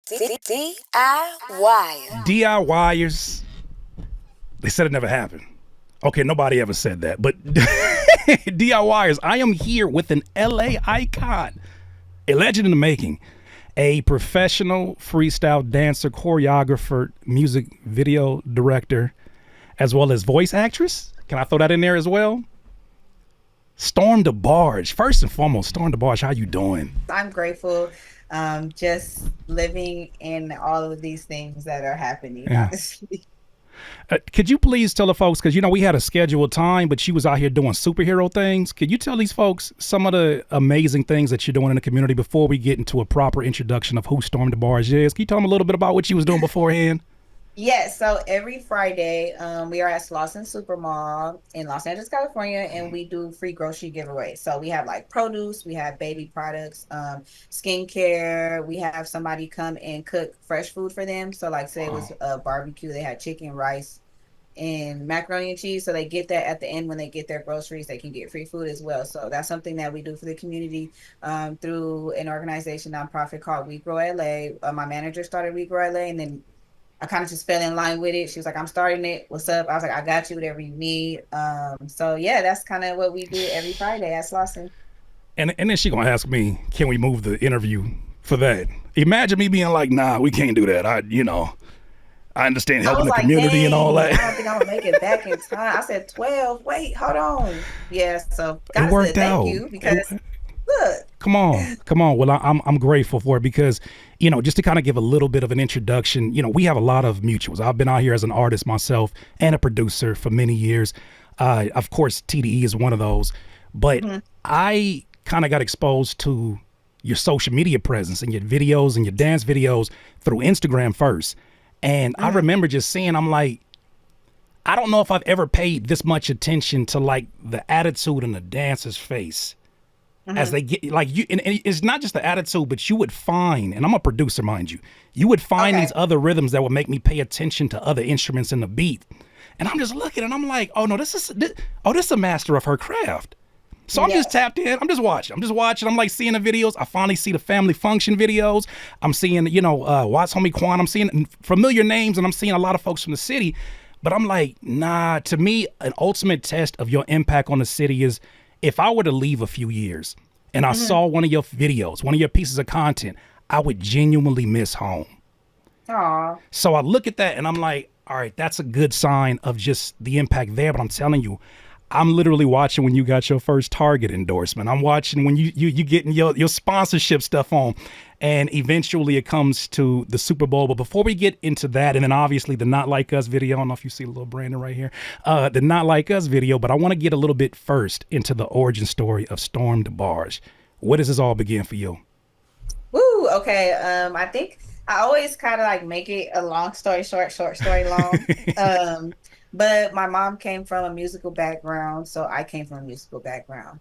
DIY. DIYers, they said it never happened. Okay, nobody ever said that, but DIYers, I am here with an LA icon, a legend in the making, a professional freestyle dancer, choreographer, music video director, as well as voice actress. Can I throw that in there as well? Storm DeBarge. First and foremost, Storm DeBarge, how you doing? I'm grateful. Just living in all of these things that are happening, honestly. Could you please tell the folks, because we had a scheduled time, but she was out here doing superhero things. Could you tell these folks some of the amazing things that you're doing in the community before we get into a proper introduction of who Storm DeBarge is? Can you tell them a little bit about what she was doing beforehand? Yes, so every Friday, we are at Slauson Supermall in Los Angeles, California, and we do free grocery giveaways. So we have like produce, we have baby products, skincare. We have somebody come and cook fresh food for them. So like say it was a barbecue, they had chicken, rice, and macaroni and cheese. So they get that at the end when they get their groceries, they can get free food as well. So that's something that we do for the community through an organization, nonprofit called We Grow LA. My manager started We Grow LA, and then I kind of just fell in line with it. She was like, I'm starting it. What's up? I was like, I got you, whatever you need. So yeah, that's kind of what we do every Friday at Slauson. And then she gonna ask me, can we move the interview for that? Imagine me being like, nah, we can't do that. I understand helping the community and all that. I don't think I'm gonna make it back in time. I said 12. Wait, hold on. Yeah, so it worked out. Thank you because look. Come on. Well, I'm grateful for it because, just to kind of give a little bit of an introduction, we have a lot of mutuals. I've been out here as an artist myself and a producer for many years. Of course, TDE is one of those, but I kind of got exposed to your social media presence and your videos and your dance videos through Instagram first. And I remember just seeing, I'm like, I don't know if I've ever paid this much attention to like the attitude in the dancer's face. As they get like you, and it's not just the attitude, but you would find, and I'm a producer, mind you would find these other rhythms that would make me pay attention to other instruments in the beat. And I'm just looking and I'm like, oh no, this is a master of her craft. So I'm just tapped in. I'm just watching. I'm like seeing the videos. I finally see the family function videos. I'm seeing, Watts Homie Quan. I'm seeing familiar names and I'm seeing a lot of folks from the city. But I'm like, nah, to me, an ultimate test of your impact on the city is if I were to leave a few years and I saw one of your videos, one of your pieces of content, I would genuinely miss home. Aww. So I look at that and I'm like, all right, that's a good sign of just the impact there. But I'm telling you, I'm literally watching when you got your first Target endorsement. I'm watching when you getting your sponsorship stuff on. And eventually it comes to the Super Bowl. But before we get into that, and then obviously the Not Like Us video, I don't know if you see a little Brandon right here, the Not Like Us video, but I want to get a little bit first into the origin story of Storm DeBarge. Where does this all begin for you? Woo, okay. I think I always kind of like make it a long story short, short story long. But my mom came from a musical background, so I came from a musical background.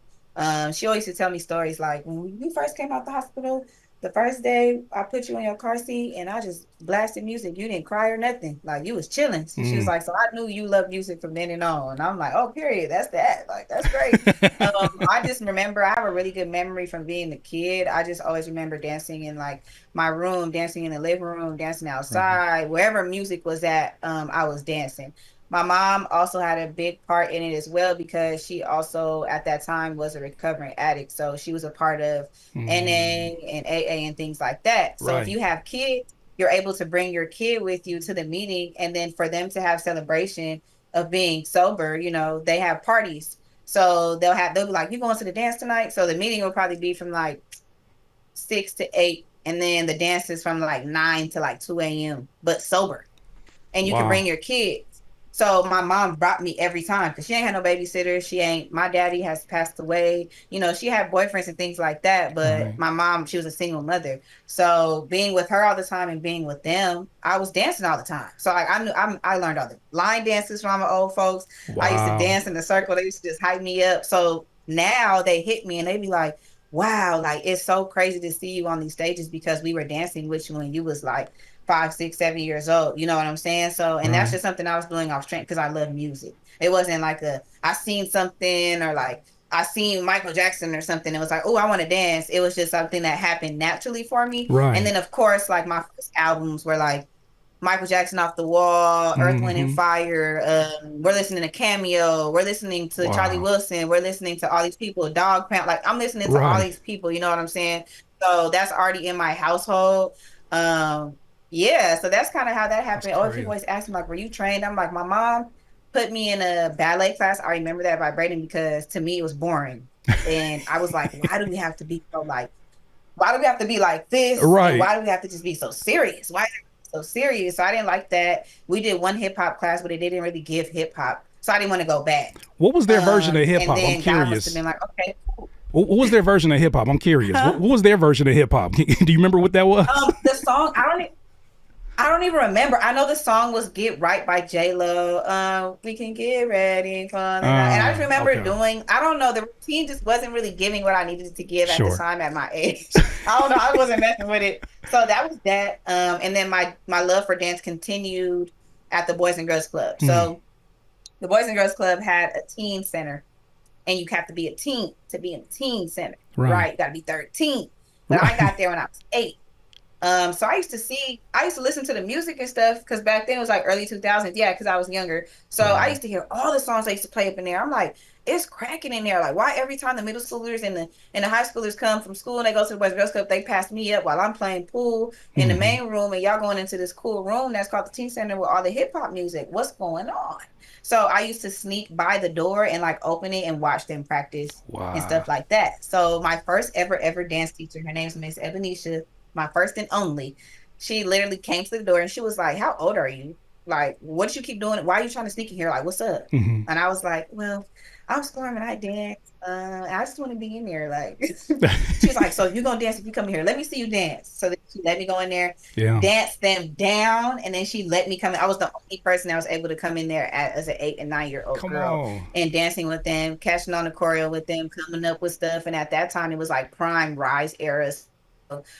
She always used to tell me stories like when you first came out the hospital, the first day I put you in your car seat and I just blasted music. You didn't cry or nothing. Like you was chilling. So she was like, so I knew you loved music from then and on. And I'm like, oh, period. That's that. Like, that's great. I just remember I have a really good memory from being a kid. I just always remember dancing in like my room, dancing in the living room, dancing outside, wherever music was at, I was dancing. My mom also had a big part in it as well because she also at that time was a recovering addict. So she was a part of NA and AA and things like that. So if you have kids, you're able to bring your kid with you to the meeting, and then for them to have celebration of being sober, they have parties. So they'll be like, you going to the dance tonight? So the meeting will probably be from like 6 to 8, and then the dance is from like 9 to like 2 a.m. but sober. And you can bring your kids. So my mom brought me every time because she ain't had no babysitter. My daddy has passed away. She had boyfriends and things like that. But my mom, she was a single mother. So being with her all the time and being with them, I was dancing all the time. So like I learned all the line dances from my old folks. Wow. I used to dance in the circle. They used to just hype me up. So now they hit me and they be like, wow, like it's so crazy to see you on these stages because we were dancing with you when you was like 5, 6, 7 years old. You know what I'm saying? So, and that's just something I was doing off strength because I love music. It wasn't like I seen something or like I seen Michael Jackson or something. It was like, oh, I want to dance. It was just something that happened naturally for me. And Right. then of course, like my first albums were like Michael Jackson Off the Wall, Earth, Wind and Mm-hmm. Fire. We're listening to Cameo. We're listening to Charlie Wow. Wilson. We're listening to all these people, Dog Pound. Like I'm listening to all Right. these people. You know what I'm saying? So that's already in my household. Um, yeah. So that's kind of how that That's happened. Oh, people crazy. always ask me like, "Were you trained?" I'm like, my mom put me in a ballet class. I remember that vibrating because to me it was boring, and I was like, "Why do we have to be so like?" Why do we have to be like this? And Right. why do we have to just be so serious? Why is it so serious? So I didn't like that. We did one hip hop class, but it didn't really give hip hop. So I didn't want to go back. What was their version of hip And hop? I'm then God must have curious. been like, okay, cool. What was their version of hip hop? I'm curious. Huh? What was their version of hip hop? Do you remember what that was? The song, I don't even remember. I know the song was "Get Right" by J Lo. We can get ready for the night. And I just remember Okay. doing. I don't know. The routine just wasn't really giving what I needed it to give at the Sure. time at my age. I don't know. I wasn't messing with it. So that was that. And then my love for dance continued at the Boys and Girls Club. Mm. So the Boys and Girls Club had a teen center, and you have to be a teen to be in the teen center, Right. right? You got to be 13. But I Right. got there when I was 8. So I used to listen to the music and stuff because back then it was like early 2000s. Yeah, because I was younger. So I Right. used to hear all the songs I used to play up in there. I'm like, it's cracking in there. Like, why every time the middle schoolers and the high schoolers come from school and they go to the Boys and Girls Club, they pass me up while I'm playing pool in the Hmm. main room and y'all going into this cool room that's called the Teen Center with all the hip hop music. What's going on? So I used to sneak by the door and like open it and watch them practice and Wow. stuff like that. So my first ever dance teacher, her name's Miss Ebenetia, my first and only. She literally came to the door and she was like, "How old are you? Like, what you keep doing? Why are you trying to sneak in here? Like, what's up?" Hmm. And I was like, "Well, I'm Storm and I dance. I just want to be in there." Like, she's like, "So you're gonna dance if you come in here? Let me see you dance." So then she let me go in there, Yeah. dance them down, and then she let me come in. I was the only person that was able to come in there as an 8 and 9 year old Come girl on. and dancing with them, catching on the choreo with them, coming up with stuff. And at that time, it was like prime rise eras.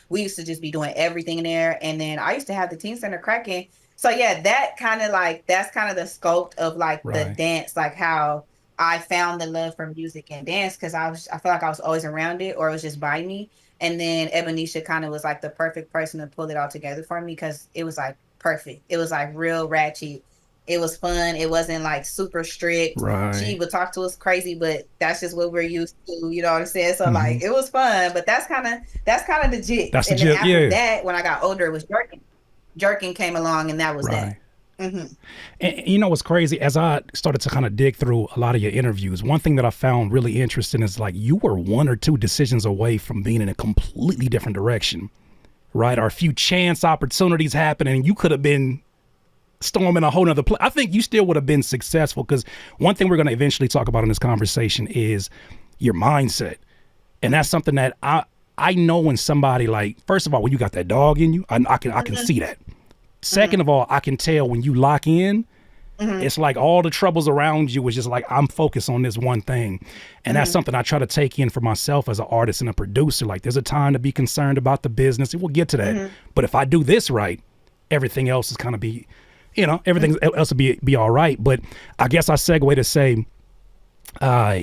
We used to just be doing everything in there. And then I used to have the teen center cracking. So yeah, that kind of like that's kind of the scope of like the Right. dance, like how I found the love for music and dance because I feel like I was always around it or it was just by me. And then Ebonisha kind of was like the perfect person to pull it all together for me because it was like perfect. It was like real ratchet. It was fun. It wasn't like super strict. She Right. would talk to us crazy, but that's just what we're used to. You know what I'm saying? So Hmm. like it was fun, but that's kind of the gist. That's the And then gist. after Yeah. that, when I got older, it was Jerkin. Jerkin came along, and that was that. Right. Hmm. And you know what's crazy? As I started to kind of dig through a lot of your interviews, one thing that I found really interesting is like you were one or two decisions away from being in a completely different direction, right? Or a few chance opportunities happening, and you could have been storming a whole nother place. I think you still would have been successful because one thing we're going to eventually talk about in this conversation is your mindset. And that's something that I know when somebody like, first of all, when you got that dog in you, I can Hmm. see that. Second Hmm. of all, I can tell when you lock in, Hmm. it's like all the troubles around you is just like I'm focused on this one thing. And that's Hmm. something I try to take in for myself as an artist and a producer. Like there's a time to be concerned about the business. We'll get to that. Hmm. But if I do this right, everything else is kind of be, everything Hmm. else will be all right. But I guess I segue to say, uh,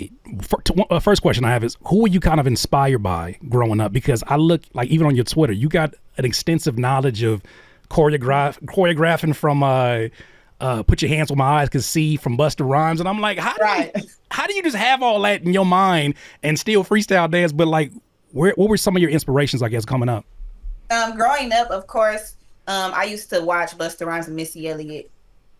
first question I have is who were you kind of inspired by growing up? Because I look like even on your Twitter, you got an extensive knowledge of choreographing from Put Your Hands Where My Eyes Can See from Busta Rhymes, and I'm like, Right. how do you just have all that in your mind and still freestyle dance? But like, what were some of your inspirations? I guess coming up. Growing up, of course, I used to watch Busta Rhymes and Missy Elliott,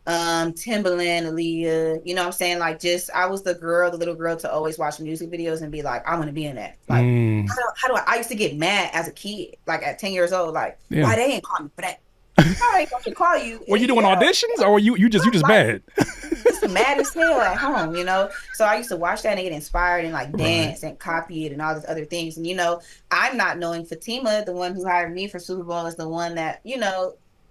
Timbaland, Aaliyah. You know what I'm saying? Like, just I was the little girl to always watch music videos and be like, I want to be in that. Like, Mm, how do I used to get mad as a kid, like at 10 years old, like, yeah. why they ain't call me for that? I ain't going to call you. Were you doing You know, auditions or you just like bad? just mad as hell at home, you know. So I used to watch that and get inspired and like Right. dance and copy it and all these other things. And I'm not knowing Fatima, the one who hired me for Super Bowl, is the one that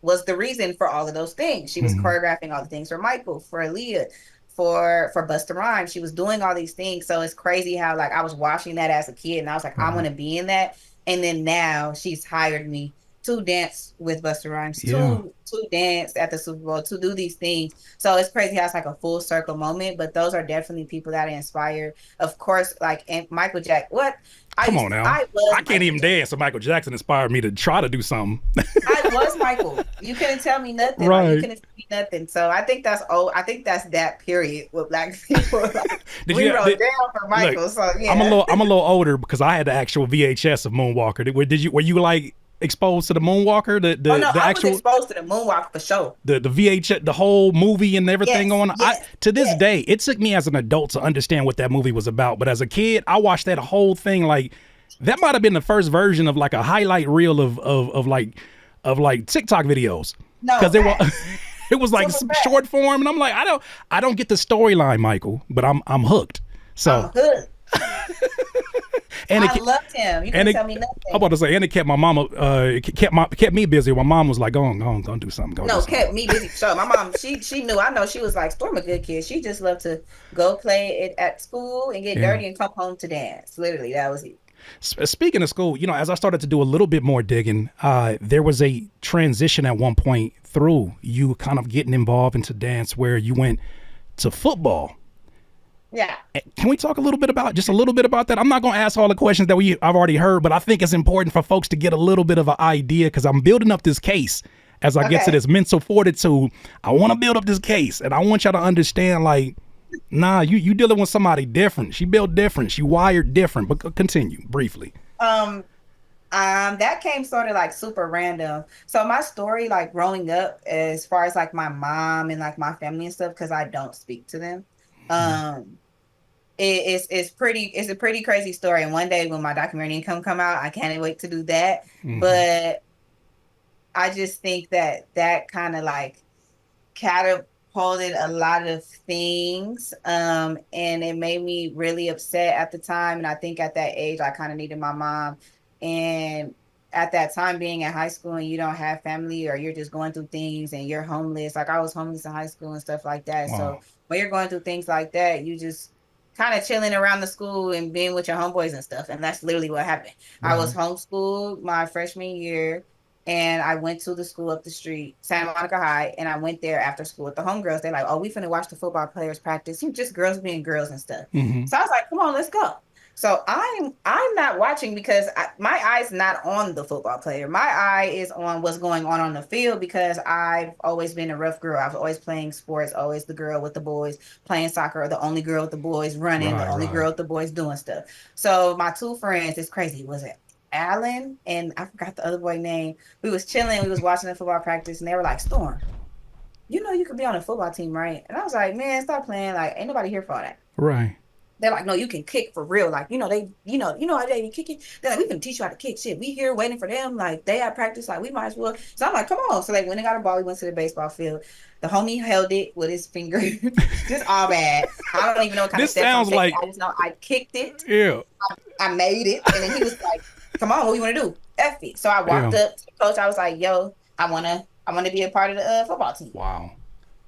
was the reason for all of those things. She was Hmm. choreographing all the things for Michael, for Aaliyah, for Busta Rhymes. She was doing all these things. So it's crazy how like I was watching that as a kid and I was like, I want Right. to be in that. And then now she's hired me to dance with Busta Rhymes, Yeah. to dance at the Super Bowl, to do these things. So it's crazy how it's like a full circle moment. But those are definitely people that inspire. Of course, like Michael Jackson. What Come on now. I was I can't Michael even Jackson. dance, so Michael Jackson inspired me to try to do something. I was Michael. You couldn't tell me nothing. Like you Right. couldn't tell me nothing. So I think that's I think that's that period with black people. Like Did we you wrote down for look, Michael. So I'm a yeah. little I'm a little older because I had the actual VHS of Moonwalker. Were you like exposed to the Moonwalker? Oh no, The I was actual exposed to the moonwalk for sure. the VHS, the whole movie and everything Yes, going on. I yes, to this yes. day, it took me as an adult to understand what that movie was about. But as a kid, I watched that whole thing like that might have been the first version of like a highlight reel of like TikTok videos. No, Because it was facts. it was like Super short facts. form and I'm like I don't get the storyline, Michael, but I'm hooked. I'm So hooked. and I it loved him. You and couldn't it, tell me I'm nothing. about to say, and it kept my mama, it kept me busy. My mom was like, go on, do something, go do No, something. kept me busy. So my mom, she knew. I know she was like Storm, a good kid. She just loved to go play it at school and get Yeah. dirty and come home to dance. Literally, that was it. Speaking of school, as I started to do a little bit more digging, there was a transition at one point through you kind of getting involved into dance where you went to football. Yeah. Can we talk a little bit about that? I'm not going to ask all the questions that I've already heard, but I think it's important for folks to get a little bit of an idea because I'm building up this case as I get to Okay. this mental fortitude. I want to build up this case and I want y'all to understand like, nah, you dealing with somebody different. She built different. She wired different, but continue briefly. That came sort of like super random. So my story, like growing up, as far as like my mom and like my family and stuff, because I don't speak to them. It's a pretty crazy story. And one day when my documentary come out, I can't wait to do that. But I just think that kind of like catapulted a lot of things. And it made me really upset at the time. And I think at that age, I kind of needed my mom. And at that time, being in high school and you don't have family or you're just going through things and you're homeless, like I was homeless in high school and stuff like that. Wow. So when you're going through things like that, you just kind of chilling around the school and being with your homeboys and stuff. And that's literally what happened. I was homeschooled my freshman year and I went to the school up the street, Santa Monica High, and I went there after school with the homegirls. They're like, oh, we finna watch the football players practice. Just girls being girls and stuff. So I was like, come on, let's go. So I'm not watching because my eye's not on the football player. My eye is on what's going on the field because I've always been a rough girl. I was always playing sports, always the girl with the boys playing soccer, the only girl with the boys running, the only girl with the boys doing stuff. So my two friends, it's crazy. Was it Alan and I forgot the other boy name? We was chilling. We was watching the football practice and they were like, Storm, you could be on a football team, right? And I was like, man, stop playing. Like, ain't nobody here for that. Right. They're like, no, you can kick for real. Like, how they be kicking. They're like, we can teach you how to kick. Shit, we here waiting for them. Like, they at practice. Like, we might as well. So I'm like, come on. So they went and got a ball. We went to the baseball field. The homie held it with his finger. Just all bad. I don't even know what kind This of steps sounds I'm taking. like- I just know I kicked it. Yeah. I made it. And then he was like, come on, what you want to do? F it. So I walked up to the coach. I was like, yo, I wanna be a part of the football team. Wow.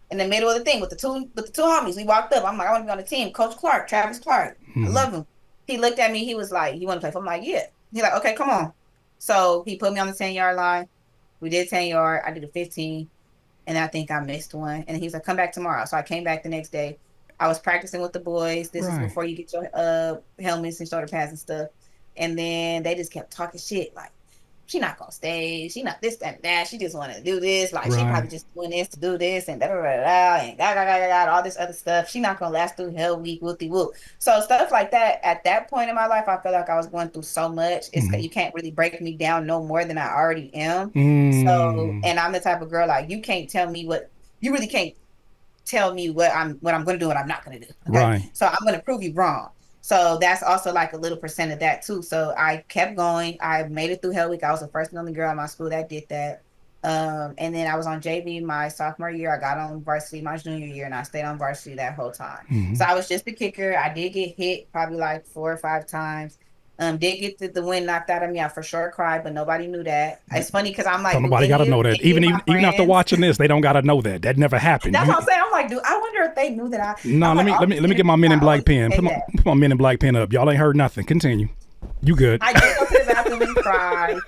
In the middle of the thing with the two homies, we walked up. I'm like, I want to be on the team. Coach Clark, Travis Clark, I love him. He looked at me. He was like, "You want to play?" I'm like, "Yeah." He's like, "Okay, come on." So he put me on the 10-yard line. We did 10-yard. I did a 15, and I think I missed one. And he was like, "Come back tomorrow." So I came back the next day. I was practicing with the boys. This is before you get your helmets and shoulder pads and stuff. And then they just kept talking shit like, she not gonna stay. She not this, that, and that. She just want to do this. Like, she probably just doing this to do this and and all this other stuff. She not gonna last through hell week, whoopty whoop. So stuff like that. At that point in my life, I felt like I was going through so much. It's you can't really break me down no more than I already am. So, and I'm the type of girl like you can't tell me what you really can't tell me what I'm gonna do and what I'm not gonna do. Okay? Right. So I'm gonna prove you wrong. So that's also like a little percent of that too. So I kept going. I made it through Hell Week. I was the first and only girl in my school that did that. And then I was on JV my sophomore year. I got on varsity my junior year, and I stayed on varsity that whole time. So I was just a kicker. I did get hit probably like 4 or 5 times. Did get the wind knocked out of me. I for sure cried, but nobody knew that. It's funny because I'm like, So nobody got to know that. Even after watching this, they don't got to know that. That never happened. That's what I'm saying. I'm like, dude, I wonder if they knew that I. No, let me get my Men in Black pen. Put my Men in Black pen up. Y'all ain't heard nothing. Continue. You good? I did go to the bathroom and cry,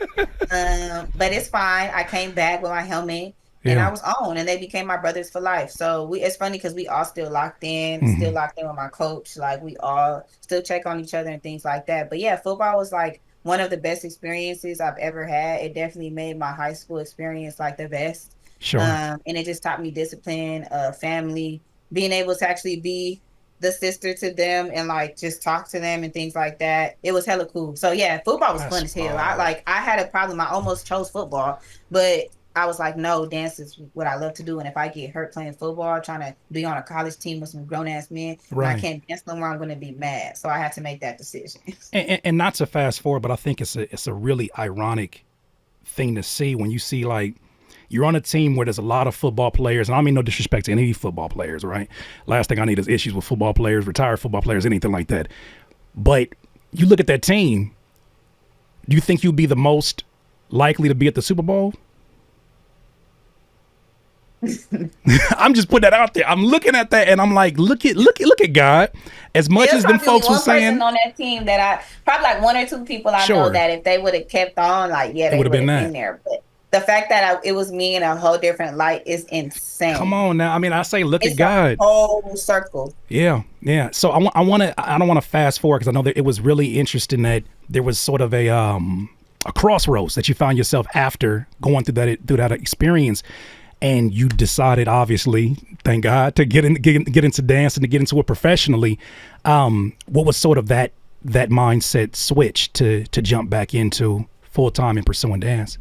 but it's fine. I came back with my helmet and I Yeah. was on, and they became my brothers for life. So it's funny because we all still Hmm. locked in with my coach. Like we all still check on each other and things like that. But yeah, football was like one of the best experiences I've ever had. It definitely made my high school experience like the best. Sure. And it just taught me discipline, family, being able to actually be the sister to them and like just talk to them and things like that. It was hella cool. So yeah, football was That's fun as hell. fire. I had a problem. I almost chose football, but I was like, no, dance is what I love to do. And if I get hurt playing football, trying to be on a college team with some grown ass men, and I Right. can't dance no more, I'm gonna be mad. So I had to make that decision. And not to fast forward, but I think it's a really ironic thing to see when you see like you're on a team where there's a lot of football players, and I mean no disrespect to any football players, right? Last thing I need is issues with football players, retired football players, anything like that. But you look at that team, do you think you'd be the most likely to be at the Super Bowl? I'm just putting that out there. I'm looking at that and I'm like, look at God. As much There's as them probably only folks were one person saying, on that team that I probably like one or two people I know sure, that if they would have kept on, like yeah, it they would have would been have been that. there. But the fact that it was me in a whole different light is Come insane. on now. I mean, I say, look at It's a God. whole circle. Yeah, yeah. So I don't want to fast forward because I know that it was really interesting that there was sort of a crossroads that you found yourself after going through that experience, and you decided, obviously, thank God, to get into dance and to get into it professionally. What was sort of that mindset switch to jump back into full time and pursuing dance?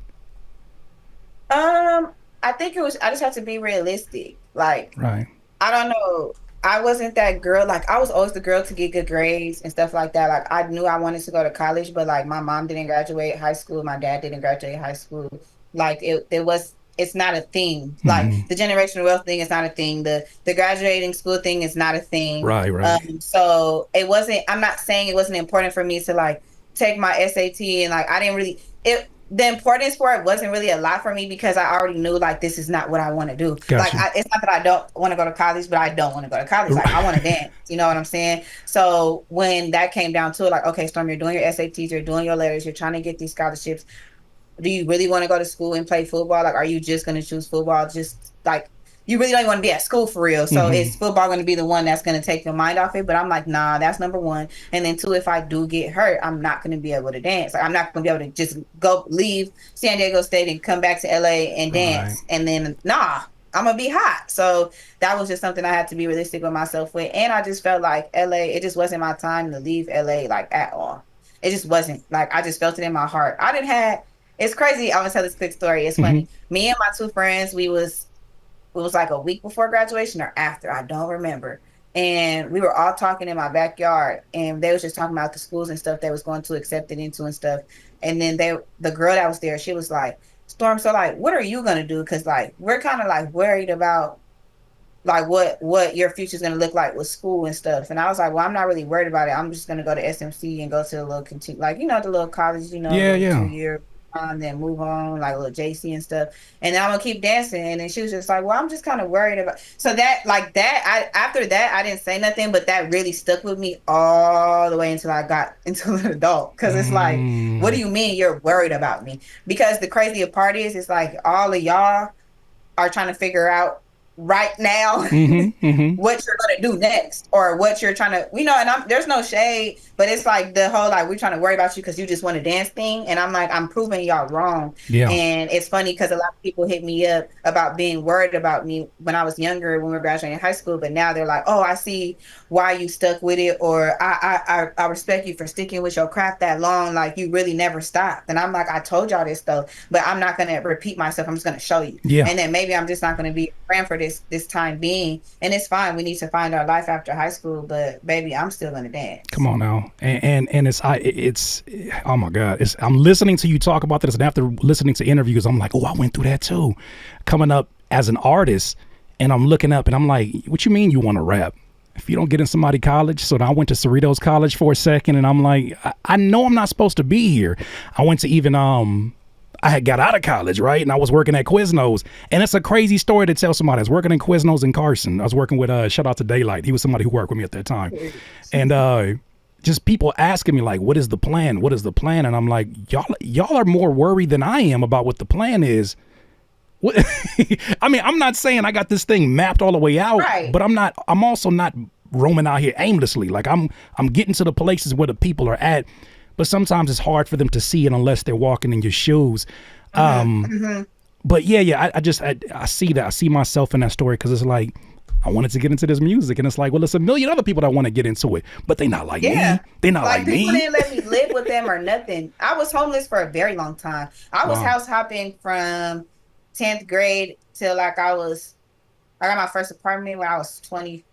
I think it was I just had to be realistic. Like, Right. I don't know. I wasn't that girl. Like, I was always the girl to get good grades and stuff like that. Like, I knew I wanted to go to college, but like my mom didn't graduate high school, my dad didn't graduate high school. Like it's not a thing. Like Hmm. the generational wealth thing is not a thing. The graduating school thing is not a thing. Right. Right. So it wasn't, I'm not saying it wasn't important for me to like take my SAT and like I didn't really it the importance for it wasn't really a lot for me because I already knew like this is not what I want to do. Like Gotcha. it's not that I don't want to go to college, but I don't want to go to college. Like I want to dance. You know what I'm saying? So when that came down to it, like, okay, Storm, you're doing your SATs, you're doing your letters, you're trying to get these scholarships. Do you really want to go to school and play football? Like, are you just going to choose football? Just like, you really don't want to be at school for real. So Hmm. is football going to be the one that's going to take your mind off it? But I'm like, nah, that's number one. And then two, if I do get hurt, I'm not going to be able to dance. Like, I'm not going to be able to just go leave San Diego State and come back to LA and Right. dance. And then, nah, I'm going to be hot. So that was just something I had to be realistic with myself with. And I just felt like LA, it just wasn't my time to leave LA like at all. It just wasn't. Like, I just felt it in my heart. I didn't have, it's crazy. I'm gonna tell this quick story. It's Hmm. funny. Me and my two friends, it was like a week before graduation or after, I don't remember. And we were all talking in my backyard, and they was just talking about the schools and stuff they was going to accept it into and stuff. And then the girl that was there, she was like, Storm, so like, what are you gonna do? Because like we're kind of like worried about like what your future's gonna look like with school and stuff. And I was like, well, I'm not really worried about it. I'm just gonna go to SMC and go to the little continue, like the little college, Yeah. little Yeah. 2 year, then move on, like little JC and stuff. And then I'm gonna keep dancing. And she was just like, well, I'm just kind of worried about. So that like that, I after that I didn't say nothing, but that really stuck with me all the way until I got into an adult. Because it's like, what do Mm. you mean you're worried about me? Because the crazier part is, it's like all of y'all are trying to figure out right now Hmm. Hmm. what you're gonna do next or what you're trying to, and there's no shade, but it's like the whole like we're trying to worry about you because you just want to dance thing. And I'm like, I'm proving y'all wrong. Yeah. And it's funny because a lot of people hit me up about being worried about me when I was younger, when we were graduating high school, but now they're like, oh, I see why you stuck with it, or I respect you for sticking with your craft that long, like you really never stopped. And I'm like, I told y'all this stuff, but I'm not gonna repeat myself, I'm just gonna show you. Yeah. And then maybe I'm just not gonna be a friend for this time being. And it's fine, we need to find our life after high school, but baby, I'm still gonna dance. Come on now, and it's oh my God, I'm listening to you talk about this, and after listening to interviews, I'm like, oh, I went through that too, coming up as an artist, and I'm looking up, and I'm like, what you mean you want to rap? If you don't get in somebody college, so then I went to Cerritos College for a second, and I'm like, I know I'm not supposed to be here. I went to even I had got out of college, right? And I was working at Quiznos. And it's a crazy story to tell somebody. I was working in Quiznos in Carson. I was working with shout out to Daylight. He was somebody who worked with me at that time. And just people asking me like, what is the plan? What is the plan? And I'm like, y'all are more worried than I am about what the plan is. What? I mean, I'm not saying I got this thing mapped all the way out, Right. but I'm also not roaming out here aimlessly. Like I'm getting to the places where the people are at, but sometimes it's hard for them to see it unless they're walking in your shoes. But yeah, I see that. I see myself in that story because it's like, I wanted to get into this music, and it's like, well, it's a million other people that want to get into it, but they not like me. They not like people me. didn't let me live with them or nothing. I was homeless for a very long time. I was house hopping from 10th grade till like I got my first apartment when I was 21.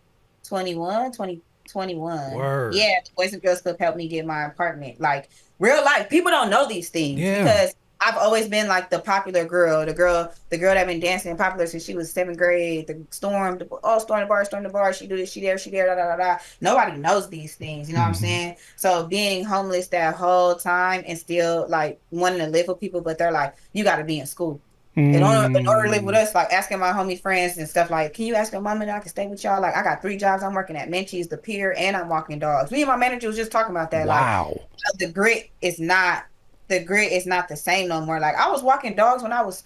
Word. Yeah, the Boys and Girls Club helped me get my apartment. Like real life, people don't know these things because I've always been like the popular girl, the girl that been dancing popular since she was 7th grade. The Storm DeBarge. She do this, she there, da da da da. Nobody knows these things, you know what I'm saying? So being homeless that whole time and still like wanting to live with people, but they're like, you got to be in school. In order to live with us, like asking my homie friends and stuff like, can you ask your mama that I can stay with y'all? Like I got 3 jobs. I'm working at Menchie's, the Pier, and I'm walking dogs. Me and my manager was just talking about that. Wow. Like the grit is not the same no more. Like I was walking dogs when I was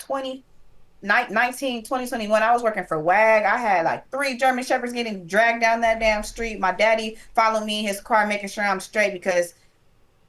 19, 20, 21. I was working for WAG. I had like 3 German Shepherds getting dragged down that damn street. My daddy followed me in his car, making sure I'm straight because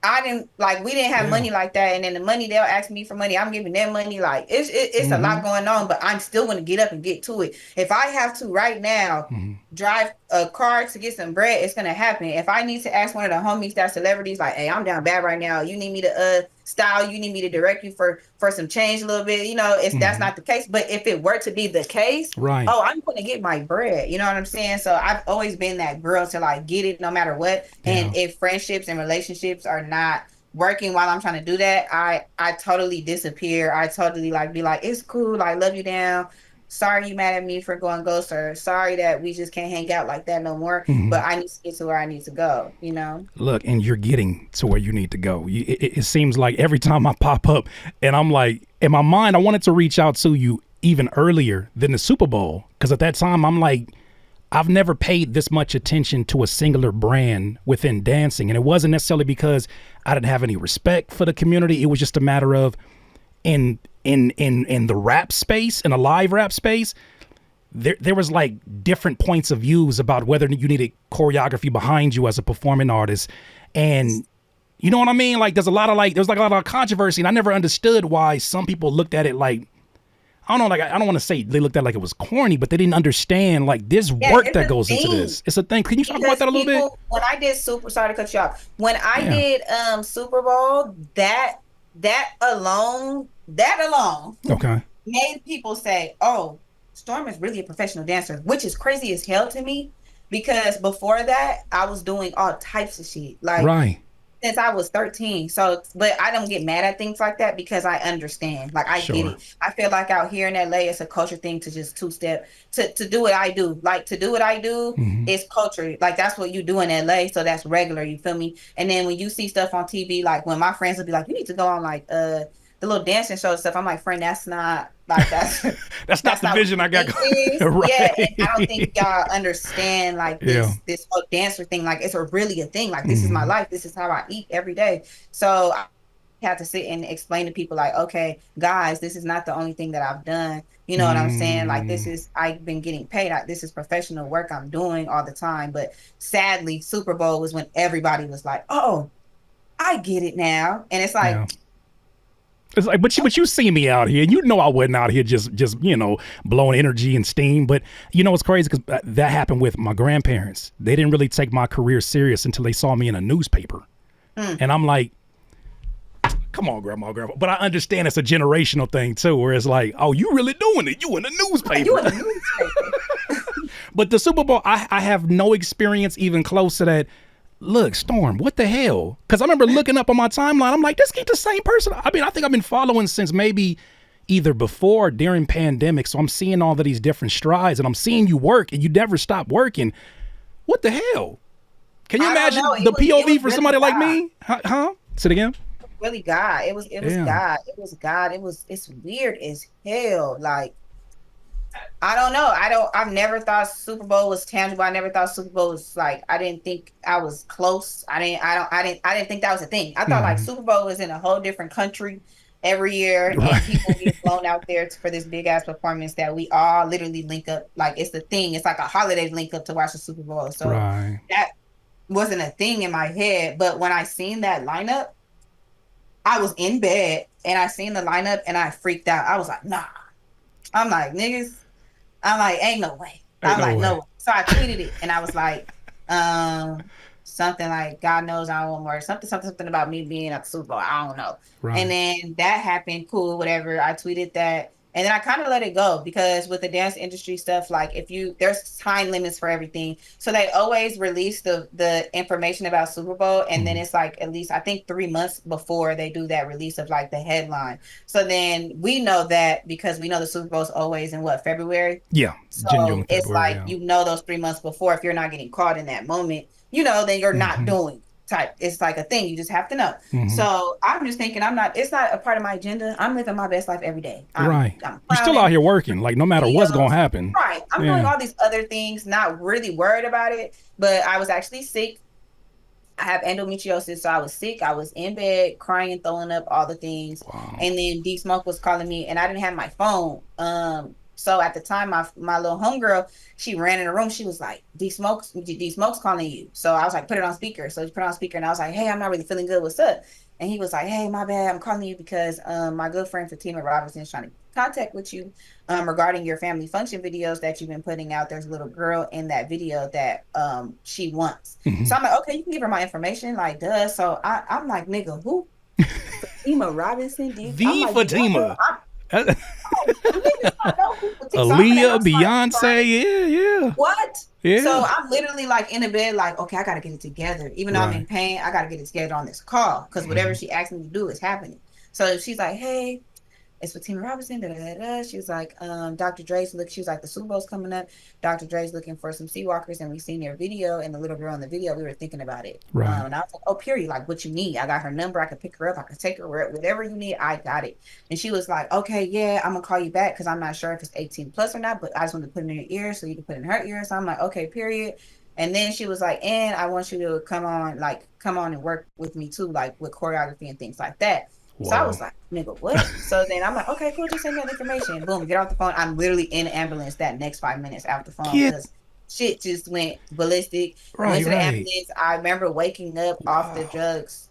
we didn't have money like that. And then the money, they'll ask me for money. I'm giving them money. Like it's a lot going on, but I'm still going to get up and get to it. If I have to right now drive a car to get some bread, it's going to happen. If I need to ask one of the homies that's celebrities, like, hey, I'm down bad right now. You need me to style, you need me to direct you for some change a little bit. You know, that's not the case. But if it were to be the case, oh, I'm going to get my bread. You know what I'm saying? So I've always been that girl to like get it no matter what. And if friendships and relationships are not working while I'm trying to do that, I totally disappear. I totally like be like, it's cool. I love you down. Sorry you mad at me for going ghost, or sorry that we just can't hang out like that no more. But I need to get to where I need to go, you know? Look, and you're getting to where you need to go. It seems like every time I pop up and I'm like, in my mind, I wanted to reach out to you even earlier than the Super Bowl. Because at that time, I'm like, I've never paid this much attention to a singular brand within dancing. And it wasn't necessarily because I didn't have any respect for the community. It was just a matter of in the rap space, in a live rap space, there was like different points of views about whether you needed choreography behind you as a performing artist. And you know what I mean? Like there's a lot of controversy, and I never understood why some people looked at it like, I don't know, like I don't want to say they looked at it like it was corny, but they didn't understand like there's work that goes into this. It's a thing. Can you talk about that a little bit? When I did sorry to cut you off. When I did Super Bowl, that alone okay, made people say, oh, Storm is really a professional dancer, which is crazy as hell to me, because before that I was doing all types of shit, like since I was 13. So, but I don't get mad at things like that because I understand. Like I get it. I feel like out here in LA, it's a culture thing to just two-step to do what I do. Like to do what I do is culture. Like that's what you do in LA. So that's regular. You feel me? And then when you see stuff on TV, like when my friends will be like, you need to go on like the little dancing show and stuff. I'm like, friend, that's not like that's not the vision I got going. Right. Yeah, and I don't think y'all understand like this whole dancer thing. Like it's really a thing. Like this is my life. This is how I eat every day. So I have to sit and explain to people like, okay, guys, this is not the only thing that I've done. You know what I'm saying? Like I've been getting paid. This is professional work I'm doing all the time. But sadly, Super Bowl was when everybody was like, oh, I get it now. And it's like, it's like, but you see me out here, and you know I wasn't out here just blowing energy and steam. But you know it's crazy because that happened with my grandparents. They didn't really take my career serious until they saw me in a newspaper, and I'm like, come on, grandma. But I understand it's a generational thing too, where it's like, oh, you really doing it? You in the newspaper? You in the newspaper? But the Super Bowl, I have no experience even close to that. Look, Storm, what the hell? Because I remember looking up on my timeline. I'm like, this ain't the same person. I mean, I think I've been following since maybe either before or during pandemic. So I'm seeing all of these different strides, and I'm seeing you work, and you never stop working. What the hell? Can you imagine the POV for somebody like me? Huh? Say it again. Really God. It was God. It's weird as hell. Like I don't know. I've never thought Super Bowl was tangible. I never thought Super Bowl was like, I didn't think I was close. I didn't think that was a thing. I thought like Mhm. Super Bowl was in a whole different country every year and people Right. get flown out there for this big ass performance that we all literally link up. Like it's the thing. It's like a holiday link up to watch the Super Bowl. So Right. that wasn't a thing in my head. But when I seen that lineup, I was in bed and I seen the lineup and I freaked out. I was like, nah. I'm like, niggas. I'm like, ain't no way. Ain't I'm no like, no way. way. So I tweeted it and I was like, something like, God knows I don't want more, something about me being at the Super Bowl. I don't know. And Right. then that happened, cool, whatever. I tweeted that. And then I kind of let it go because with the dance industry stuff, like there's time limits for everything. So they always release the information about Super Bowl. And then Mhm. it's like at least I think 3 months before they do that release of like the headline. So then we know that because we know the Super Bowl is always in what, February? Yeah. So Genuine it's February. like, Yeah. those 3 months before, if you're not getting caught in that moment, then you're not Hmm. doing type. It's like a thing. You just have to know. Hmm. So I'm just thinking it's not a part of my agenda. I'm living my best life every day. Right. I'm You're still out clowning, here working, like no matter what's gonna videos. happen. Right. I'm doing Yeah. all these other things, not really worried about it. But I was actually sick. I have endometriosis, so I was sick. I was in bed crying, throwing up, all the things. Wow. And then D Smoke was calling me, and I didn't have my phone. So at the time, my little homegirl, she ran in the room. She was like, D Smoke's calling you. So I was like, put it on speaker. So she put it on speaker, and I was like, hey, I'm not really feeling good. What's up? And he was like, hey, my bad. I'm calling you because my good friend Fatima Robinson is trying to contact with you regarding your family function videos that you've been putting out. There's a little girl in that video that she wants. Hmm. So I'm like, okay, you can give her my information, like, duh. So I'm like, nigga, who? Fatima Robinson, dude. I'm The like, do y'all know? Fatima. Do niggas not know who Fatima? So I'm in the Aaliyah, house like Beyonce. crying. Yeah. Yeah. What? So Yeah. I'm literally like in the bed, like, okay, I gotta get it together. Even though I'm in Right. pain, I gotta get it together on this call because whatever Hmm. she asked me to do is happening. So she's like, hey, it's Fatima Robinson. Da, da, da, da. She was like, Dr. Dre's look. She was like, the Super Bowl's coming up. Dr. Dre's looking for some Seawalkers, and we seen their video. And the little girl in the video, we were thinking about it. Right. And I was like, oh, period. Like, what you need? I got her number. I can pick her up. I can take her whatever you need. I got it. And she was like, okay, yeah, I'm gonna call you back because I'm not sure if it's 18 plus or not. But I just want to put it in your ear so you can put it in her ear. So I'm like, okay, period. And then she was like, and I want you to come on and work with me too, like with choreography and things like that. So I Whoa. was like, nigga, what? So then I'm like, okay, cool, just send me that information. Boom, get off the phone. I'm literally in the ambulance that next 5 minutes after the phone Get because shit just went ballistic. Went right. to the Right. ambulance. I remember waking up off the Wow. drugs,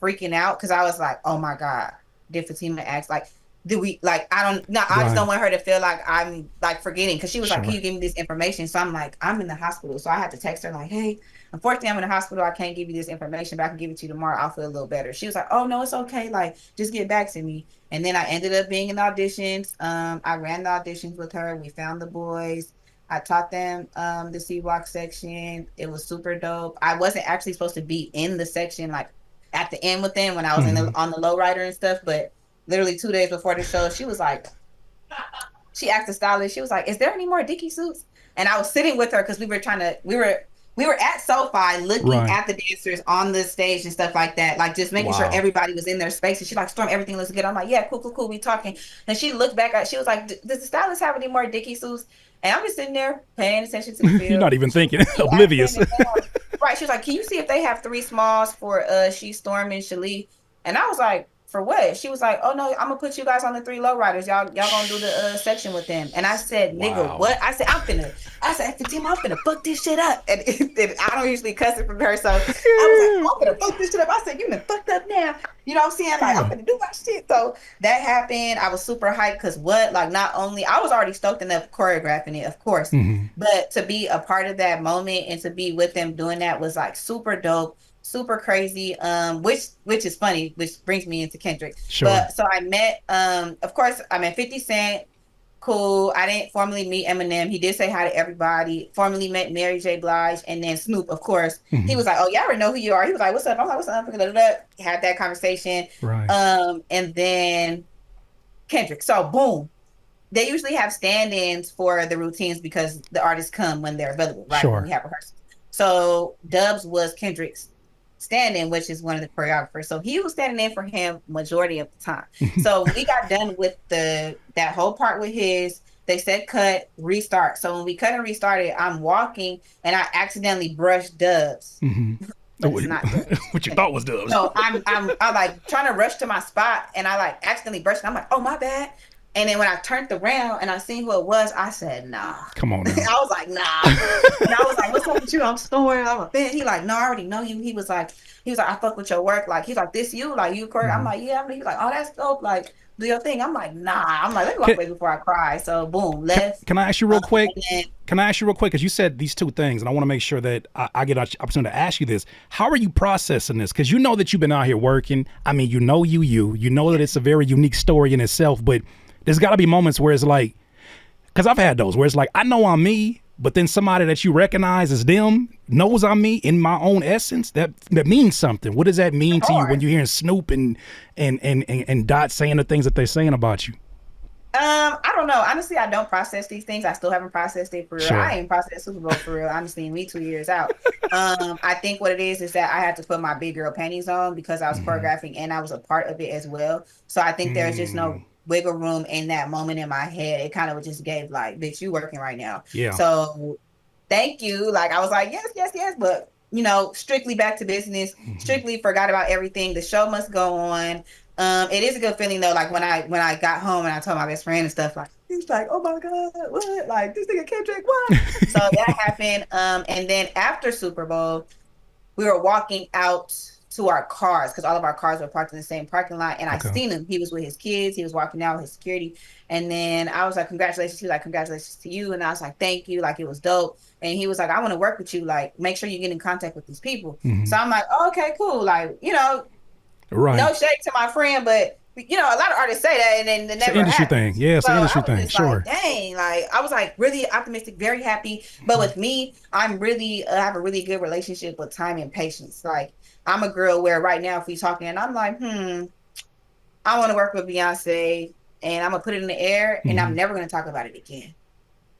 freaking out because I was like, oh my God, did Fatima ask like, did we like I don't no, I just Right. don't want her to feel like I'm like forgetting because she was like, can you Sure. give me this information? So I'm like, I'm in the hospital. So I had to text her like, hey, unfortunately, I'm in the hospital. I can't give you this information, but I can give it to you tomorrow. I'll feel a little better. She was like, oh, no, it's okay. Like, just get back to me. And then I ended up being in auditions. I ran the auditions with her. We found the boys. I taught them the C-Block section. It was super dope. I wasn't actually supposed to be in the section like at the end with them when I was Hmm. on the lowrider and stuff, but literally 2 days before the show, she asked the stylist, she was like, is there any more Dickie suits? And I was sitting with her because we were at SoFi looking Right. at the dancers on the stage and stuff like that, like just making sure Wow. everybody was in their space. And she's like, Storm, everything looks good. I'm like, yeah, cool, cool, cool. We talking. And she looked back at, she was like, does the stylist have any more Dickie suits? And I'm just sitting there paying attention to the You're field. not even She was thinking. like, can you ask them Oblivious. if they have, right? She was like, can you see if they have 3 smalls for she, Storm, and Shalee? And I was like, for what? She was like, oh no, I'm gonna put you guys on the 3 lowriders. Y'all gonna do the section with them. And I said, nigga, Wow. what? I said, Fatima, I'm finna fuck this shit up. And I don't usually cuss it from her. So I was like, I'm finna fuck this shit up. I said, you done fucked up now. You know what I'm saying? Like, I'm Yeah. finna do my shit. So that happened. I was super hyped because what? Like, not only I was already stoked enough choreographing it, of course, Hmm. but to be a part of that moment and to be with them doing that was like super dope, super crazy. Which is funny, which brings me into Kendrick. Sure. But so I met of course I met 50 Cent. Cool. I didn't formally meet Eminem. He did say hi to everybody. Formally met Mary J. Blige and then Snoop, of course. He Hmm. was like, oh, y'all already know who you are. He was like, what's up? I'm like, what's up? Had that conversation. Right. And then Kendrick. So boom. They usually have stand-ins for the routines because the artists come when they're available, right? When Sure. we have rehearsals. So Dubs was Kendrick's stand-in, which is one of the choreographers. So he was standing in for him majority of the time. So we got done with that whole part with his. They said cut, restart. So when we cut and restarted, I'm walking and I accidentally brushed Dubs, Mm-hmm. but it's not Dubs. What you thought was Dubs. So I'm like trying to rush to my spot and I like accidentally brushed. I'm like, oh my bad. And then when I turned around and I seen who it was, I said, nah. Come on now. I was like, nah. And I was like, what's up with you? I'm Storm. I'm a fan. He like, no, I already know you. He was like, I fuck with your work. Like, he's like, this you? Like, you Corey? I'm like, yeah. He's like, oh, that's dope. Like, do your thing. I'm like, nah. I'm like, let me walk away before I cry. So boom, left. Can I ask you real quick? Then, Can I ask you real quick? Because you said these two things, and I want to make sure that I get an opportunity to ask you this. How are you processing this? Because you know that you've been out here working. I mean, you know that it's a very unique story in itself, but there's got to be moments where it's like, because I've had those where it's like, I know I'm me, but then somebody that you recognize as them knows I'm me in my own essence. That means something. What does that mean to you when you're hearing Snoop and Dot saying the things that they're saying about you? I don't know. Honestly, I don't process these things. I still haven't processed it for real. Sure. I ain't processed Super Bowl for real. Honestly, me 2 years out. I think what it is that I had to put my big girl panties on because I was choreographing and I was a part of it as well. So I think there's just no wiggle room in that moment in my head. It kind of just gave like, bitch, you working right now. Yeah. So thank you. Like I was like, yes, but you know, strictly back to business, strictly forgot about everything. The show must go on. It is a good feeling though, like when I got home and I told my best friend and stuff, like he's like, oh my God, what? Like this nigga Kendrick, what? So that happened. And then after Super Bowl, we were walking out to our cars because all of our cars were parked in the same parking lot. And I seen him. He was with his kids. He was walking out with his security. And then I was like, congratulations. He was like, congratulations to you. And I was like, thank you. Like it was dope. And he was like, I want to work with you. Like, make sure you get in contact with these people. So I'm like, oh, okay, cool. Like, you know, no shade to my friend, but you know, a lot of artists say that and then the never industry happens. thing. Yeah, it's an industry thing. Sure. Like, dang, like I was like really optimistic, very happy. But with me, I'm really I have a really good relationship with time and patience. Like I'm a girl where right now if we talking and I'm like, I want to work with Beyonce and I'm gonna put it in the air and I'm never gonna talk about it again.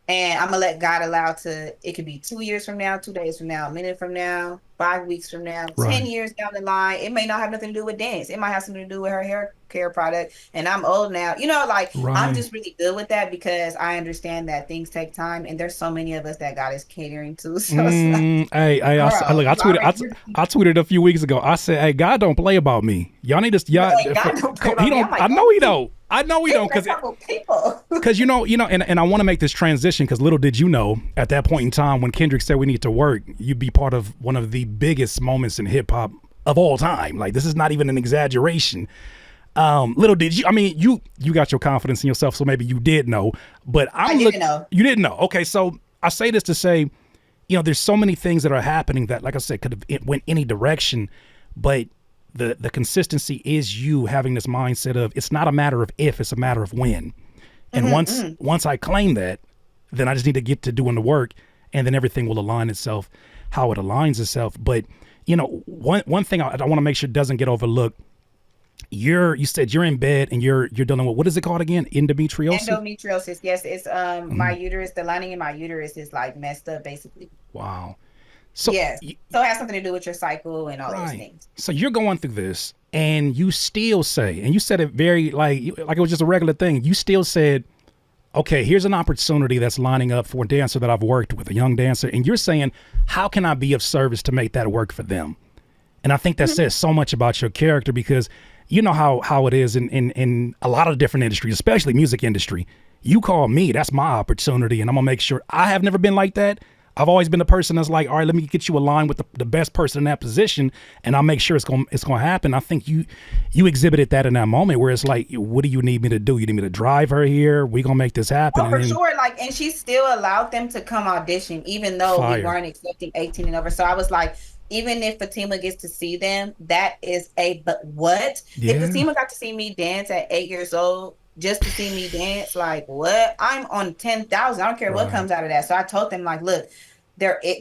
And I'm gonna let God allow it could be 2 years from now, 2 days from now, a minute from now, 5 weeks from now, 10 years down the line. It may not have nothing to do with dance. It might have something to do with her hair care product. And I'm old now. You know, like I'm just really good with that because I understand that things take time and there's so many of us that God is catering to. So I tweeted a few weeks ago. I said, hey, God don't play about me. Y'all need to I know he don't. I know we don't because you know, and I want to make this transition because little did you know at that point in time when Kendrick said we need to work, you'd be part of one of the biggest moments in hip hop of all time. Like this is not even an exaggeration. Little did you, I mean, you got your confidence in yourself, so maybe you did know, but I didn't know. You didn't know. Okay, so I say this to say, you know, there's so many things that are happening that, like I said, could have went any direction, but the consistency is you having this mindset of it's not a matter of if, it's a matter of when. And once I claim that, then I just need to get to doing the work and then everything will align itself how it aligns itself. But, you know, one thing I want to make sure doesn't get overlooked. You said you're in bed and you're dealing with, what is it called again? Endometriosis? Endometriosis. Yes. It's my uterus, the lining in my uterus is like messed up basically. Wow. So yes. So it has something to do with your cycle and all those things. So you're going through this and you still say, and you said it very like it was just a regular thing. You still said, okay, here's an opportunity that's lining up for a dancer that I've worked with, a young dancer. And you're saying, how can I be of service to make that work for them? And I think that says so much about your character because you know how it is in a lot of different industries, especially music industry. You call me, that's my opportunity. And I'm gonna make sure. I have never been like that. I've always been the person that's like, all right, let me get you aligned with the best person in that position, and I'll make sure it's gonna happen. I think you exhibited that in that moment where it's like, what do you need me to do? You need me to drive her here? We gonna make this happen. Oh, for sure. Like, and she still allowed them to come audition, even though we weren't accepting 18 and over. So I was like, even if Fatima gets to see them, that is but what? Yeah. If Fatima got to see me dance at 8 years old, just to see me dance, like what? I'm on 10,000. I don't care what comes out of that. So I told them, like, look,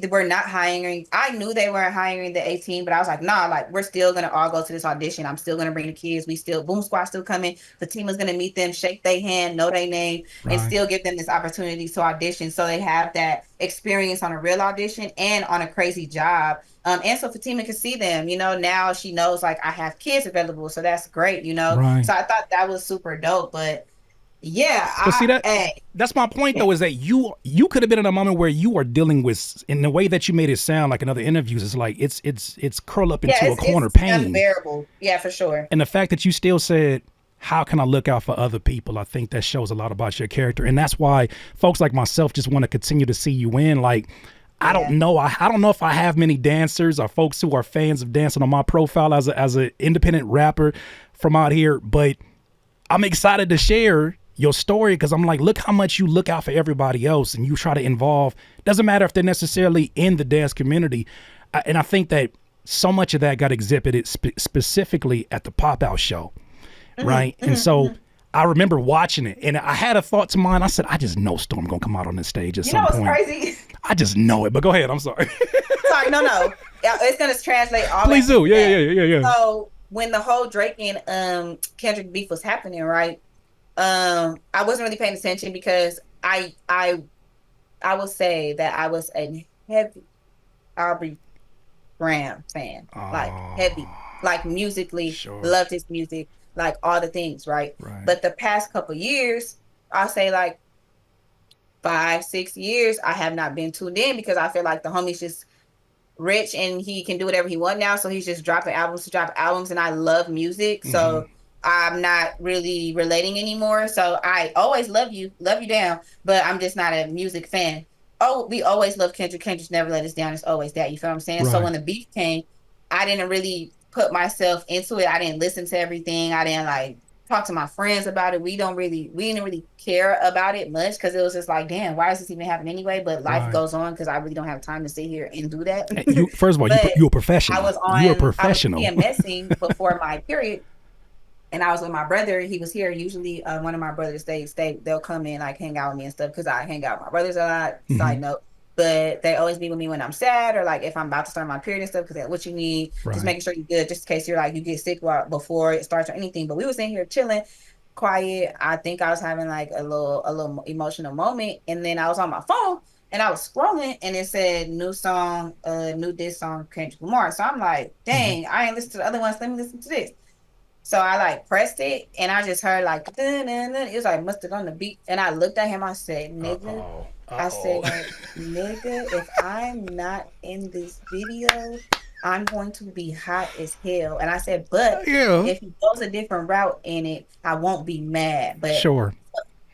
we're not hiring. I knew they weren't hiring the 18, but I was like, nah, like we're still gonna all go to this audition. I'm still gonna bring the kids. Boom Squad still coming. Fatima's gonna meet them, shake their hand, know their name, and still give them this opportunity to audition. So they have that experience on a real audition and on a crazy job. And so Fatima can see them, you know, now she knows like I have kids available. So that's great, you know? So I thought that was super dope, but Yeah, But see that hey, that's my point yeah, though, is that you could have been in a moment where you are dealing with, in the way that you made it sound like in other interviews, it's like it's curled up yeah, into a corner it's pain. unbearable. Yeah, for sure. And the fact that you still said, how can I look out for other people? I think that shows a lot about your character. And that's why folks like myself just want to continue to see you in. Like, I don't Yeah. know. I don't know if I have many dancers or folks who are fans of dancing on my profile as an independent rapper from out here, but I'm excited to share your story because I'm like, look how much you look out for everybody else and you try to involve. Doesn't matter if they're necessarily in the dance community. And I think that so much of that got exhibited specifically at the pop out show, right? And so Hmm. I remember watching it and I had a thought to mind. I said, I just know Storm gonna come out on this stage at You know some what's point. crazy? I just know it. But go ahead. I'm sorry. Sorry, no, no. Yeah, it's gonna translate all Please back do. into Yeah, that. yeah, yeah, yeah, yeah. So when the whole Drake and Kendrick beef was happening, right? I wasn't really paying attention because I will say that I was a heavy Aubrey Graham fan, like heavy, Oh, like musically, sure. loved his music, like all the things, right? Right. But the past couple years, I'll say like 5, 6 years, I have not been tuned in because I feel like the homie's just rich and he can do whatever he wants now. So he's just dropping albums to drop albums, and I love music, Mm-hmm. so I'm not really relating anymore. So I always love you down, but I'm just not a music fan. Oh, we always love Kendrick. Kendrick's never let us down. It's always that. You feel what I'm saying? So Right. when the beef came, I didn't really put myself into it. I didn't listen to everything. I didn't like talk to my friends about it. We didn't really care about it much because it was just like, damn, why is this even happening anyway? But life Right. goes on because I really don't have time to sit here and do that. You first of all, But you a professional. You a I was professional. PMSing before my period, and I was with my brother. He was here. Usually, one of my brothers, they'll come in, like hang out with me and stuff because I hang out with my brothers a lot. Hmm. Side note. But they always be with me when I'm sad or like if I'm about to start my period and stuff, because they're what you need, just Right. making sure you're good, just in case you're like you get sick before it starts or anything. But we was in here chilling, quiet. I think I was having like a little emotional moment, and then I was on my phone and I was scrolling, and it said new song, new diss song, Kendrick Lamar. So I'm like, Hmm. dang, I ain't listened to the other ones. Let me listen to this. So I like pressed it, and I just heard like dun, dun, dun. It was like mustard on the beat, and I looked at him. I said, Uh "Nigga," oh. Uh I oh. said, "Nigga, if I'm not in this video, I'm going to be hot as hell." And I said, "But Yeah. if he goes a different route in it, I won't be mad." Sure.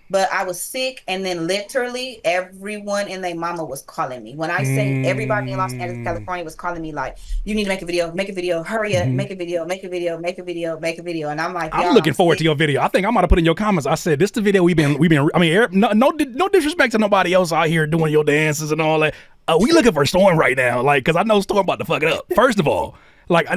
But I was sick, and then literally everyone and their mama was calling me. When I say everybody in Los Angeles, Mm. California was calling me like, "You need to make a video, hurry up, Hmm. make a video, make a video, make a video, make a video." And I'm like, I'm y'all, I'm looking forward to sick. your video. I think I might have put in your comments. I said this the video we've been. I mean, no disrespect to nobody else out here doing your dances and all that. We looking for Storm right now, like because I know Storm about to fuck it up. First of all, like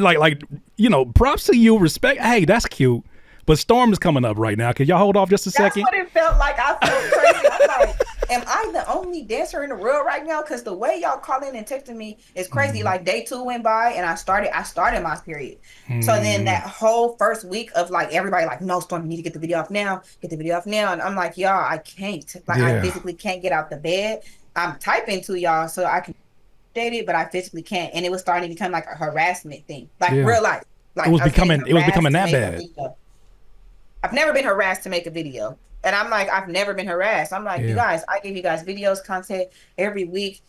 props to you, respect. Hey, that's cute. But Storm is coming up right now. Can y'all hold off just a That's second? what it felt like. I felt crazy. I'm like, am I the only dancer in the world right now? Because the way y'all calling and texting me is crazy. Mm, Like day two went by and I started my period. So then mm, that whole first week of like everybody like, no, Storm, you need to get the video off now. Get the video off now. And I'm like, y'all, I can't. Like I yeah, physically can't get out the bed. I'm typing to y'all so I can date it, but I physically can't. And it was starting to become like a harassment thing, like yeah. real life. It Like was I was getting becoming harassed to that make a bad. video. I've never been harassed to make a video. And I'm like, I've never been harassed. I'm like, you Yeah. guys, I give you guys videos, content every week,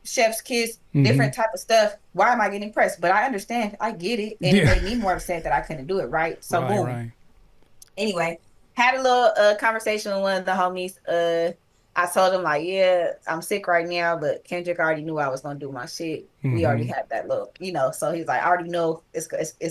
chef's kiss, Hmm. different type of stuff. Why am I getting pressed? But I understand. I get it. And it Yeah. made me more upset that I couldn't do it, right? So Right. boom. Right. Anyway, had a little conversation with one of the homies. I told him like, yeah, I'm sick right now, but Kendrick already knew I was gonna do my shit. We already Hmm. had that little, so he's like, I already know it's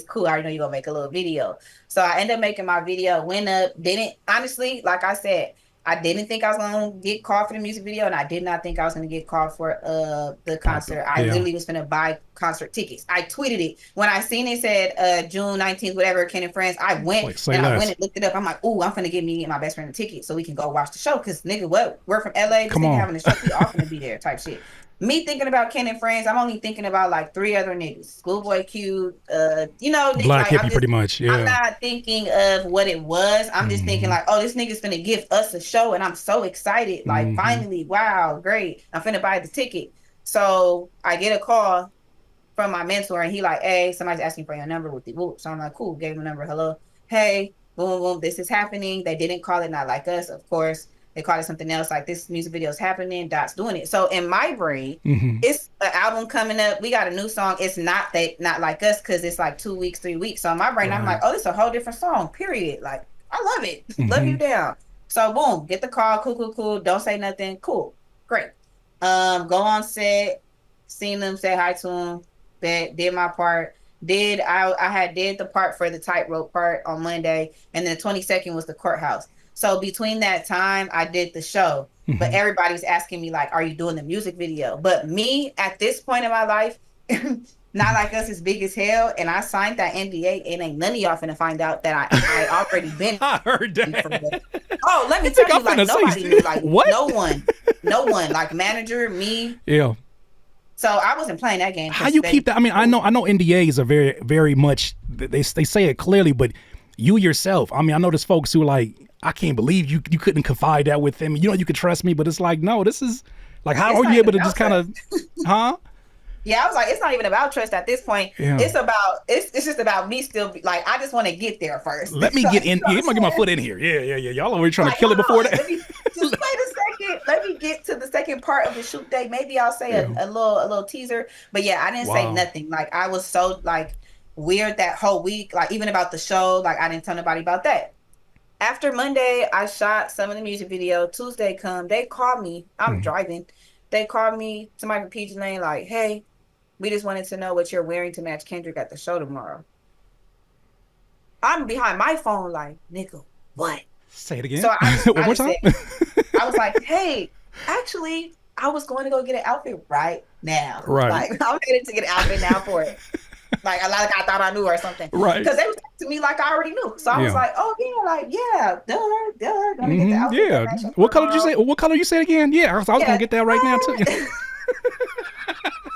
cool. I already know you're gonna make a little video. So I ended up making my video, went up, didn't honestly, like I said, I didn't think I was gonna get called for the music video, and I did not think I was gonna get called for the Pop. concert. I Yeah. literally was gonna buy concert tickets. I tweeted it when I seen it said June 19th, whatever, Ken and Friends. Like say I went less. and looked it up. I'm like, ooh, I'm gonna give me and my best friend a ticket so we can go watch the show. Cause nigga, what? We're from LA. This Come nigga on. having a show. We all gonna be there type shit. Me thinking about Ken and Friends, I'm only thinking about like three other niggas. Schoolboy Q, nigga, Black like hippie, pretty much. I'm Yeah. not thinking of what it was. I'm just thinking Hmm. like, oh, this nigga's gonna give us a show, and I'm so excited. Like, Hmm. finally, wow, great. I'm finna buy the ticket. So I get a call from my mentor, and he like, hey, somebody's asking for your number with the whoop. So I'm like, cool, gave him the number. Hello, hey, boom, boom, this is happening. They didn't call it Not Like Us, of course. They called it something else, like this music video is happening, Dot's doing it. So in my brain, it's an album coming up. We got a new song. It's not Not Like Us, because it's like 2 weeks, 3 weeks. So in my brain, I'm like, oh, this is a whole different song, period. Like, I love it. Love you down. So boom, get the call, cool. Don't say nothing. Cool. Great. Go on set, seen them, say hi to them, did my part. I had did the part for the tightrope part on Monday, and then the 22nd was the courthouse. So between that time, I did the show. But everybody's asking me, like, are you doing the music video? But me, at this point in my life, Not Like Us is big as hell, and I signed that NDA, and ain't none of y'all finna find out that I already been. I heard that. Oh, let me tell you, like, nobody knew, like, what? No one, like, manager, me. Yeah. So I wasn't playing that game. How you keep that? I mean, I know NDAs are very, very much, they say it clearly, but you yourself, I mean, I know there's folks who are like, I can't believe you couldn't confide that with them. You know, you could trust me, but it's like, no, this is like, how are you able to just kind of, huh? Yeah, I was like, it's not even about trust at this point. Yeah. It's just about me still, like, I just want to get there first. Let me get in. I'm gonna get my foot in here. Yeah. Y'all are trying to kill it before that. Let me just wait a second. Let me get to the second part of the shoot day. Maybe I'll say a little teaser. But yeah, I didn't say nothing. Like, I was so like weird that whole week. Like, even about the show, like, I didn't tell nobody about that. After Monday, I shot some of the music video. Tuesday come, they called me. I'm driving. They called me, somebody from PG Lane, like, hey, we just wanted to know what you're wearing to match Kendrick at the show tomorrow. I'm behind my phone like, nigga, what? Say it again. So One more time? I was like, hey, actually, I was going to go get an outfit right now. Right. Like, I'm headed to get an outfit now for it. Like, I thought I knew or something. Right. Because they was to me like I already knew. So I was like, oh, yeah, like, yeah, duh. Gonna get the outfit. Yeah. What color did you say? What color you said again? Yeah, I was going to get that right now, too.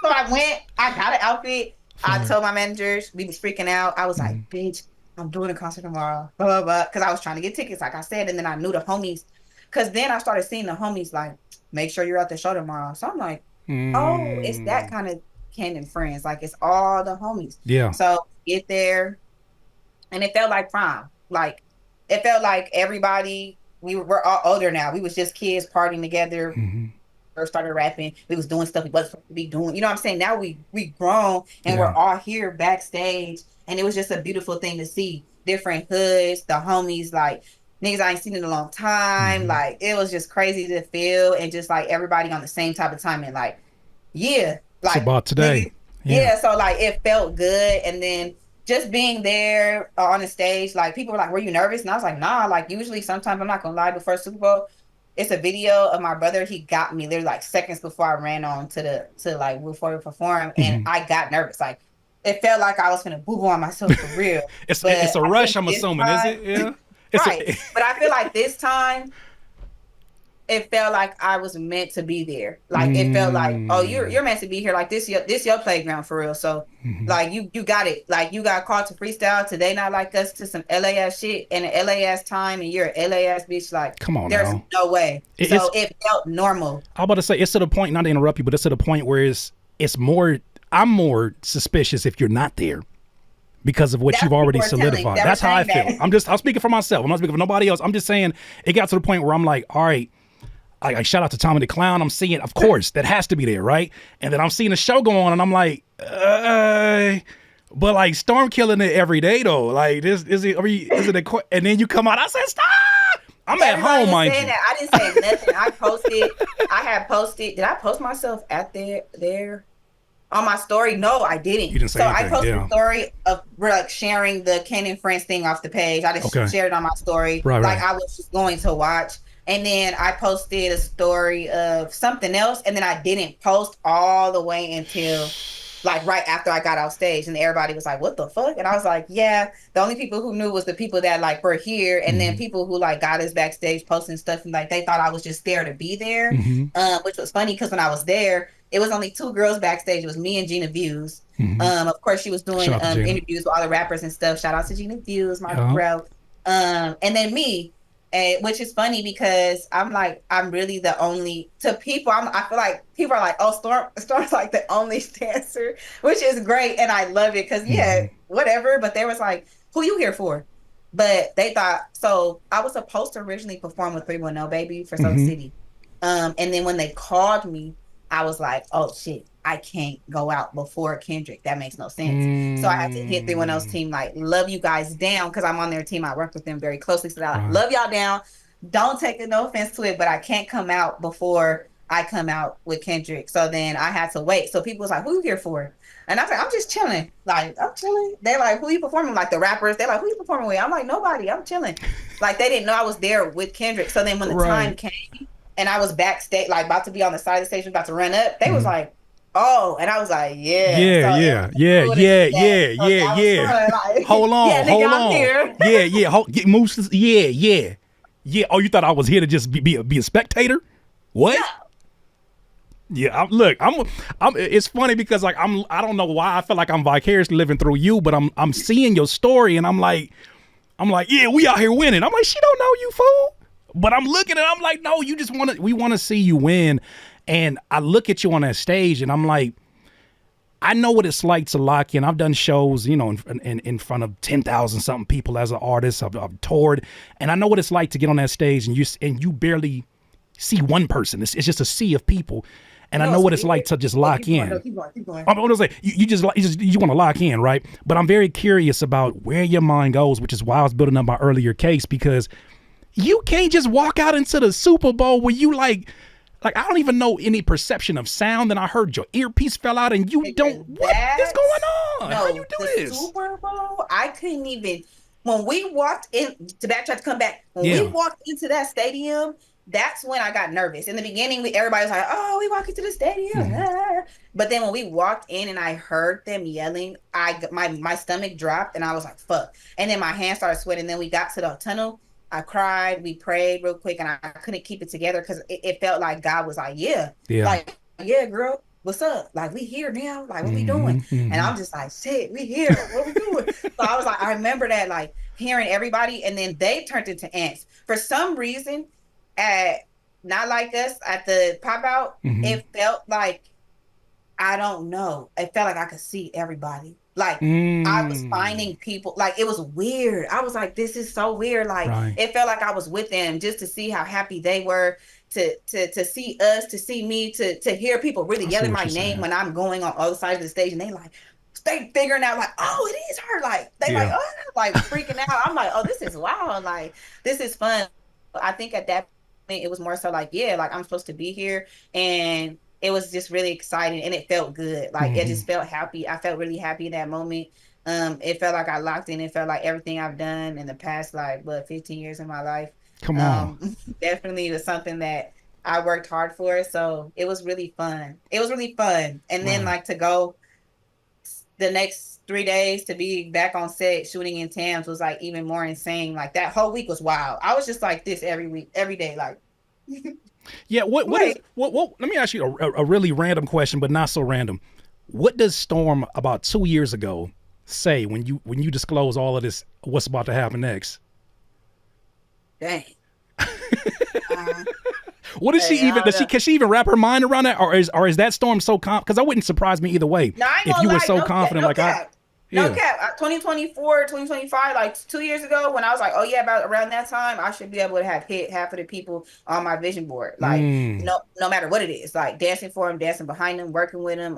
So I went, I got an outfit. I told my managers, we was freaking out. I was like, bitch, I'm doing a concert tomorrow. Blah, blah, blah. Because I was trying to get tickets, like I said. And then I knew the homies. Because then I started seeing the homies like, make sure you're at the show tomorrow. So I'm like, oh, it's that kind of Ken friends. Like, it's all the homies. Yeah. So get there. And it felt like prom. Like, it felt like everybody, we're all older now. We was just kids partying together. First started rapping, we was doing stuff we wasn't supposed to be doing. You know what I'm saying? Now we grown and we're all here backstage, and it was just a beautiful thing to see. Different hoods, the homies, like niggas I ain't seen in a long time. Like, it was just crazy to feel, and just like everybody on the same type of timing. Like, yeah, like it's about today. Yeah, so like it felt good, and then just being there on the stage, like people were like, "Were you nervous?" And I was like, "Nah." Like, usually, sometimes I'm not gonna lie, before Super Bowl. It's a video of my brother. He got me literally like seconds before I ran on to before we perform, and I got nervous. Like, it felt like I was gonna boo boo on myself for real. It's a rush, I'm assuming, is it? Yeah. Right. But I feel like this time, it felt like I was meant to be there. Like, it felt like, oh, you're meant to be here. Like, this your playground for real. So like you got it. Like, you got called to freestyle today, Not Like Us, to some LAS shit in an LAS time, and you're an LAS bitch. Like, come on, there's no way. So it felt normal. I'm about to say, it's to the point, not to interrupt you, but it's to the point where it's more, I'm more suspicious if you're not there, because of what you've already solidified. That's how I feel. I'm speaking for myself. I'm not speaking for nobody else. I'm just saying it got to the point where I'm like, all right, I shout out to Tommy the Clown. I'm seeing, of course, that has to be there, right? And then I'm seeing the show go on, and I'm like, but like Storm killing it every day though. Like, is it and then you come out, I said, stop. I'm at home, mind you. I didn't say nothing. I had posted. Did I post myself at there? On my story? No, I didn't. You didn't say anything. I posted a story of we're like sharing the Ken and Friends thing off the page. I just shared it on my story. Right. I was just going to watch. And then I posted a story of something else, and then I didn't post all the way until like right after I got off stage, and everybody was like, what the fuck? And I was like, yeah, the only people who knew was the people that like were here, and then people who like got us backstage posting stuff, and like they thought I was just there to be there, which was funny because when I was there, it was only 2 girls backstage. It was me and Gina Views. Of course, she was doing interviews with all the rappers and stuff. Shout out to Gina Views, my bro. And then me. Which is funny because I'm really the only, to people, I feel like people are like, oh, Storm's like the only dancer, which is great. And I love it because, whatever. But they was like, who you here for? But they thought, so I was supposed to originally perform with 310 Baby for Soul Mm-hmm. City. And then when they called me, I was like, oh shit, I can't go out before Kendrick. That makes no sense. So I had to hit 310's Mm, team, like, love you guys down, because I'm on their team. I work with them very closely. So I like, right. love y'all down. Don't take no offense to it, but I can't come out before I come out with Kendrick. So then I had to wait. So people was like, who you here for? And I was like, I'm just chilling. Like, I'm chilling. They're like, who you performing? Like the rappers, they're like, who you performing with? I'm like, nobody. I'm chilling. Like they didn't know I was there with Kendrick. So then when the time Right. came and I was backstage, like about to be on the side of the stage, about to run up, they was Mhm. like, oh, and I was like, yeah. Yeah, So it yeah, was yeah, cool to yeah, do that. yeah, So yeah, that was yeah. fun. Hold Like, yeah, on, nigga, hold I'm on. here. Yeah, yeah. Get moves. Yeah, yeah, yeah. Oh, you thought I was here to just be a spectator? What? No. Yeah. Look, I'm. It's funny because like I don't know why I feel like I'm vicariously living through you, but I'm seeing your story and I'm like, yeah, we out here winning. I'm like, she don't know you, fool. But I'm looking and I'm like, no, you just we want to see you win. And I look at you on that stage and I'm like, I know what it's like to lock in. I've done shows, you know, in front of 10,000 something people as an artist. I've toured, and I know what it's like to get on that stage and you barely see one person. It's just a sea of people, You and I know know what's what it's like weird? to just Oh, lock keep going. No, in. keep going. Keep going. I'm gonna say you want to lock in, right? But I'm very curious about where your mind goes, which is why I was building up my earlier case because you can't just walk out into the Super Bowl where you like I don't even know any perception of sound, and I heard your earpiece fell out, and you don't. Nigga, What is that going on? How you no, do the this? Super Bowl, I couldn't even when we walked in to backtrack to come back, when we Yeah. walked into that stadium, that's when I got nervous. In the beginning, everybody was like, oh, we walk into the stadium. Hmm. Ah. But then when we walked in and I heard them yelling, my stomach dropped and I was like, fuck. And then my hands started sweating. Then we got to the tunnel. I cried, we prayed real quick, and I couldn't keep it together because it felt like God was like, yeah, Yeah. like, yeah, girl, what's up? Like, we here now. Like, what we Hmm. doing? And Hmm. I'm just like, shit, we here. What we doing? So I was like, I remember that, like, hearing everybody, and then they turned into ants. For some reason, at Not Like Us, at the pop out, Hmm. it felt like, I don't know. It felt like I could see everybody. Like I was Mm. finding people, like it was weird. I was like, this is so weird. Like Right. it felt like I was with them just to see how happy they were, to see us, to see me, to hear people really I see yelling what my you're name saying. when I'm going on other sides of the stage, and they figuring out like, oh, it is her. Like they like, Yeah. oh, like freaking out. I'm like, oh, this is wild. Like this is fun. I think at that point it was more so like, yeah, like I'm supposed to be here, and it was just really exciting and it felt good. Like it Hmm. just felt happy. I felt really happy in that moment. It felt like I locked in. It felt like everything I've done in the past, like what, 15 years of my life. Come on. Um, Definitely was something that I worked hard for. So it was really fun. It was really fun. And then Right. like to go the next 3 days to be back on set shooting in Tams was like even more insane. Like that whole week was wild. I was just like this every week, every day. Like, Yeah. What is wait, what? Let me ask you a really random question, but not so random. What does Storm about 2 years ago say when you disclose all of this? What's about to happen next? dang. Uh, What does she hey, I even? don't Does she know. can she even wrap her mind around that, or is that Storm so confident? Because I wouldn't surprise me either way No, I ain't if gonna you were lie. so No cap. confident. No Like I, cap. No yeah. cap. 2024, 2025, like 2 years ago, when I was like, oh yeah, about around that time, I should be able to have hit half of the people on my vision board. Like, Mm, no matter what it is, like dancing for them, dancing behind them, working with them,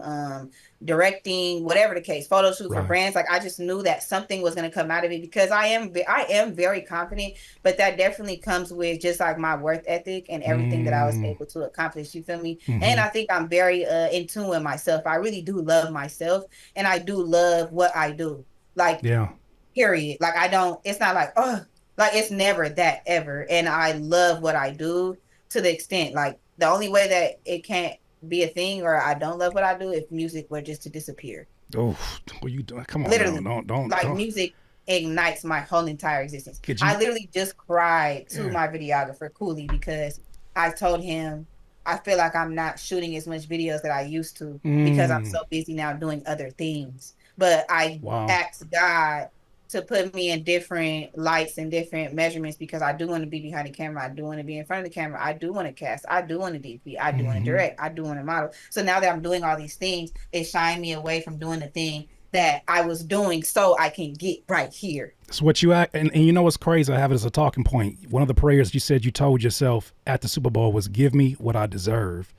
directing, whatever the case, photo shoot for right. brands. Like, I just knew that something was gonna come out of it because I am very confident, but that definitely comes with just like my work ethic and everything that I was Mm, able to accomplish. You feel me? And mm-hmm. I think I'm very in tune with myself. I really do love myself and I do love what I do. Like, Yeah. period. Like, I don't, it's not like, oh, like, it's never that ever. And I love what I do to the extent, like, the only way that it can't be a thing or I don't love what I do if music were just to disappear. Oh, what you doing? Come on now. Literally, Don't. like, music ignites my whole entire existence. Could you? I literally just cried to Yeah. my videographer, Cooley, because I told him I feel like I'm not shooting as much videos that I used to because I'm Mm, so busy now doing other things. But I wow. asked God to put me in different lights and different measurements because I do want to be behind the camera. I do want to be in front of the camera. I do want to cast. I do want to DP. I do want to Mm-hmm. direct. I do want to model. So now that I'm doing all these things, it shined me away from doing the thing that I was doing so I can get right here. It's what you act, and you know what's crazy? I have it as a talking point. One of the prayers you said you told yourself at the Super Bowl was, "Give me what I deserve,"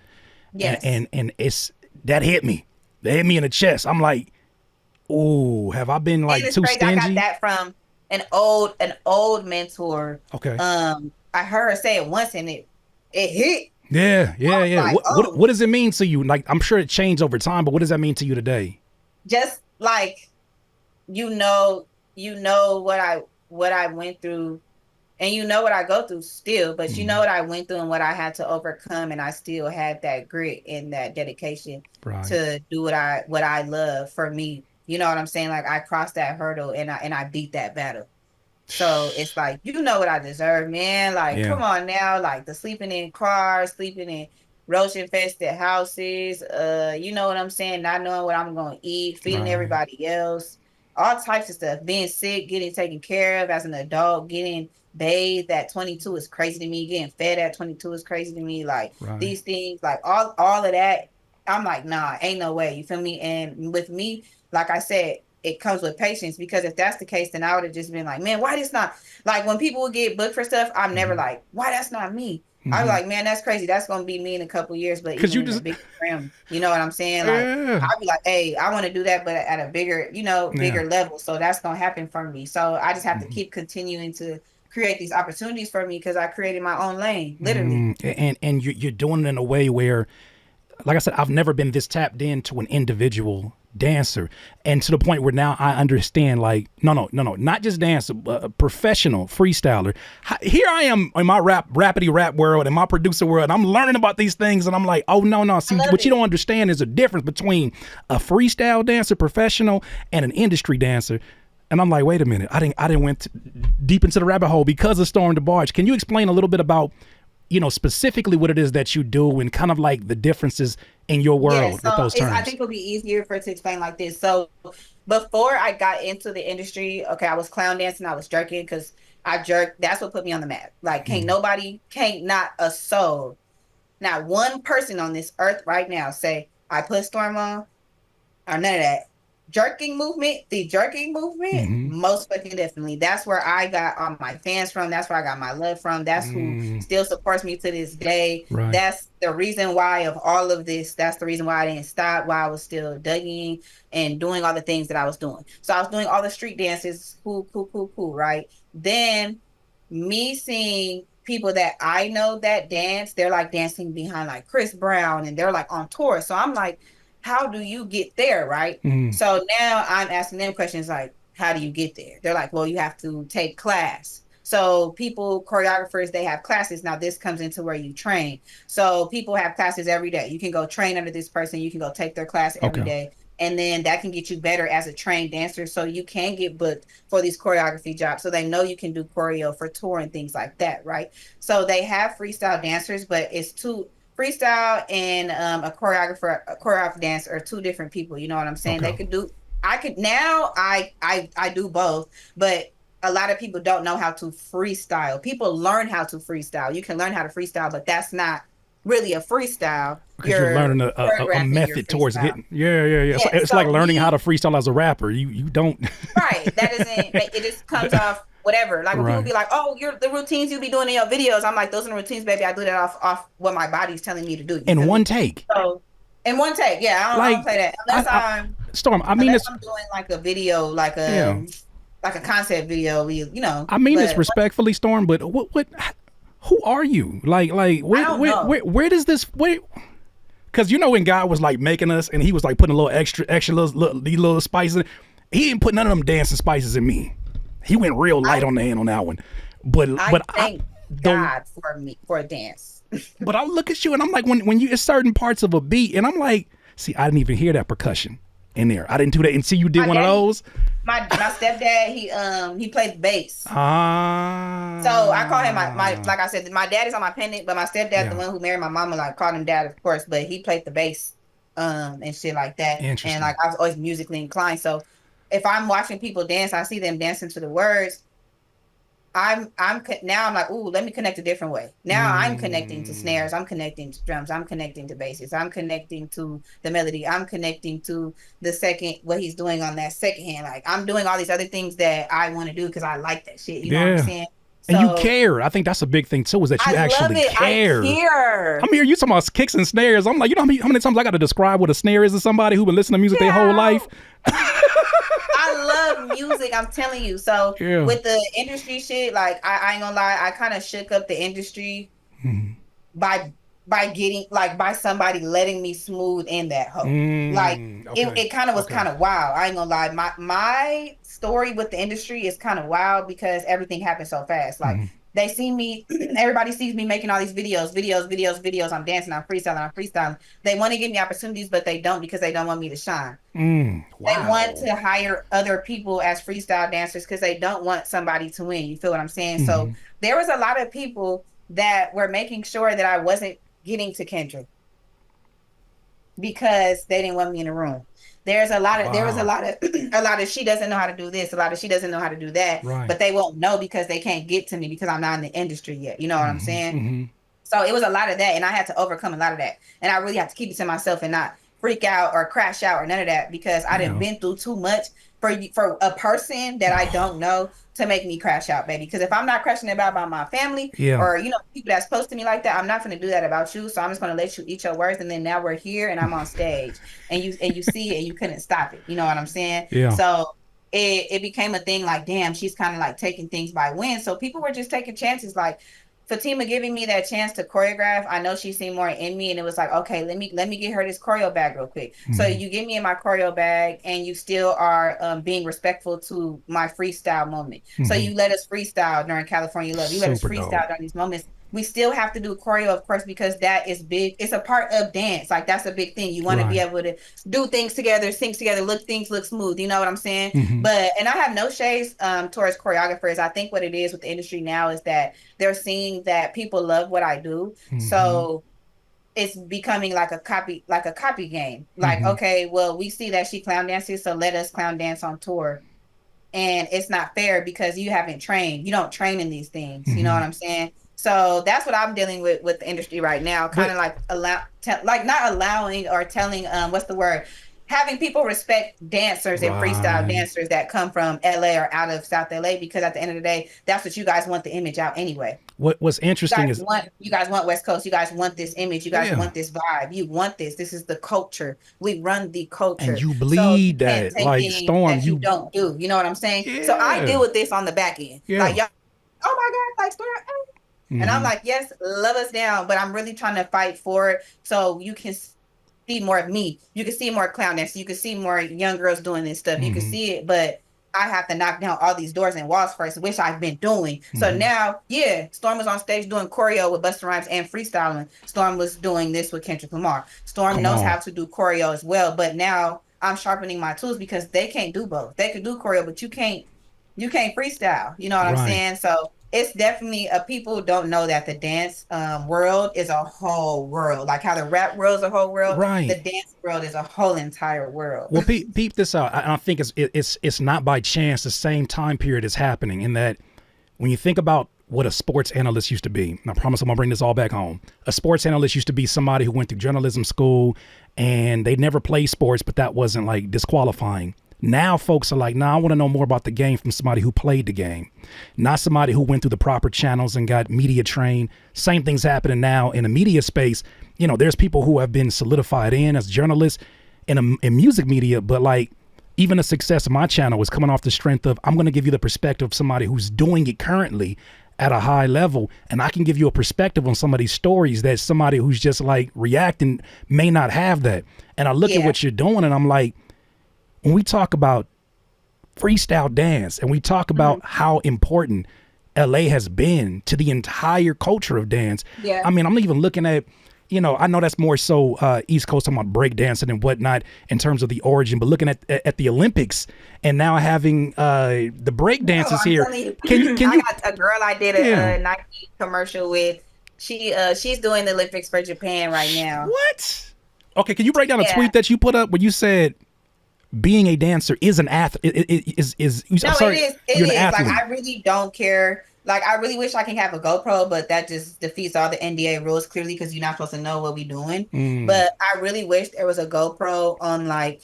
Yes. and it's that hit me. That hit me in the chest. I'm like, "Oh, have I been And like it's too crazy. I got stingy?" that from an old mentor. Okay. I heard her say it once and it hit. Yeah, I yeah, was yeah. like, What oh, what does it mean to you? Like, I'm sure it changed over time, but what does that mean to you today? just like you know, what I went through, and you know what I go through still, but you know Mhm. what I went through and what I had to overcome, and I still had that grit and that dedication Right, to do what I love for me. You know what I'm saying? Like I crossed that hurdle and I beat that battle. So it's like, you know what I deserve, man. Like, yeah, come on now. Like the sleeping in cars, sleeping in roach infested houses, you know what I'm saying? Not knowing what I'm gonna eat, feeding right, everybody else, all types of stuff. Being sick, getting taken care of as an adult, getting bathed at 22 is crazy to me. Getting fed at 22 is crazy to me. Like right. these things, like all of that, I'm like, nah, ain't no way. You feel me? And with me, like I said, it comes with patience, because if that's the case, then I would have just been like, man, why this not, like when people would get booked for stuff, I'm never Hmm. like, why that's not me. I'm Hmm. like, man, that's crazy. That's gonna be me in a couple years, but Cause even you in a just, bigger realm, you know what I'm saying? Like, yeah, I'll be like, hey, I want to do that, but at a bigger, yeah. bigger level. So that's gonna happen for me. So I just have to Mhm. keep continuing to create these opportunities for me, because I created my own lane, literally. And you're doing it in a way where, like I said, I've never been this tapped into an individual dancer, and to the point where now I understand. Like, no, not just dancer, but a professional freestyler. Here I am in my rapidy rap world and my producer world. And I'm learning about these things, and I'm like, oh no. I See, love what you it. don't understand is a difference between a freestyle dancer, professional, and an industry dancer. And I'm like, wait a minute, I didn't went deep into the rabbit hole because of Storm DeBarge. Can you explain a little bit about, specifically what it is that you do and kind of like the differences in your Yeah, world with so those I terms? think it'll be easier for it to explain like this. So before I got into the industry, okay, I was clown dancing, I was jerking because I jerked. That's what put me on the map. Like, can't not a soul, not one person on this earth right now say I put Storm on, or none of that. The jerking movement, Mm-hmm. most fucking definitely. That's where I got all my fans from. That's where I got my love from. That's who still supports me to this day. Right. That's the reason why of all of this. That's the reason why I didn't stop, why I was still dugging and doing all the things that I was doing. So I was doing all the street dances, cool, right? Then me seeing people that I know that dance, they're like dancing behind like Chris Brown and they're like on tour. So I'm like, how do you get there, right? Mm. So now I'm asking them questions like, how do you get there? They're like, well, you have to take class. So people, choreographers, they have classes. Now this comes into where you train. So people have classes every day. You can go train under this person. You can go take their class every Okay. day. And then that can get you better as a trained dancer. So you can get booked for these choreography jobs. So they know you can do choreo for tour and things like that, right? So they have freestyle dancers, but it's two freestyle and a choreographer dancer are two different people. You know what I'm saying? They Okay. could do. I could now. I do both, but a lot of people don't know how to freestyle. People learn how to freestyle. You can learn how to freestyle, but that's not really a freestyle. Because you're You're learning a choreographing your method towards freestyle. getting, yeah. Yeah. It's like So learning how to me, freestyle as a rapper. You don't. right. That isn't, it just comes off whatever. Like when people Right. be like, oh, the routines you be doing in your videos. I'm like, those are the routines, baby. I do that off what my body's telling me to do. You In feel one me? take. So in one take, yeah, I don't Like, play that I Storm. I mean unless this. I'm doing like a video, Yeah. like a concept video, I mean this but respectfully, Storm. But what? Who are you? Like I don't know. where does this where? Because when God was like making us, and He was like putting a little extra these little spices. He didn't put none of them dancing spices in me. He went real light I on the hand on that one. But I I thank the God for me for a dance. but I look at you and I'm like, when you it's certain parts of a beat, and I'm like, see, I didn't even hear that percussion in there. I didn't do that. And see, you did My one of daddy, those. my stepdad, he played the bass. So I call him my Ah, like I said, my dad is on my pendant, but my stepdad, the yeah, one who married my mama, like called him dad, of course, but he played the bass, and shit like that. And interesting. like I was always musically inclined. So if I'm watching people dance, I see them dancing to the words. now I'm like, ooh, let me connect a different way. Now I'm connecting to snares, I'm connecting to drums, I'm connecting to basses, I'm connecting to the melody, I'm connecting to the second, what he's doing on that second hand. Like I'm doing all these other things that I want to do because I like that shit. You know what I'm Yeah. saying? And you So care. I think that's a big thing too, is that you I love actually it. I care. care. I'm here, you talking about kicks and snares. I'm like, you know how many times I got to describe what a snare is to somebody who been listening to music their whole life? I love music. I'm telling you. So Yeah. with the industry shit, like I ain't gonna lie, I kind of shook up the industry by getting like by somebody letting me smooth in that hoe. Like it kind of was kind of wild. I ain't gonna lie. My story with the industry is kind of wild because everything happened so fast. Like they see me, everybody sees me making all these videos. I'm dancing, I'm freestyling. They want to give me opportunities, but they don't because they don't want me to shine. Wow. They want to hire other people as freestyle dancers because they don't want somebody to win. You feel what I'm saying? So there was a lot of people that were making sure that I wasn't getting to Kendrick because they didn't want me in the room. There was a lot of she doesn't know how to do this, a lot of she doesn't know how to do that, but they won't know because they can't get to me because I'm not in the industry yet. You know what I'm saying? So it was a lot of that, and I had to overcome a lot of that, and I really have to keep it to myself and not freak out or crash out or none of that because I done been through too much for a person that I don't know to make me crash out, baby. Because if I'm not crashing about my family or people that's close to me like that, I'm not going to do that about you. So I'm just going to let you eat your words, and then now we're here and I'm on stage and you see it and you couldn't stop it. You know what I'm saying? Yeah. So it became a thing like, damn, she's kind of like taking things by wind. So people were just taking chances, like Fatima giving me that chance to choreograph. I know she seen more in me, and it was like, okay, let me get her this choreo bag real quick. So you give me in my choreo bag, and you still are being respectful to my freestyle moment. So you let us freestyle during California Love. You let us freestyle during these moments. We still have to do choreo, of course, because that is big. It's a part of dance. Like that's a big thing. You want to be able to do things together, sing together, look smooth. You know what I'm saying? But and I have no shades towards choreographers. I think what it is with the industry now is that they're seeing that people love what I do. So it's becoming like a copy game. Like, okay, well, we see that she clown dances, so let us clown dance on tour. And it's not fair because you haven't trained. You don't train in these things. You know what I'm saying? So that's what I'm dealing with the industry right now. Kind of like not allowing or telling what's the word? Having people respect dancers and freestyle dancers that come from LA or out of South LA, because at the end of the day, that's what you guys want the image out anyway. What's interesting you guys want West Coast. You guys want this image. You guys want this vibe. You want this. This is the culture. We run the culture. And you bleed that, like Storm. You don't do. You know what I'm saying? Yeah. So I deal with this on the back end. Like, y'all, oh my God, like Storm. And I'm like, yes, love us down, but I'm really trying to fight for it so you can see more of me. You can see more clown dance. You can see more young girls doing this stuff. You can see it, but I have to knock down all these doors and walls first, which I've been doing. So now, Storm was on stage doing choreo with Busta Rhymes and freestyling. Storm was doing this with Kendrick Lamar. Storm knows how to do choreo as well, but now I'm sharpening my tools because they can't do both. They can do choreo, but you can't freestyle. You know what I'm saying? So it's definitely people don't know that the dance world is a whole world. Like how the rap world is a whole world, the dance world is a whole entire world. Well, peep this out. I think it's not by chance the same time period is happening, in that when you think about what a sports analyst used to be, and I promise I'm gonna bring this all back home. A sports analyst used to be somebody who went through journalism school and they never played sports, but that wasn't like disqualifying. Now folks are like, nah, I want to know more about the game from somebody who played the game, not somebody who went through the proper channels and got media trained. Same thing's happening now in the media space. You know, there's people who have been solidified in as journalists in music media, but like even the success of my channel is coming off the strength of, I'm going to give you the perspective of somebody who's doing it currently at a high level. And I can give you a perspective on some of these stories that somebody who's just like reacting may not have that. And I look at what you're doing and I'm like, when we talk about freestyle dance and we talk about how important LA has been to the entire culture of dance. I mean, I'm even looking at, you know, I know that's more so East Coast, talking about break dancing and whatnot in terms of the origin, but looking at the Olympics and now having the break dancers here. Can you? I got a girl I did a Nike commercial with. She's doing the Olympics for Japan right now. What? Okay, can you break down a tweet that you put up where you said being a dancer is an athlete? It is. Like, I really don't care Like, I really wish I can have a GoPro, but that just defeats all the NDA rules clearly because you're not supposed to know what we're doing. But I really wish there was a GoPro on like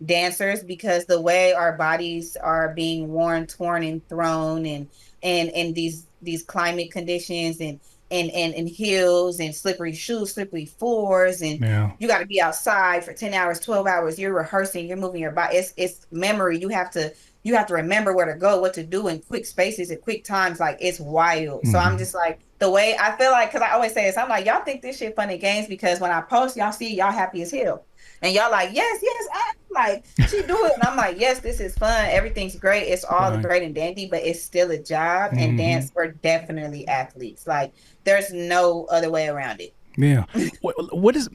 dancers because the way our bodies are being worn, torn, and thrown, and these climate conditions, and heels and slippery shoes, slippery floors, and Yeah. you got to be outside for 10 hours, 12 hours. You're rehearsing, you're moving your body. It's memory. You have to remember where to go, what to do in quick spaces at quick times. Like, it's wild. So I'm just like, the way I feel like, because I always say this, I'm like, y'all think this shit fun and games because when I post, y'all see y'all happy as hell. And y'all like, yes, I'm like, she do it. And I'm like, yes, this is fun. Everything's great. It's all Right. great and dandy, but it's still a job. And dance, we're definitely athletes. Like, there's no other way around it. Yeah. What is,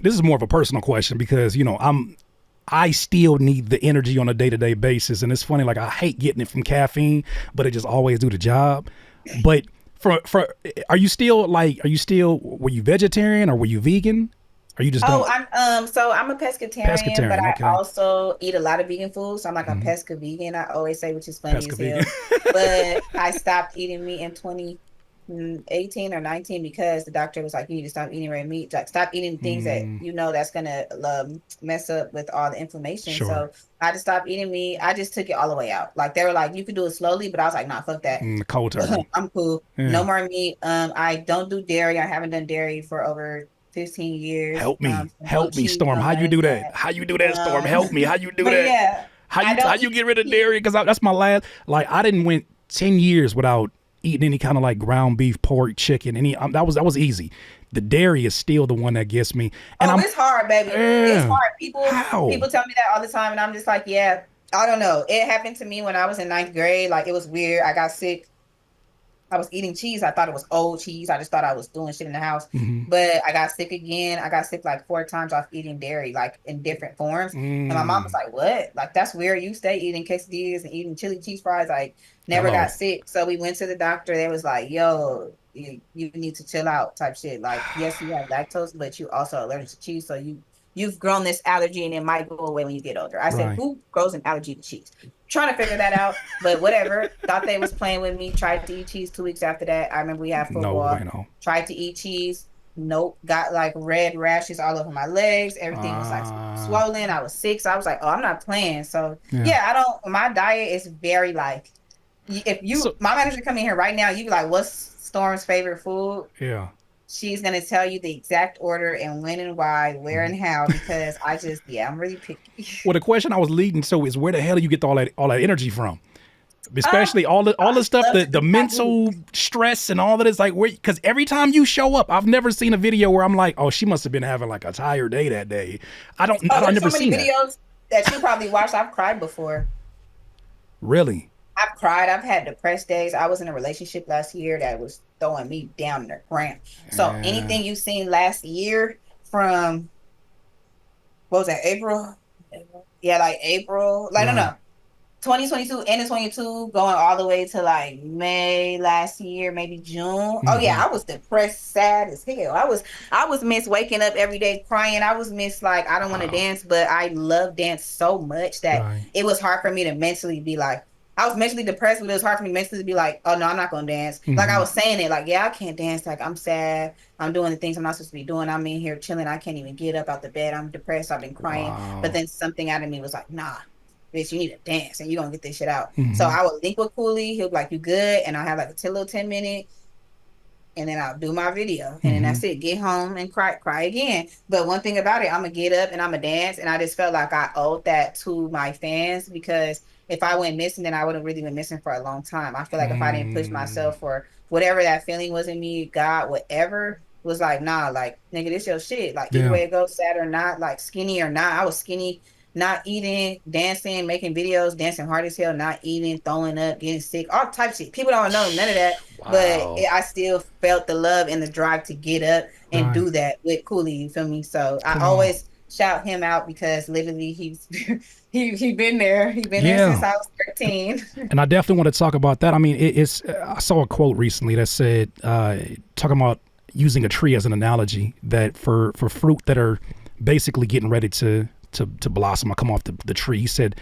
this is more of a personal question because, you know, I still need the energy on a day-to-day basis. And it's funny, like I hate getting it from caffeine, but it just always do the job. But were you vegetarian or were you vegan? Or you just don't? I'm a pescatarian, but I okay. also eat a lot of vegan food. So I'm like a pesca vegan, I always say, which is funny Pesca as vegan. hell. But I stopped eating meat in 2018 or 19 because the doctor was like, you need to stop eating red meat. Like, stop eating things that that's gonna mess up with all the inflammation. Sure. So I just stopped eating meat. I just took it all the way out. Like, they were like, you could do it slowly, but I was like, nah, fuck that. Cold turkey. I'm cool. Yeah. No more meat. I don't do dairy. I haven't done dairy for over 15 years. Help me, Storm. How you do that? How you do that, Storm? Help me. How you do that? Yeah, how you get rid of dairy? Because that's my last. Like, I didn't went 10 years without eating any kind of like ground beef, pork, chicken. That was easy. The dairy is still the one that gets me. And it's hard, baby. Yeah. It's hard. People tell me that all the time, and I'm just like, yeah, I don't know. It happened to me when I was in 9th grade. Like, it was weird. I got sick. I was eating cheese. I thought it was old cheese. I just thought I was doing shit in the house. But I got sick again. I got sick like 4 times off eating dairy, like in different forms. And my mom was like, what? Like, that's weird. You stay eating quesadillas and eating chili cheese fries. Like, never got sick. So we went to the doctor. They was like, yo, you need to chill out type shit. Like, yes, you have lactose, but you also allergic to cheese. So you've grown this allergy and it might go away when you get older. I said, who grows an allergy to cheese? Trying to figure that out, but whatever. Thought they was playing with me. Tried to eat cheese 2 weeks after that. I remember we had football. No. Tried to eat cheese. Nope. Got like red rashes all over my legs. Everything was like swollen. I was sick. So I was like, oh, I'm not playing. So yeah, my diet is very like, my manager come in here right now, you be like, what's Storm's favorite food? Yeah. She's going to tell you the exact order and when and why, where and how, because I'm really picky. Well, the question I was leading to is where the hell do you get all that energy from? Especially all the stuff, the mental stress and all of this, like, where, because every time you show up, I've never seen a video where I'm like, oh, she must have been having like a tired day that day. I've never seen videos that you probably watched. I've cried before. Really? I've cried. I've had depressed days. I was in a relationship last year that was throwing me down in the ground. So anything you've seen last year from, what was that, April? Yeah, like April. Like, no. 2022, end of 22, going all the way to like May last year, maybe June. Oh yeah, I was depressed, sad as hell. I was miss waking up every day crying. I was miss like, I don't want to dance, but I love dance so much that it was hard for me to mentally be like, I was mentally depressed, but it was hard for me mentally to be like, oh no, I'm not gonna dance. Like, I was saying it, like, yeah, I can't dance. Like, I'm sad. I'm doing the things I'm not supposed to be doing. I'm in here chilling. I can't even get up out the bed. I'm depressed. I've been crying. But then something out of me was like, nah, bitch, you need to dance and you're gonna get this shit out. So I would link with Cooley. He'll be like, you good? And I'll have like a little 10-minute, and then I'll do my video. And then that's it. Get home and cry again. But one thing about it, I'm gonna get up and I'm gonna dance. And I just felt like I owed that to my fans, because if I went missing, then I would have really been missing for a long time. I feel like if I didn't push myself for whatever that feeling was in me, God, whatever, was like, nah, like, nigga, this your shit. Like, either way it goes, sad or not, like, skinny or not. I was skinny, not eating, dancing, making videos, dancing hard as hell, not eating, throwing up, getting sick, all types of shit. People don't know none of that, but I still felt the love and the drive to get up and do that with Cooley, you feel me? So I always shout him out, because literally he's he been there. He's been there since I was 13. And I definitely want to talk about that. I mean, it's I saw a quote recently that said, talking about using a tree as an analogy, that for fruit that are basically getting ready to blossom or come off the tree, he said,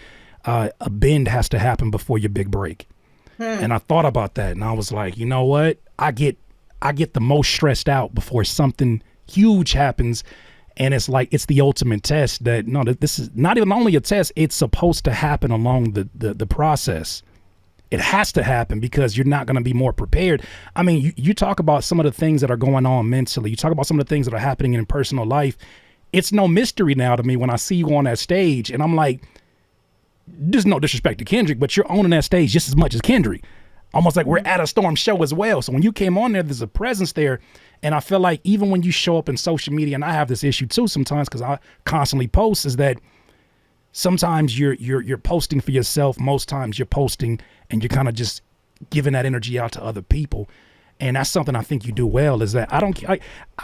a bend has to happen before your big break. Hmm. And I thought about that, and I was like, you know what? I get the most stressed out before something huge happens. And it's like, it's the ultimate test that, no, this is not even only a test, it's supposed to happen along the process. It has to happen because you're not going to be more prepared. I mean, you talk about some of the things that are going on mentally. You talk about some of the things that are happening in personal life. It's no mystery now to me when I see you on that stage, and I'm like, there's no disrespect to Kendrick, but you're owning that stage just as much as Kendrick. Almost like we're at a Storm show as well. So when you came on there, there's a presence there. And I feel like even when you show up in social media, and I have this issue too sometimes because I constantly post, is that sometimes you're posting for yourself. Most times you're posting and you're kind of just giving that energy out to other people. And that's something I think you do well, is that I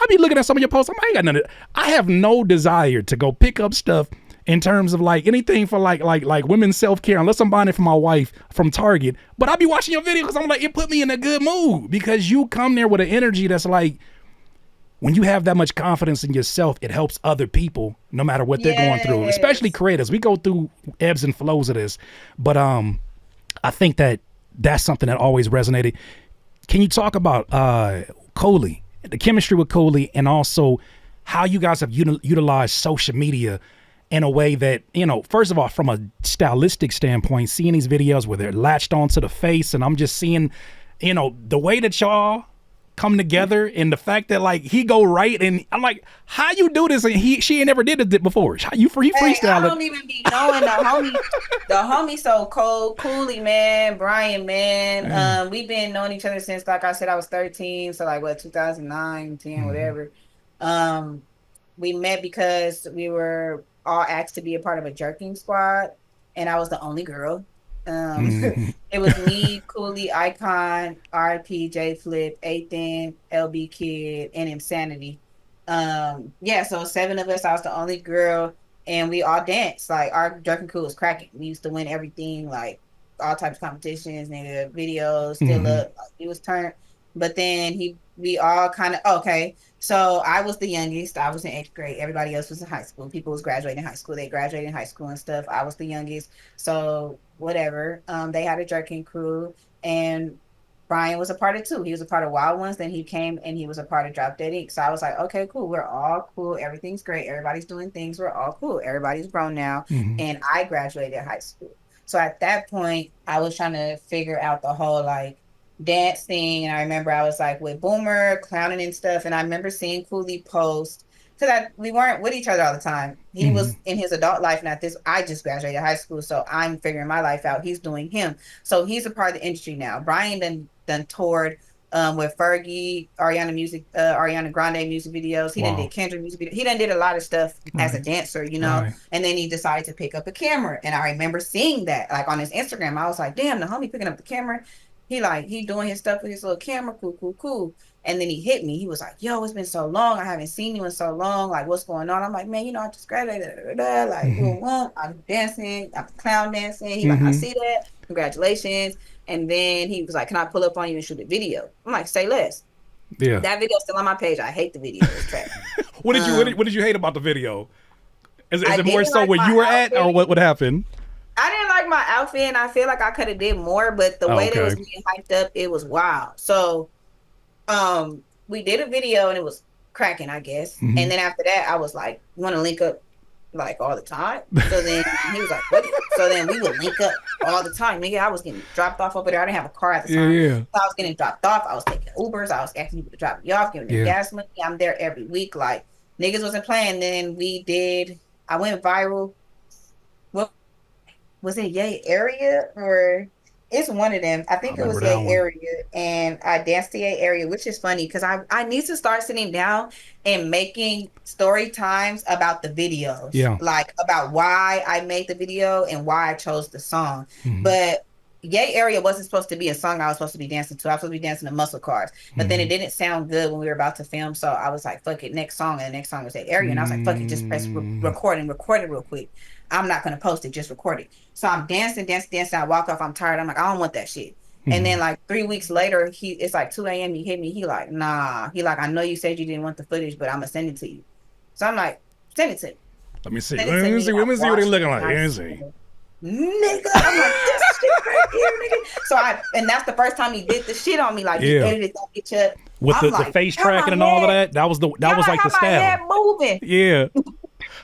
be looking at some of your posts. I ain't got nothing. I have no desire to go pick up stuff in terms of like anything for like women's self-care, unless I'm buying it for my wife from Target. But I be watching your video because I'm like, it put me in a good mood, because you come there with an energy that's like, when you have that much confidence in yourself, it helps other people no matter what they're going through, especially creators. We go through ebbs and flows of this. But I think that's something that always resonated. Can you talk about Coley, the chemistry with Coley, and also how you guys have utilized social media in a way that, you know, first of all, from a stylistic standpoint, seeing these videos where they're latched onto the face, and I'm just seeing, you know, the way that y'all come together, and the fact that like he go right, and I'm like, how you do this? And she ain't never did it before. He freestyle. I don't even be knowing the homie so coolly, man, Brian, man. We've been knowing each other since, like I said, I was 13, so like what, 2009, 10, whatever. We met because we were all asked to be a part of a jerking squad, and I was the only girl. It was me, Cooley, Icon, RP, J Flip, Athan, LB Kid, and Insanity. Yeah, so 7 of us. I was the only girl, and we all danced. Like, our jerking crew was cracking. We used to win everything, like all types of competitions, nigga, videos, still up. Like, he was turned. But then we all kind of, okay. So I was the youngest. I was in 8th grade. Everybody else was in high school. People was graduating high school. They graduated in high school and stuff. I was the youngest. So whatever. They had a jerking crew, and Brian was a part of 2. He was a part of Wild Ones. Then he came and he was a part of Drop Dead Inc. So I was like, okay, cool. We're all cool. Everything's great. Everybody's doing things. We're all cool. Everybody's grown now. And I graduated high school. So at that point, I was trying to figure out the whole like dance thing. And I remember I was like with Boomer clowning and stuff, and I remember seeing Cooley post, because we weren't with each other all the time. He was in his adult life, and at this, I just graduated high school, so I'm figuring my life out. He's doing him, so he's a part of the industry now. Brian done toured with Fergie, Ariana Grande music videos. He done did Kendrick music videos. He done did a lot of stuff as a dancer, you know. And then he decided to pick up a camera, and I remember seeing that like on his Instagram. I was like, damn, the homie picking up the camera. He doing his stuff with his little camera, cool. And then he hit me. He was like, yo, it's been so long. I haven't seen you in so long. Like, what's going on? I'm like, man, you know, I just graduated. Like, I'm dancing. I'm clown dancing. He like, I see that. Congratulations. And then he was like, can I pull up on you and shoot a video? I'm like, say less. Yeah. That video's still on my page. I hate the video. It's trash. What did you hate about the video? Is it more so where you were at, or what happened? I didn't like my outfit, and I feel like I could have did more, but the way that it was being hyped up, it was wild. So we did a video, and it was cracking, I guess. And then after that, I was like, you want to link up like all the time? So then he was like, what? So then we would link up all the time. Nigga, I was getting dropped off over there. I didn't have a car at the time. Yeah. So I was getting dropped off. I was taking Ubers. I was asking people to drop me off, giving them gas money. I'm there every week. Like, niggas wasn't playing. Then I went viral. Was it Yay Area, or it's one of them? I think it was Yay Area, and I danced to Yay Area, which is funny because I need to start sitting down and making story times about the videos, like about why I made the video and why I chose the song. But Yay Area wasn't supposed to be a song I was supposed to be dancing to. I was supposed to be dancing to Muscle Cars, but then it didn't sound good when we were about to film, so I was like, fuck it, next song. And the next song was Yay Area, and I was like, fuck it, just press record it real quick. I'm not going to post it, just record it. So I'm dancing. I walk off. I'm tired. I'm like, I don't want that shit. And then like 3 weeks later, it's like 2 a.m. He hit me. He like, nah. He like, I know you said you didn't want the footage, but I'm going to send it to you. So I'm like, send it to me. Let me see. Let me see what they looking like. Let me see. Nigga, I'm like, this shit right here, nigga. So and that's the first time he did the shit on me. Like he Yeah. edited that bitch up. With I'm the like, face how tracking my and all of head, that. That yeah, I'm was like, like how the my style. head moving. Yeah.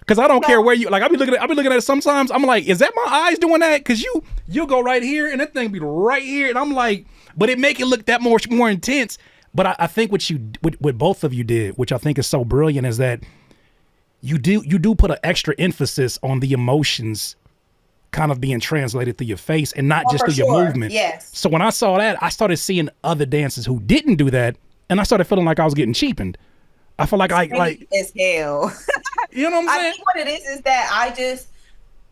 Cause I don't No, care where you like. I be looking at it sometimes. I'm like, is that my eyes doing that? Cause you'll go right here and that thing be right here, and I'm like, but it make it look that much more intense. But I think what both of you did, which I think is so brilliant, is that you do put an extra emphasis on the emotions kind of being translated through your face and not oh, just for through your sure. movement. Yes. So when I saw that, I started seeing other dancers who didn't do that, and I started feeling like I was getting cheapened. I feel like It's I crazy as hell. you know what I'm I saying? think what it is that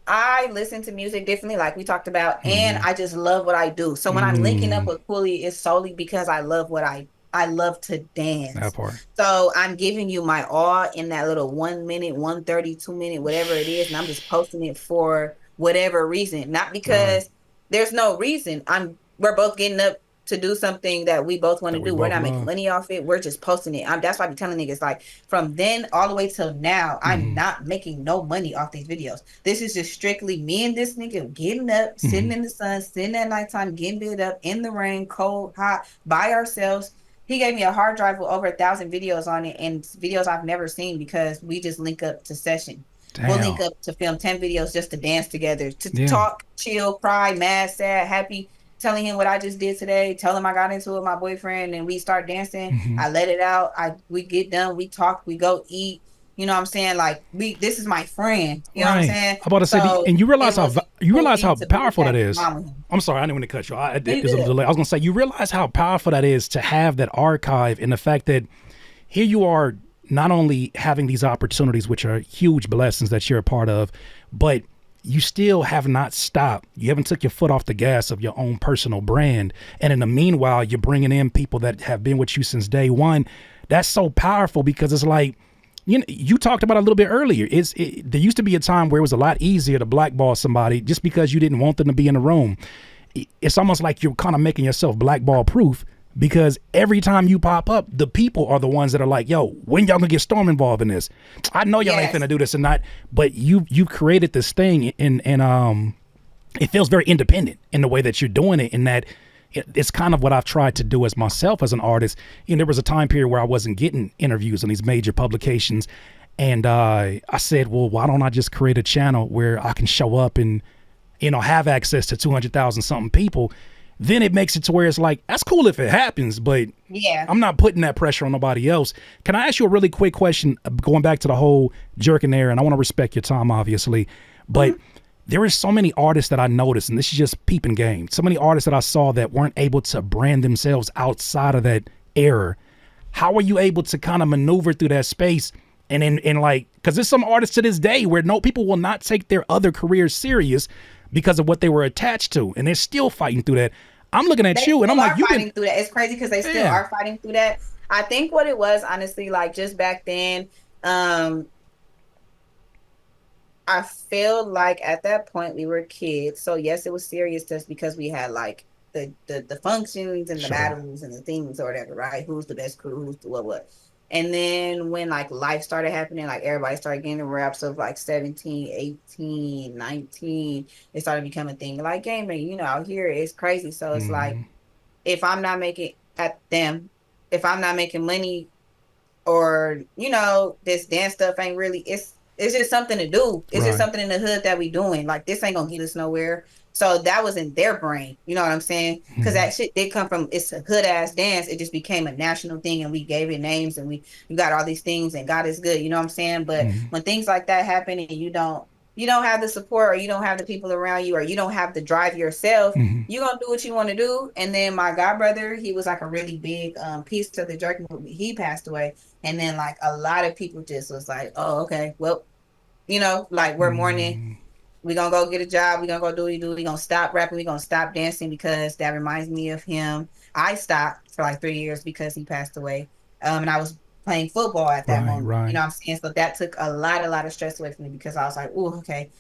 I listen to music differently, like we talked about, and I just love what I do. So when I'm linking up Mm, with Cooley, it's solely because I love what I love to that dance. part. So I'm giving you my all in that little 1 minute, 1:32 minute, whatever it is, and I'm just posting it for whatever reason, not Right. because there's no reason. We're both getting up to do something that we both want That to we do. We're both not making love. money off it. We're just posting it. That's why I be telling niggas like from then all the way till now, I'm Hmm. not making no money off these videos. This is just strictly me and this nigga getting up, sitting Hmm. in the sun, sitting at nighttime, getting bit up in the rain, cold, hot, by ourselves. He gave me a hard drive with over 1,000 videos on it and videos I've never seen because we just link up to session. We'll link Damn. up to film 10 videos just to dance together, to Yeah. talk, chill, cry, mad, sad, happy, telling him what I just did today, tell him I got into it with my boyfriend and we start dancing. Hmm. I let it out. We get done, we talk, we go eat. You know what I'm saying? Like this is my friend. You know what I'm Right. saying? I'm about to say, So and you realize it how was a you cool realize thing how to be powerful that that is. mom with him. I'm sorry, I didn't want to cut you. No, you There's a good. delay. I was gonna say, you realize how powerful that is to have that archive and the fact that here you are not only having these opportunities, which are huge blessings that you're a part of, but you still have not stopped. You haven't took your foot off the gas of your own personal brand. And in the meanwhile, you're bringing in people that have been with you since day one. That's so powerful because it's like, you talked about it a little bit earlier. There used to be a time where it was a lot easier to blackball somebody just because you didn't want them to be in the room. It's almost like you're kind of making yourself blackball proof because every time you pop up, the people are the ones that are like, yo, when y'all gonna get Storm involved in this? I know y'all ain't Yes. finna do this and not, but you created this thing and it feels very independent in the way that you're doing it, in that it's kind of what I've tried to do as myself as an artist. There was a time period where I wasn't getting interviews in these major publications, and I said, well, why don't I just create a channel where I can show up and have access to 200,000 something people? Then it makes it to where it's like, that's cool if it happens, but Yeah. I'm not putting that pressure on nobody else. Can I ask you a really quick question, going back to the whole Jerkin there? And I want to respect your time, obviously, but there is so many artists that I noticed, and this is just peeping game, so many artists that I saw that weren't able to brand themselves outside of that era. How are you able to kind of maneuver through that space? And in like, because there's some artists to this day where no people will not take their other careers serious because of what they were attached to, and they're still fighting through that. I'm looking at They you, and I'm still like, are you've been, fighting through that. It's crazy because they still yeah, are fighting through that. I think what it was, honestly, like just back then, um, I feel like at that point we were kids. So yes, it was serious just because we had like the functions and the sure, battles and the things or whatever, right? Who's the best crew, who's the what. And then when like life started happening, like everybody started getting the raps of like 17, 18, 19, it started becoming a thing. Like gaming, out here it's crazy. So it's like mm, if I'm not making at them, if I'm not making money or this dance stuff ain't really it's just something to do. It's just right, something in the hood that we doing. Like this ain't gonna get us nowhere. So that was in their brain. You know what I'm saying? Because mm, that shit did come from it's a hood ass dance. It just became a national thing and we gave it names and we got all these things and God is good. You know what I'm saying? But mm, when things like that happen and you don't have the support or you don't have the people around you or you don't have the drive yourself, mm, you're gonna do what you want to do. And then my god brother, he was like a really big piece to the Jerkin movement. He passed away. And then like a lot of people just was like, oh, okay, well, like we're mourning. mm, We're gonna go get a job. We're gonna go do what we do. We're gonna stop rapping. We're gonna stop dancing because that reminds me of him. I stopped for like 3 years because he passed away. And I was playing football at that right, moment. You right, know what I'm saying? So that took a lot of stress away from me because I was like, oh, okay,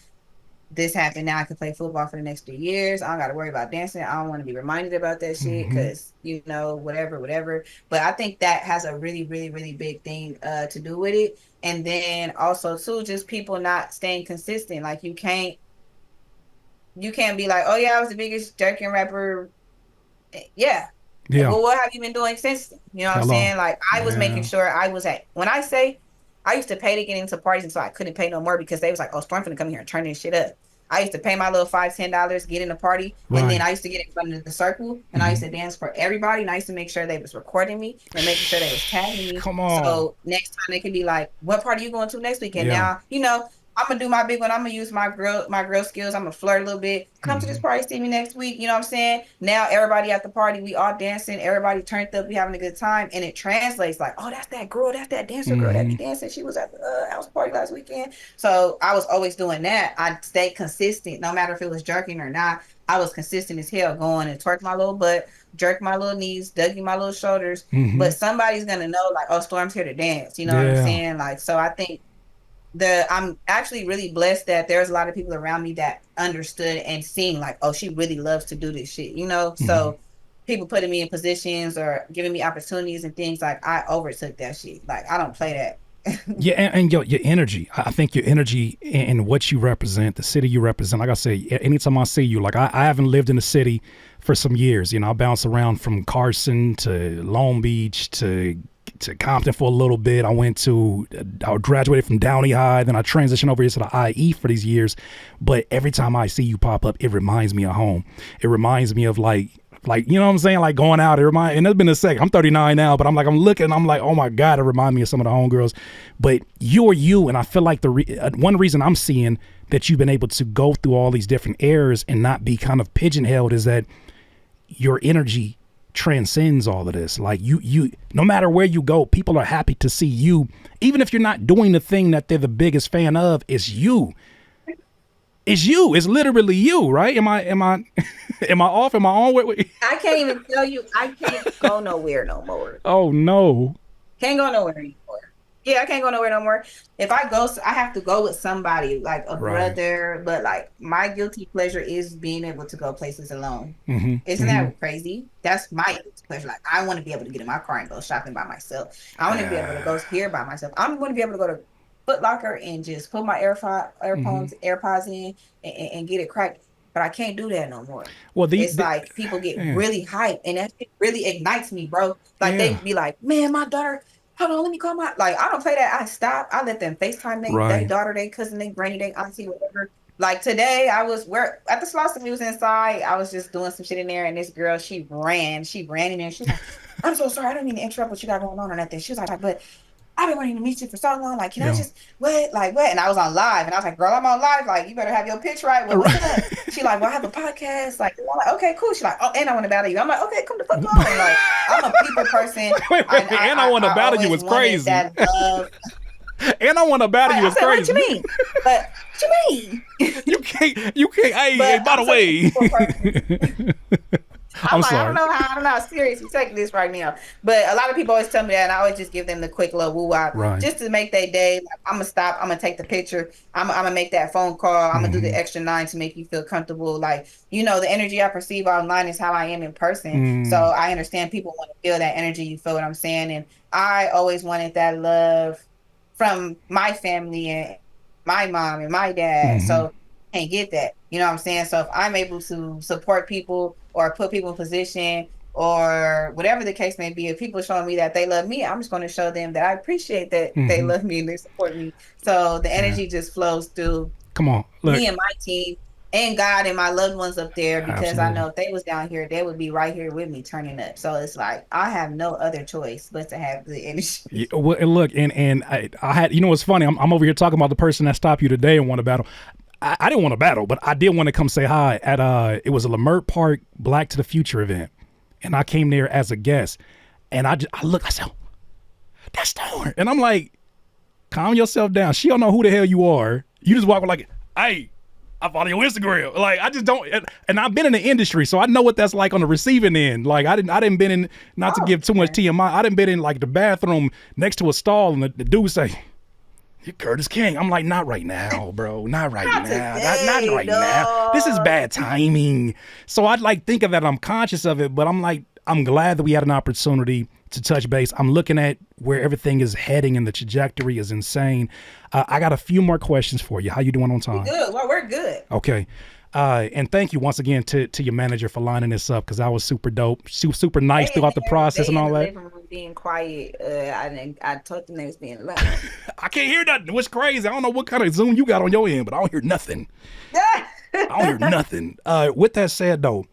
this happened. Now I can play football for the next 3 years. I don't got to worry about dancing. I don't want to be reminded about that shit mm-hmm, because, whatever. But I think that has a really, really, really big thing to do with it. And then also, too, just people not staying consistent. Like, you can't, You can't be like, oh yeah, I was the biggest Jerkin rapper. Yeah. Yeah. But what have you been doing since then? You know what I'm Hello. saying? Like I was making Yeah. sure I was at, when I say I used to pay to get into parties until I couldn't pay no more because they was like, oh, Storm finna come here and turn this shit up. I used to pay my little $5, $10, get in the party, and then Right. I used to get in front of the circle and I used Hmm. to dance for everybody. And I used to make sure they was recording me and making sure they was tagging me. Come on. So next time they could be like, what party you going to next weekend? Yeah. Now, you know, I'm gonna do my big one. I'm gonna use my girl skills. I'm gonna flirt a little bit. Come to this Hmm. party, see me next week. You know what I'm saying? Now everybody at the party, we all dancing, everybody turned up, we having a good time, and it translates like, oh, that's that girl, that's that dancer girl that Hmm. be dancing. She was at the house party last weekend. So I was always doing that. I stayed consistent, no matter if it was jerking or not. I was consistent as hell, going and twerk my little butt, jerk my little knees, dougie my little shoulders. Hmm. But somebody's gonna know, like, oh, Storm's here to dance. You know what I'm Yeah. saying? Like, so I think I'm actually really blessed that there's a lot of people around me that understood and seeing like, oh, she really loves to do this shit, you know? Hmm. So people putting me in positions or giving me opportunities and things, like I overtook that shit. Like I don't play that. Yeah, and your energy. I think your energy and what you represent, the city you represent. Like I say, anytime I see you, like I haven't lived in the city for some years. You know, I bounce around from Carson to Long Beach to Compton for a little bit. I graduated from Downey High, then I transitioned over here to the IE for these years. But every time I see you pop up, it reminds me of home. It reminds me of like you know what I'm saying, like going out. And it's been a second. I'm 39 now, but I'm looking, I'm like, oh my god, it reminds me of some of the homegirls. But you're you, and I feel like one reason I'm seeing that you've been able to go through all these different eras and not be kind of pigeonholed is that your energy transcends all of this. Like you no matter where you go, people are happy to see you, even if you're not doing the thing that they're the biggest fan of. It's you. It's you. It's literally you, right? Am I am I off? Am I on? I can't even tell you, I can't go nowhere no more. Oh no. Can't go nowhere anymore. Yeah, I can't go nowhere no more. If I go, I have to go with somebody, like a Right. brother. But like my guilty pleasure is being able to go places alone. Hmm. Isn't Hmm. that crazy? That's my guilty pleasure. Like I want to be able to get in my car and go shopping by myself. I want to be able to go here by myself. I'm going to be able to go to Foot Locker and just put my Hmm. AirPods in and get it cracked. But I can't do that no more. Well, It's like people get yeah, really hyped, and that shit really ignites me, bro. Like they yeah, be like, "Man, my daughter, hold on, let me call my." Like I don't play that. I stop. I let them FaceTime they right. daughter, they cousin, they granny, they auntie, whatever. Like today, I was where at the Slauson. We was inside. I was just doing some shit in there, and this girl, she ran in there. She's like, "I'm so sorry. I don't mean to interrupt what you got going on or nothing." She was like, "But I've been wanting to meet you for so long. Like, can I Yeah. just what? Like what?" And I was on live, and I was like, "Girl, I'm on live. Like, you better have your pitch right. Well, what's up?" She like, "Well, I have a podcast." Like, I'm like, "Okay, cool." She like, "Oh, and I want to battle you." I'm like, "Okay, come the fuck on." Like, I'm a people person. Wait, and I want to I battle you always is wanted crazy. that love. And I want to battle Like, you I is said, "What you crazy. mean?" But what you mean? You can't. Hey, But by the I'm such a way, people person. I'm I'm like, sorry. I don't know how serious you take this right now. But a lot of people always tell me that, and I always just give them the quick little woo wop Right. just to make their day. Like, I'm gonna stop. I'm gonna take the picture. I'm gonna make that phone call. I'm gonna do the Hmm. extra 9 to make you feel comfortable. Like, you know, the energy I perceive online is how I am in person. So Mm. I understand people want to feel that energy. You feel what I'm saying? And I always wanted that love from my family and my mom and my dad. Hmm. So I can't get that. You know what I'm saying? So if I'm able to support people or put people in position or whatever the case may be, if people showing me that they love me, I'm just going to show them that I appreciate that they Hmm. love me and they support me. So the Yeah. energy just flows through Come on. Look. me and my team and God and my loved ones up there, because I Absolutely. know if they was down here, they would be right here with me turning up. So it's like I have no other choice but to have the Yeah, energy. well, and look, and I had, you know, what's funny? I'm over here talking about the person that stopped you today and want to battle. I didn't want to battle, but I did want to come say hi at it was a Lamar Park Black to the Future event, and I came there as a guest, and I look, I said, that's Storm, and I'm like, calm yourself down. She don't know who the hell you are. You just walk like, hey, I follow your Instagram. Like I just don't, and I've been in the industry, so I know what that's like on the receiving end. Like I didn't been in, not to Oh, give too much okay. TMI. I didn't been in like the bathroom next to a stall, and the dude say, "You Curtis King." I'm like, not right now, bro. Not right Not now. Not today, right now. This is dog. bad timing. So I'd like think of that. I'm conscious of it, but I'm like, I'm glad that we had an opportunity to touch base. I'm looking at where everything is heading, and the trajectory is insane. I got a few more questions for you. How you doing on We time? good. Well, we're good. Okay. And thank you once again to your manager for lining this up because I was super dope, super nice throughout the process They and in all the that. living room being quiet. I told them they was being loud. I can't hear nothing. What's crazy? I don't know what kind of Zoom you got on your end, but I don't hear nothing. I don't hear nothing. With that said, though,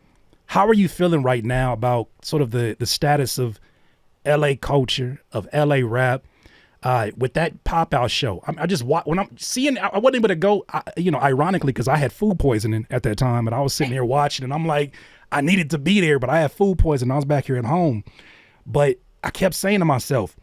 how are you feeling right now about sort of the status of LA culture, of LA rap? With that pop-out show, I just when I'm seeing, I wasn't able to go, ironically, because I had food poisoning at that time, and I was sitting here watching, and I'm like, I needed to be there, but I had food poisoning. I was back here at home, but I kept saying to myself,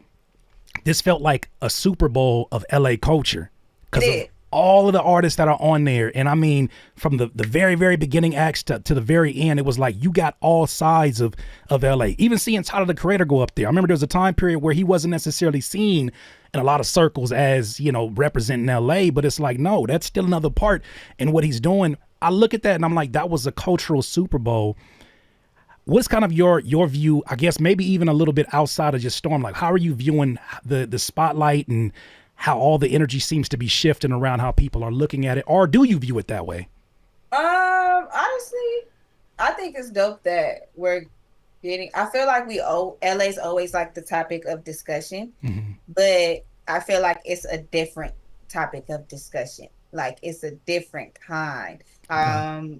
this felt like a Super Bowl of LA culture because of all of the artists that are on there. And I mean, from the very, very beginning acts to the very end, it was like you got all sides of LA. Even seeing Tyler the Creator go up there. I remember there was a time period where he wasn't necessarily seen in a lot of circles as, representing LA, but it's like, no, that's still another part in what he's doing. I look at that and I'm like, that was a cultural Super Bowl. What's kind of your view, I guess, maybe even a little bit outside of just Storm? Like, how are you viewing the spotlight and how all the energy seems to be shifting around how people are looking at it? Or do you view it that way? Honestly, I think it's dope that we're getting, I feel like LA's always like the topic of discussion, but I feel like it's a different topic of discussion. Like it's a different kind. I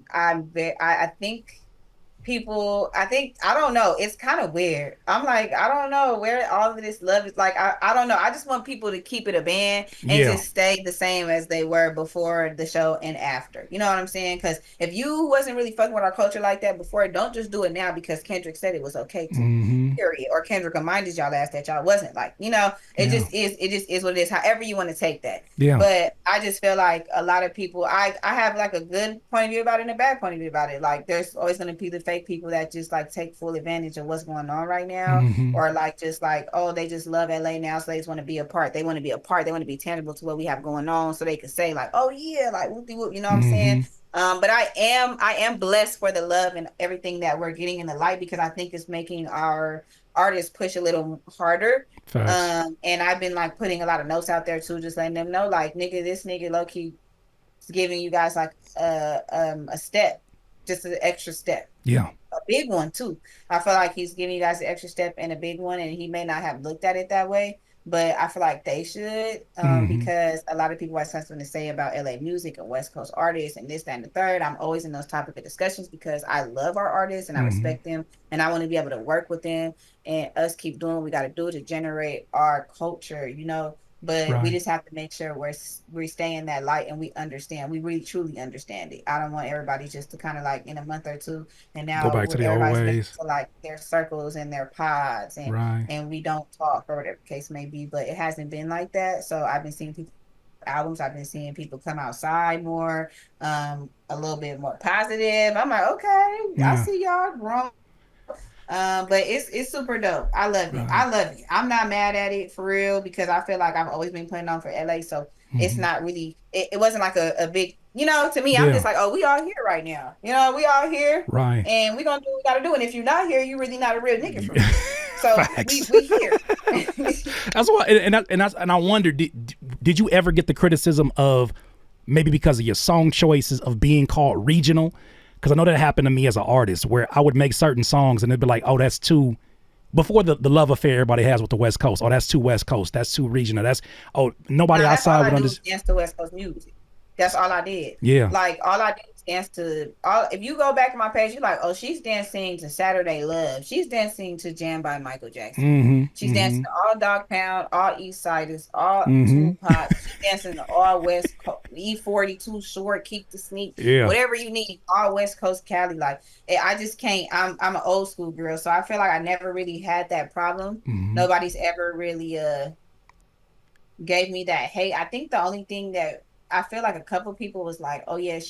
think I don't know, it's kind of weird. I'm like, I don't know where all of this love is. Like I don't know, I just want people to keep it a band and just stay the same as they were before the show and after, you know what I'm saying? Because if you wasn't really fucking with our culture like that before, don't just do it now because Kendrick said it was okay to, period, or Kendrick reminded y'all last that y'all wasn't, like, it just is what it is, however you want to take that. But I just feel like a lot of people, I have like a good point of view about it and a bad point of view about it. Like there's always going to be the fake people that just like take full advantage of what's going on right now, or like just like, oh, they just love LA now, so they just want to be a part. They want to be a part. They want to be tangible to what we have going on, so they can say like, oh yeah, like whoop-de-whoop, you know what I'm saying? But I am blessed for the love and everything that we're getting in the light, because I think it's making our artists push a little harder. And I've been like putting a lot of notes out there too, just letting them know like, this nigga low key is giving you guys like a step, just an extra step. A big one too. I feel like he's giving you guys an extra step and a big one, and he may not have looked at it that way, but I feel like they should, because a lot of people have something to say about LA music and West Coast artists and this, that, and the third. I'm always in those topic of discussions because I love our artists and I respect them, and I want to be able to work with them and us keep doing what we got to do to generate our culture, but we just have to make sure we stay in that light and we understand. We really truly understand it. I don't want everybody just to kind of like in a month or two and now go back to the old ways, to like their circles and their pods and we don't talk or whatever the case may be. But it hasn't been like that. So I've been seeing people albums. I've been seeing people come outside more, a little bit more positive. I'm like, okay, I see y'all grown. But it's super dope. I love it. I love it. I'm not mad at it for real, because I feel like I've always been putting on for LA. So it's not really, it wasn't like a big, to me, I'm just like, oh, we all here right now. We all here. And we gonna do what we gotta do. And if you're not here, you're really not a real nigga for me. So we here. That's why, and I wonder, did you ever get the criticism of maybe because of your song choices of being called regional? Because I know that happened to me as an artist where I would make certain songs and they'd be like, oh, that's too, before the love affair everybody has with the West Coast. Oh, that's too West Coast. That's too regional. Nobody outside would understand. Dance to West Coast music. That's all I did. Like all I did was dance to if you go back to my page, you're like, oh, she's dancing to Saturday Love. She's dancing to Jam by Michael Jackson. She's dancing to all Dog Pound, all East Siders, all Tupac. She's dancing to all West Coast, E40, Too Short, Keep the Sneak, whatever you need, all West Coast Cali. Like I just can't. I'm an old school girl, so I feel like I never really had that problem. Nobody's ever really gave me that hate. I think the only thing that I feel like a couple people was like, oh yeah,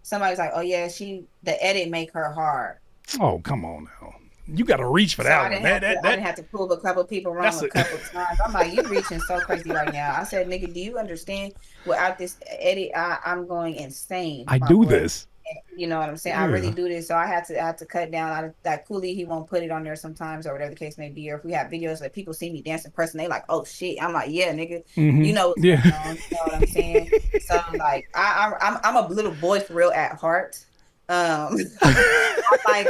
somebody's like, oh yeah, the edit make her hard. Oh, come on now. You got to reach for that one. I didn't have to prove a couple people wrong a couple times. I'm like, you reaching so crazy right now. I said, nigga, do you understand? Without this edit, I'm going insane. I do this. You know what I'm saying? I really Yeah. do this, so I had to cut down. That Cooley, he won't put it on there sometimes, or whatever the case may be. Or if we have videos that people see me dance in person, they like, oh shit. I'm like, yeah, nigga, you know what's Yeah. going on. You know what I'm saying? So like, I'm a little boy for real at heart. Like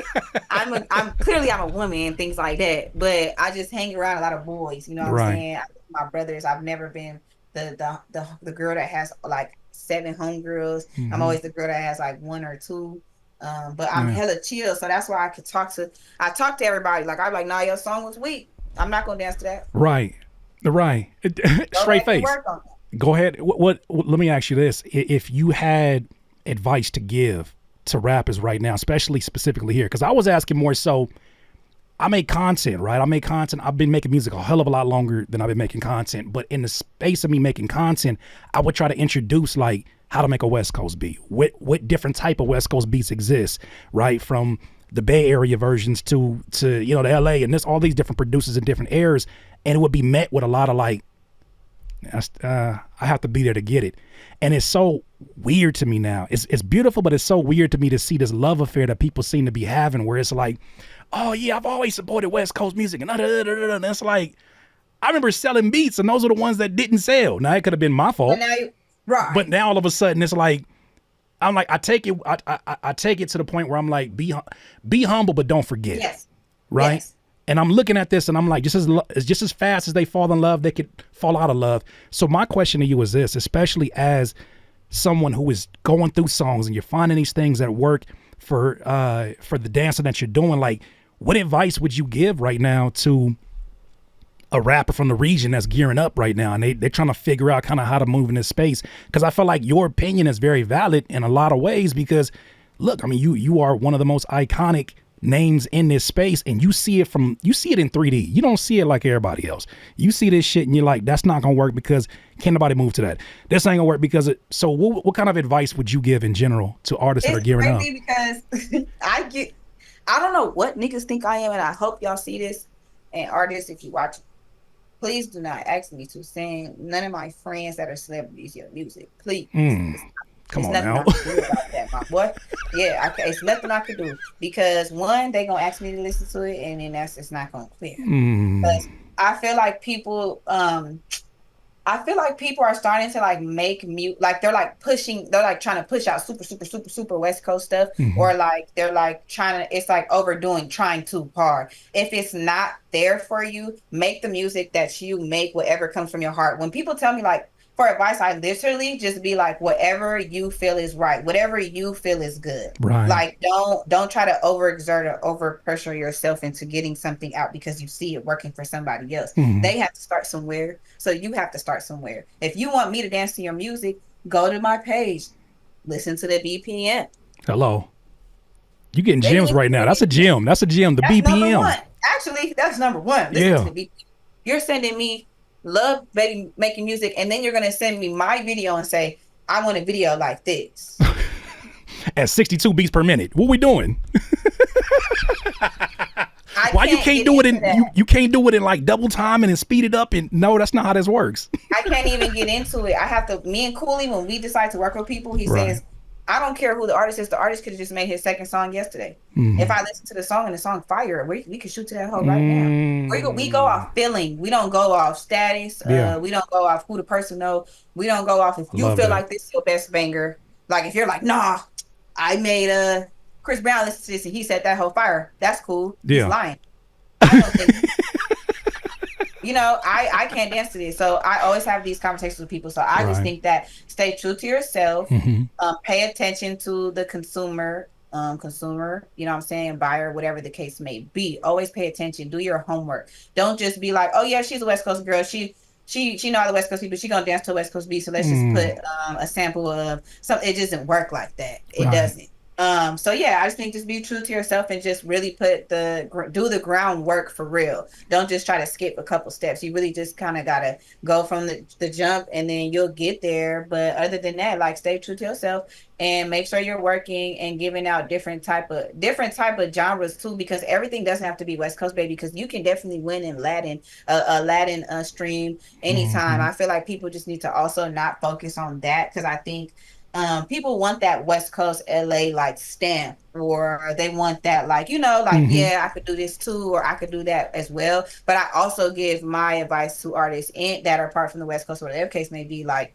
I'm clearly I'm a woman and things like that, but I just hang around a lot of boys. You know what I'm Right. saying? My brothers. I've never been the girl that has like seven homegirls. I'm Hmm. always the girl that has like one or two. But I'm Yeah. hella chill, so that's why I talk to everybody. Like I'm like, nah, your song was weak. I'm not gonna dance to that. Right. Right. Go Straight back and face. work on it. Go ahead. Let me ask you this. If you had advice to give to rappers right now, especially specifically here, because I was asking more so, I make content, right? I make content. I've been making music a hell of a lot longer than I've been making content. But in the space of me making content, I would try to introduce like how to make a West Coast beat. What different type of West Coast beats exist, right? From the Bay Area versions to you know the LA and this all these different producers in different eras, and it would be met with a lot of like I have to be there to get it. And it's so weird to me now. It's beautiful, but it's so weird to me to see this love affair that people seem to be having where it's like, oh yeah, I've always supported West Coast music. And it's like, I remember selling beats and those are the ones that didn't sell. Now it could have been my But fault. now you right. But now all of a sudden it's like, I'm like, I take it, I take it to the point where I'm like, be humble, but don't forget. Yes. Right. Yes. And I'm looking at this and I'm like, just as fast as they fall in love, they could fall out of love. So my question to you is this, especially as someone who is going through songs and you're finding these things that work for the dancing that you're doing, like what advice would you give right now to a rapper from the region that's gearing up right now and they're trying to figure out kind of how to move in this space? Because I feel like your opinion is very valid in a lot of ways because look, I mean, you are one of the most iconic names in this space and you see it in 3D. You don't see it like everybody else. You see this shit and you're like, that's not gonna work because can't nobody move to that. This ain't gonna work because so what kind of advice would you give in general to artists that are It's gearing up? crazy because I don't know what niggas think I am, and I hope y'all see this. And artists, if you watch, please do not ask me to sing none of my friends that are celebrities your music. Please. Come It's on nothing now. I can do about that, my boy. Yeah, it's nothing I could do because one, they gonna ask me to listen to it, and then that's just not gonna clear. But I feel like people are starting to like make mute, like they're like trying to push out super, super, super, super West Coast stuff, or like they're like trying to, it's like overdoing, trying too hard. If it's not there for you, make the music that you make, whatever comes from your heart. When people tell me like for advice, I literally just be like, whatever you feel is right, whatever you feel is good. Right. Like don't try to overexert or over pressure yourself into getting something out because you see it working for somebody else. They have to start somewhere, so you have to start somewhere. If you want me to dance to your music, go to my page, listen to the BPM. Hello. You getting They gems listen right to now. the That's a BPM. gem. That's a gem. The That's number BPM. one. Actually, that's number one. Listen to Yeah. the BPM. You're sending me love, baby, making music, and then you're gonna send me my video and say, I want a video like this. At 62 beats per minute. What we doing? Why you can't do it in you can't do it in like double time and then speed it up and no, that's not how this works. I can't even get into it. I have to, me and Cooley, when we decide to work with people, he Right. says, I don't care who the artist is. The artist could have just made his second song yesterday. If I listen to the song and the song fire, we can shoot to that hoe right now. We go off feeling. We don't go off status. Yeah. We don't go off who the person know. We don't go off if you Love feel that. like this is your best banger. Like if you're like, nah, I made Chris Brown listen to this and he said that whole fire. That's cool. Yeah. He's lying. I don't think I can't dance to this. So I always have these conversations with people. So I just think that stay true to yourself, pay attention to the consumer, you know what I'm saying, buyer, whatever the case may be. Always pay attention, do your homework. Don't just be like, oh yeah, she's a West Coast girl. She know how the West Coast people, she gonna dance to a West Coast beat. So let's just put a sample of something. It doesn't work like that. It doesn't. So yeah, I just think just be true to yourself and just really do the groundwork for real. Don't just try to skip a couple steps. You really just kind of gotta go from the jump and then you'll get there. But other than that, like stay true to yourself and make sure you're working and giving out different type of genres too, because everything doesn't have to be West Coast, baby, because you can definitely win in Latin, a Latin stream anytime. I feel like people just need to also not focus on that, because I think People want that West Coast LA like stamp, or they want that like, like, Mm-hmm. yeah, I could do this too, or I could do that as well. But I also give my advice to artists that are apart from the West Coast, or whatever case may be, like,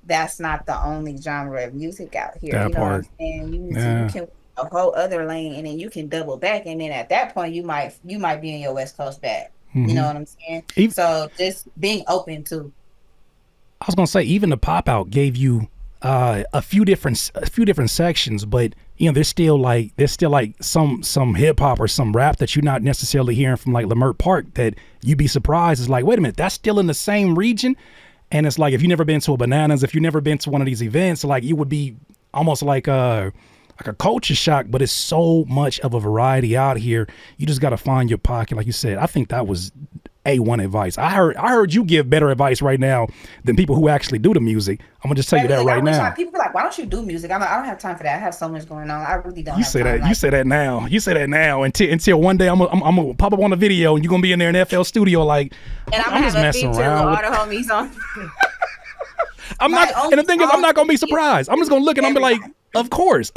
that's not the only genre of music out here. That You know what I'm part. saying? You Yeah. can a whole other lane, and then you can double back, and then at that point you might be in your West Coast bag. You Mm-hmm. know what I'm saying? Even, So just being open to. I was gonna say even the pop out gave you a few different sections, but there's still like some hip hop or some rap that you're not necessarily hearing from like Lamert Park that you'd be surprised. It's like, wait a minute, that's still in the same region. And it's like if you've never been to a Bananas, if you've never been to one of these events, like you would be almost like a culture shock, but it's so much of a variety out here. You just got to find your pocket, like you said. I think that was A1 advice. I heard you give better advice right now than people who actually do the music. I'm gonna just tell you Baby, that like, I right wish now. people be like, why don't you do music? I'm like, I don't have time for that. I have so much going on. I really don't You have say time. that. You Like, say that now. You say that now. Until one day I'm gonna pop up on a video and you're gonna be in there in FL Studio like and I'm I'm gonna just have a messing feature with around all with. the homies on. I'm not. My And the only thing is, I'm song not gonna be is surprised. I'm just gonna look and I'm be like, everybody. of course,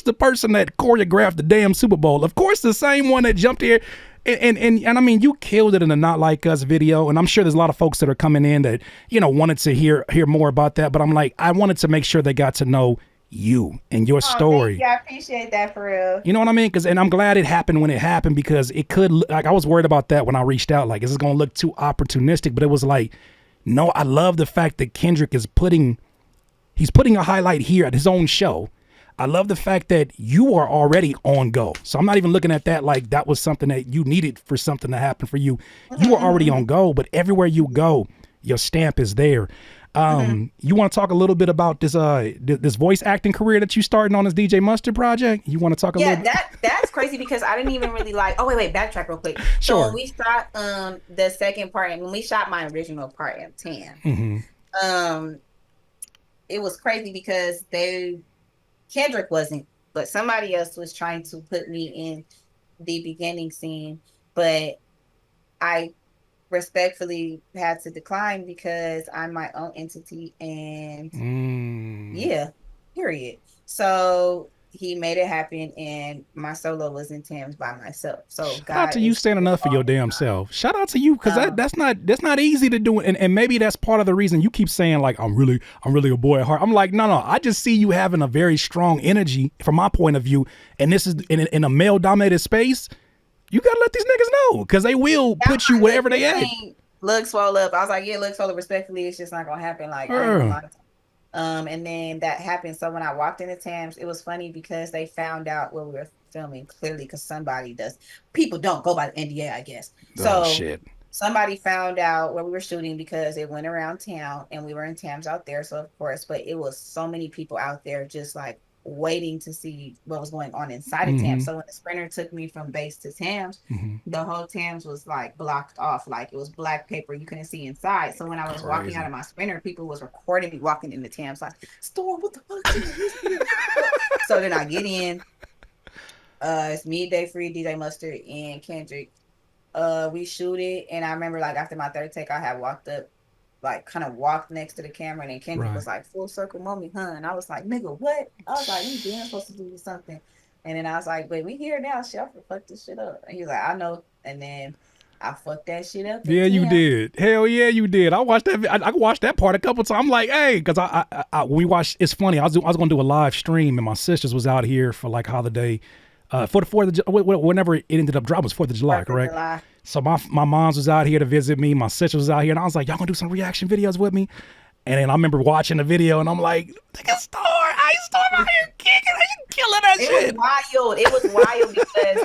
the person that choreographed the damn Super Bowl, of course, the same one that jumped here. And I mean, you killed it in the Not Like Us video, and I'm sure there's a lot of folks that are coming in that wanted to hear more about that. But I'm like, I wanted to make sure they got to know you and your Oh, thank story. you. I appreciate that for real. You know what I mean? And I'm glad it happened when it happened because it could like I was worried about that when I reached out. Like, is this gonna look too opportunistic? But it was like, no, I love the fact that Kendrick is he's putting a highlight here at his own show. I love the fact that you are already on go. So I'm not even looking at that like that was something that you needed for something to happen for you. You are already on go, but everywhere you go, your stamp is there. You want to talk a little bit about this voice acting career that you started on this DJ Mustard project? You want to talk a little Yeah, bit? that's crazy because I didn't even really like. Oh wait, backtrack real quick. So when Sure. we shot the second part, and when we shot my original part in 10, Mm-hmm. um, it was crazy because Kendrick wasn't, but somebody else was trying to put me in the beginning scene, but I respectfully had to decline because I'm my own entity, and Mm. yeah, period. So he made it happen, and my solo was in Thames by myself. So Shout out God to you is standing good up for all your the damn self. Shout out to you because time. that's not easy to do. And maybe that's part of the reason you keep saying like I'm really a boy at heart. I'm like no, I just see you having a very strong energy from my point of view. And this is in a male dominated space. You gotta let these niggas know because they will Yeah, put you look, wherever they this at. thing look swole up. I was like, yeah, look swole up. Respectfully, it's just not gonna happen. Like, I ain't gonna Uh, lie. And then that happened. So when I walked into Tams, it was funny because they found out what we were filming clearly because somebody does. People don't go by the NDA, I guess. oh So shit. somebody found out where we were shooting because it went around town and we were in Tams out there. So of course, but it was so many people out there just like waiting to see what was going on inside of Tams. Mm-hmm. So when the sprinter took me from base to Tams, Mm-hmm. the whole Thames was like blocked off, like it was black paper. You couldn't see inside. So when I was walking out Crazy. of my sprinter, people was recording me walking in the Thames, like, Storm, what the fuck? So then I get in. It's me, Day Free, DJ Mustard, and Kendrick. We shoot it, and I remember like after my third take, I had walked up, like kind of walked next to the camera, and then Kendrick Right. was like, "Full circle, mommy, huh?" And I was like, "Nigga, what?" I was like, "We damn supposed to do something," and then I was like, "But we here now, shit. I fuck this shit up." And he was like, "I know," and then I fucked that shit up in Yeah, you 10. did. Hell yeah, you did. I watched that. I watched that part a couple times. I'm like, hey, because we watched. It's funny. I was going to do a live stream, and my sisters was out here for like holiday, for the whenever it ended up dropping, it was 4th of July, 4th of correct? July. So my mom's was out here to visit me. My sister was out here, and I was like, y'all gonna do some reaction videos with me? And then I remember watching the video, and I'm like, look at Star. I Star out here kicking, killing that It was shit. wild. It was wild because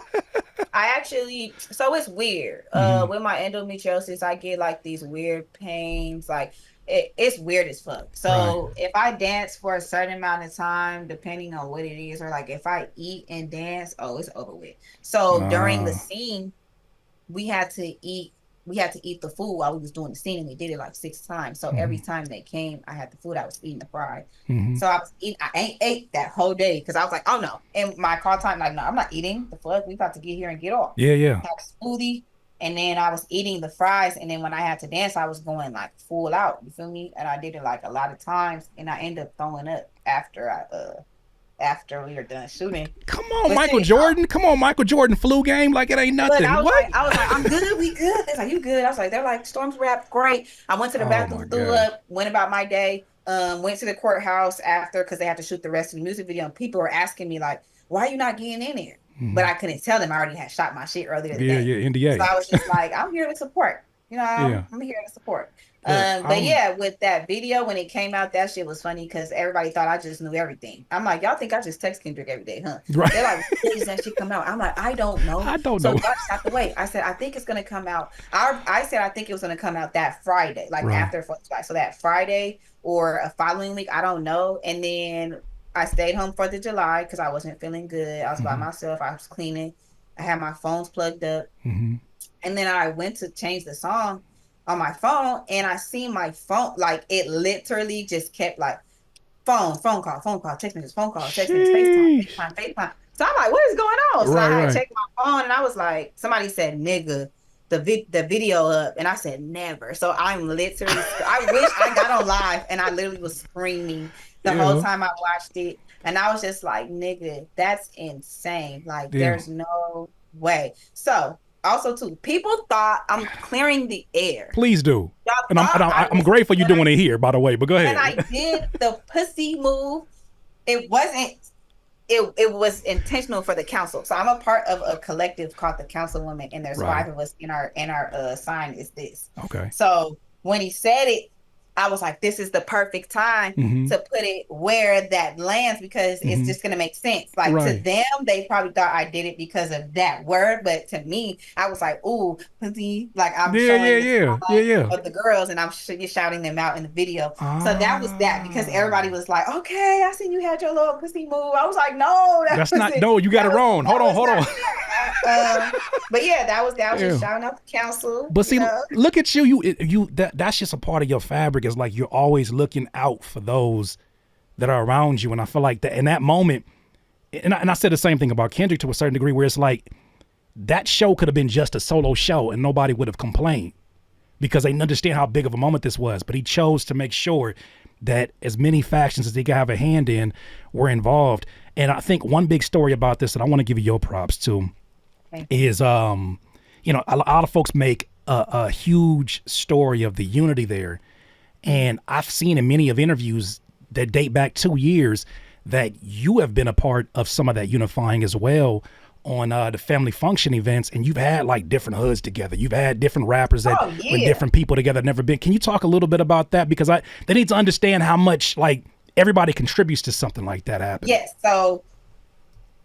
I actually, so it's weird. Mm-hmm. With my endometriosis, I get like these weird pains. Like it's weird as fuck. Right. So if I dance for a certain amount of time, depending on what it is, or like if I eat and dance, oh, it's over with. So during the Uh, scene, we had to eat we had to eat the food while we was doing the scene, and we did it like 6 times. So mm-hmm. every time they came, I had the food. I was eating the fry. Mm-hmm. So I was eating. I ain't ate that whole day because I was like, oh no. And my call time, like, no, I'm not eating. The fuck, we about to get here and get off. Yeah, yeah. Have a smoothie. And then I was eating the fries, and then when I had to dance, I was going like full out. You feel me? And I did it like a lot of times, and I ended up throwing up after we were done shooting. Come on, But Michael shit, Jordan. Come on, Michael Jordan flu game like it ain't but nothing. What? I was like, I'm good, we good. They're like, you good? I was like, they're like, Storm's rap, great. I went to the Oh my bathroom, threw God. up, went about my day. Went to the courthouse after because they had to shoot the rest of the music video, and people were asking me like, why are you not getting in there? But Hmm. I couldn't tell them I already had shot my shit earlier Yeah, today. yeah, So NDA. I was just like, I'm here to support. You know, Yeah. I'm here to support. Look, But yeah, with that video when it came out, that shit was funny because everybody thought I just knew everything. I'm like, y'all think I just text Kendrick every day, huh? right. They're like, when does that shit come out? I'm like, I don't know. I don't So know. y'all just have to wait. I said, I think it's gonna come out. I said I think it was gonna come out that Friday, like Right. after 4th of July. So that Friday or a following week, I don't know. And then I stayed home 4th of July because I wasn't feeling good. I was by Hmm. myself. I was cleaning. I had my phones plugged up. Hmm. And then I went to change the song on my phone and I see my phone, like it literally just kept like phone call, text message, phone call, text message, FaceTime, Sheesh. FaceTime, FaceTime. So I'm like, what is going on? So Right, I had right. checked my phone and I was like, somebody said nigga, the video up, and I said never. So I'm literally I wish I got on live and I literally was screaming the whole Yeah. time I watched it. And I was just like, nigga, that's insane. Like, Yeah. there's no way. So also too, people thought I'm clearing the air. Please do. Y'all And thought I I'm was grateful you when doing it here, by the way. But go when ahead. I did the pussy move, it wasn't it was intentional for the council. So I'm a part of a collective called the Councilwomen, and there's Right. 5 of us in our sign is this. Okay. So when he said it, I was like, this is the perfect time Hmm. to put it where that lands because it's Hmm. just gonna make sense. Like to Right. them, they probably thought I did it because of that word, but to me, I was like, ooh, pussy, like I'm Yeah, yeah, showing the yeah, yeah, sign yeah. of the girls and I'm shouting them out in the video. So that was that because everybody Ah. was like, okay, I seen you had your little pussy move. I was like, no, that That's was not it. no, you got it wrong. That Hold on, was hold not on. but yeah, that was just Yeah. shouting out the council, But you see, know. look at you. You that's just a part of your fabric. Is like you're always looking out for those that are around you. And I feel like that in that moment, and I said the same thing about Kendrick to a certain degree, where it's like that show could have been just a solo show and nobody would have complained because they understand how big of a moment this was. But he chose to make sure that as many factions as he could have a hand in were involved. And I think one big story about this that I want to give you your props to Thank you. is a lot of folks make a huge story of the unity there, and I've seen in many of interviews that date back 2 years that you have been a part of some of that unifying as well on the family function events, and you've had like different hoods together. You've had different rappers that Oh when yeah. different people together never been. Can you talk a little bit about that? Because they need to understand how much like everybody contributes to something like that happening. Yes. So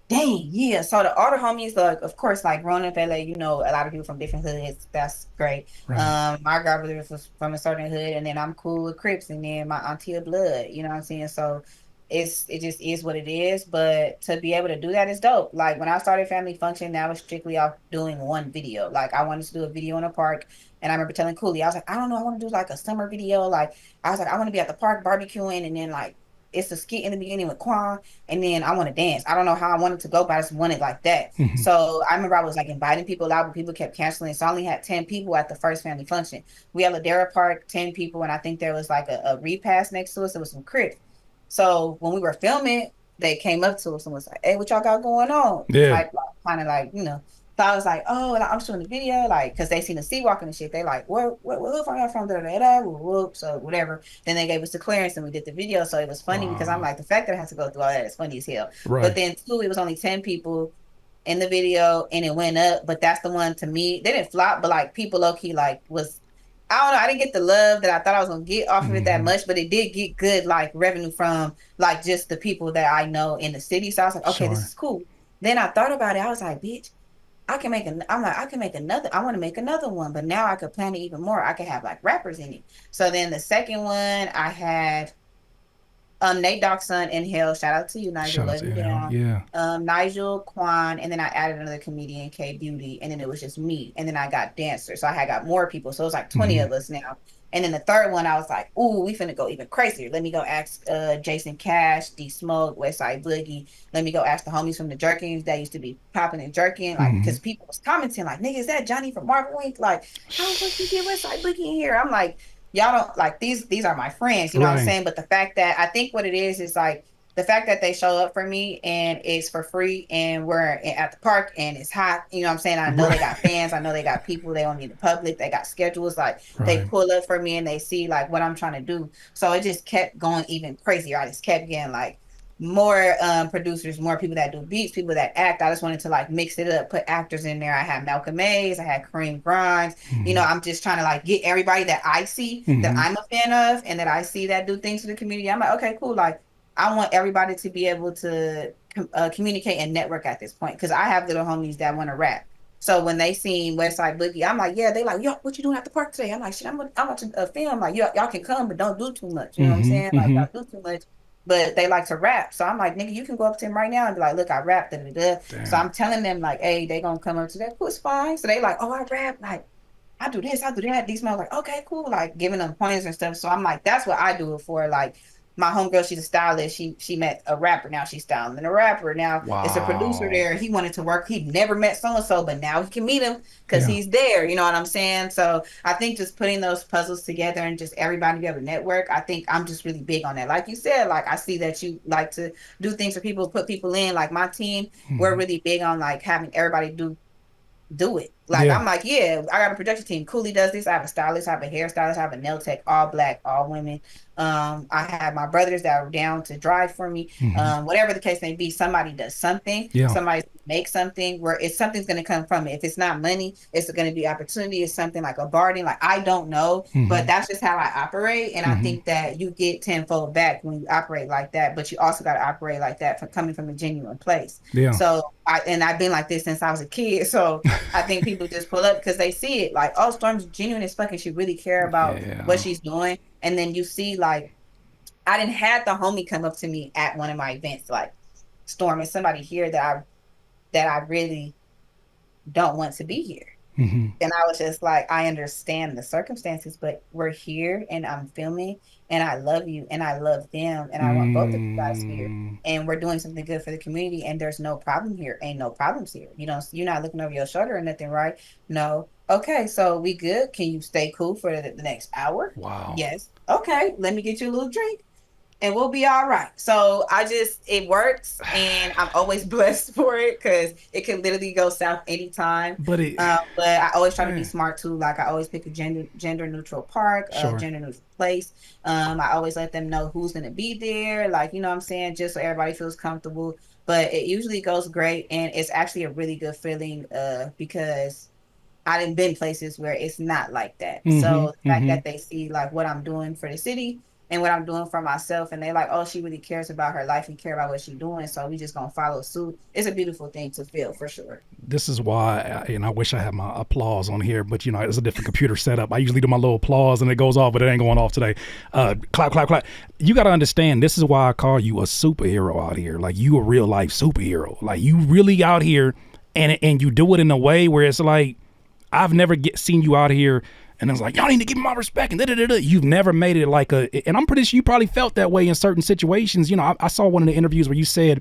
dang, yeah. So the all the homies, like of course, like growing up LA, you know, a lot of people from different hoods. That's great. Right. My grandmother was from a certain hood, and then I'm cool with Crips, and then my auntie of blood. You know what I'm saying? So it just is what it is. But to be able to do that is dope. Like when I started Family Function, that was strictly off doing one video. Like I wanted to do a video in a park. And I remember telling Cooley, I was like, I don't know, I want to do like a summer video. Like I was like, I want to be at the park barbecuing, and then like it's a skit in the beginning with Quan, and then I want to dance. I don't know how I wanted to go, but I just wanted like that. Hmm. So I remember I was like inviting people out, but people kept canceling. So I only had 10 people at the first family function. We had Ladera Park, 10 people, and I think there was like a repass next to us. It was some crits. So when we were filming, they came up to us and was like, hey, what y'all got going on? Yeah. Type like, kind of like, you know. So I was like, oh, like, I'm shooting the video, like, because they seen the sea walking and shit. They like, where hood from y'all from? Da, da, da, whoop, so whatever. Then they gave us the clearance and we did the video. So it was funny because I'm Wow. like, the fact that I had to go through all that is funny as hell. But Right. then too, it was only 10 people in the video and it went up. But that's the one to me. They didn't flop, but like people low key like was I don't know. I didn't get the love that I thought I was gonna get off of it that Hmm. much, but it did get good like revenue from like just the people that I know in the city. So I was like, okay, this Sure. is cool. Then I thought about it. I was like, bitch, I'm like, I can make another. I want to make another one, but now I could plan it even more. I could have like rappers in it. So then the second one I had Nate Dogg's son in Hell. Shout out to you, Nigel. Shout out Love to you NL. down. Yeah. Nigel, Quan, and then I added another comedian, K Beauty, and then it was just me. And then I got dancers. So I had got more people. So it was like 20 Hmm. of us now. And then the third one, I was like, ooh, we finna go even crazier. Let me go ask Jason Cash, D Smoke, Westside Boogie. Let me go ask the homies from the Jerkins that used to be popping in Jerkin. Like, Mm-hmm. because people was commenting, like, nigga, is that Johnny from Marvel Wink? Like, how the fuck you get Westside Boogie in here? I'm like, y'all don't like these are my friends, you know what I'm Right. saying? But the fact that I think what it is like the fact that they show up for me and it's for free and we're at the park and it's hot, you know what I'm saying? I know they got Right. fans, I know they got people, they don't need the public, they got schedules, like they Right. pull up for me and they see like what I'm trying to do. So it just kept going even crazier. I just kept getting like more producers, more people that do beats, people that act. I just wanted to like mix it up, put actors in there. I had Malcolm Mays, I had Kareem Grimes. You know, Mm-hmm. I'm just trying to like get everybody that I see that Mm-hmm. I'm a fan of and that I see that do things to the community. I'm like, okay, cool. Like I want everybody to be able to communicate and network at this point because I have little homies that want to rap. So when they seen Westside Boogie, I'm like, yeah, they like, yo, what you doing at the park today? I'm like, shit, I'm watching a film. Like, y'all can come, but don't do too much. You know what I'm Mm-hmm. saying? Like, Mm-hmm. y'all do too much, but they like to rap. So I'm like, nigga, you can go up to him right now and be like, look, I rap. Da, da, da. So Damn. I'm telling them like, hey, they gonna come up to that. Cool, it's fine. So they like, oh, I rap. Like, I do this, I do that. These men like, okay, cool, like giving them pointers and stuff. So I'm like, that's what I do it for. Like my homegirl, she's a stylist. She met a rapper. Now she's styling a rapper. Now it's a producer Wow. there. He wanted to work. He never met so and so, but now he can meet him because Yeah. he's there. You know what I'm saying? So I think just putting those puzzles together and just everybody be able to network. I think I'm just really big on that. Like you said, like I see that you like to do things for people, put people in. Like my team, we're Mm-hmm. really big on like having everybody do it. Like Yeah. I'm like, yeah, I got a production team. Cooley does this. I have a stylist, I have a hairstylist, I have a nail tech, all black, all women. I have my brothers that are down to drive for me. Mm-hmm. Whatever the case may be, somebody does something, Yeah. somebody makes something where it's something's gonna come from it. If it's not money, it's gonna be opportunity, it's something like a bargaining. Like I don't know, but Mm-hmm. that's just how I operate. And I Mm-hmm. think that you get tenfold back when you operate like that, but you also gotta operate like that from coming from a genuine place. Yeah. So I've been like this since I was a kid. So I think people just pull up because they see it like, oh, Storm's genuine as fuck and she really care about what Yeah. she's doing. And then you see like I didn't had the homie come up to me at one of my events, like Storm is somebody here that I really don't want to be here. Mm-hmm. And I was just like, I understand the circumstances, but we're here and I'm filming and I love you and I love them and I want both of you guys here. Mm. And we're doing something good for the community and there's no problem here. Ain't no problems here. You know, you're not looking over your shoulder or nothing, right? No. Okay, so we good. Can you stay cool for the next hour? Wow. Yes. Okay, let me get you a little drink and we'll be all right. So it works, and I'm always blessed for it because it can literally go south anytime. But it, But I always try to be man, smart too. Like I always pick a gender neutral park, sure. gender neutral place. I always let them know who's gonna be there. Like you know what I'm saying, just so everybody feels comfortable. But it usually goes great, and it's actually a really good feeling. Because I didn't been places where it's not like that. Mm-hmm. So the fact Mm-hmm. that they see like what I'm doing for the city and what I'm doing for myself, and they like, oh, she really cares about her life and care about what she's doing. So we just gonna follow suit. It's a beautiful thing to feel for sure. This is why, and I wish I had my applause on here, but you know, it's a different computer setup. I usually do my little applause and it goes off, but it ain't going off today. Clap, clap, clap. You got to understand, this is why I call you a superhero out here. Like you a real life superhero. Like you really out here, and you do it in a way where it's like, I've never seen you out here and it's like, y'all need to give me my respect and da da da da. You've never made it like and I'm pretty sure you probably felt that way in certain situations. You know, I saw one of the interviews where you said,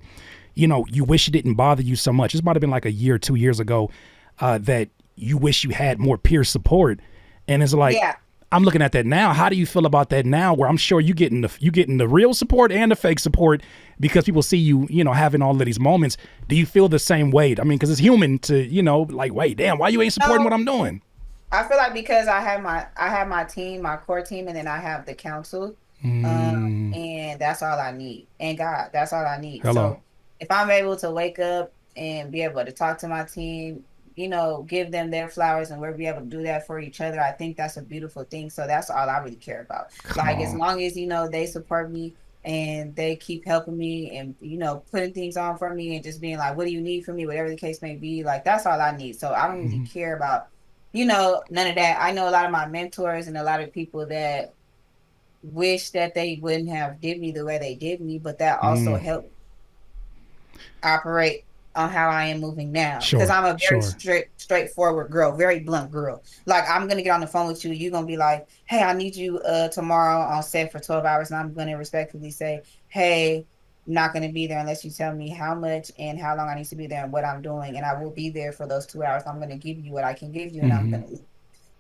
you know, you wish it didn't bother you so much. This might have been like a year, 2 years ago, that you wish you had more peer support. And it's like, Yeah. I'm looking at that now. How do you feel about that now? Where I'm sure you getting the real support and the fake support because people see you, you know, having all of these moments. Do you feel the same way? I mean, because it's human to, you know, like, wait, damn, why you ain't supporting what No, I'm doing? I feel like because I have my team, my core team, and then I have the council. Mm, And that's all I need. And God, that's all I need. hello. So if I'm able to wake up and be able to talk to my team, give them their flowers and we'll be able to do that for each other, I think that's a beautiful thing. So that's all I really care about. Come Like as on. long as, they support me and they keep helping me and, putting things on for me and just being like, what do you need from me? Whatever the case may be, like that's all I need. So I don't really Mm-hmm. care about, none of that. I know a lot of my mentors and a lot of people that wish that they wouldn't have did me the way they did me, but that also Mm, helped operate on how I am moving now, because Sure, I'm a very sure. straightforward girl, very blunt girl. Like, I'm gonna get on the phone with you, you're gonna be like, hey, I need you tomorrow on set for 12 hours, and I'm gonna respectfully say, hey, I'm not gonna be there unless you tell me how much and how long I need to be there and what I'm doing, and I will be there for those 2 hours. I'm gonna give you what I can give you, and I'm Hmm. gonna leave.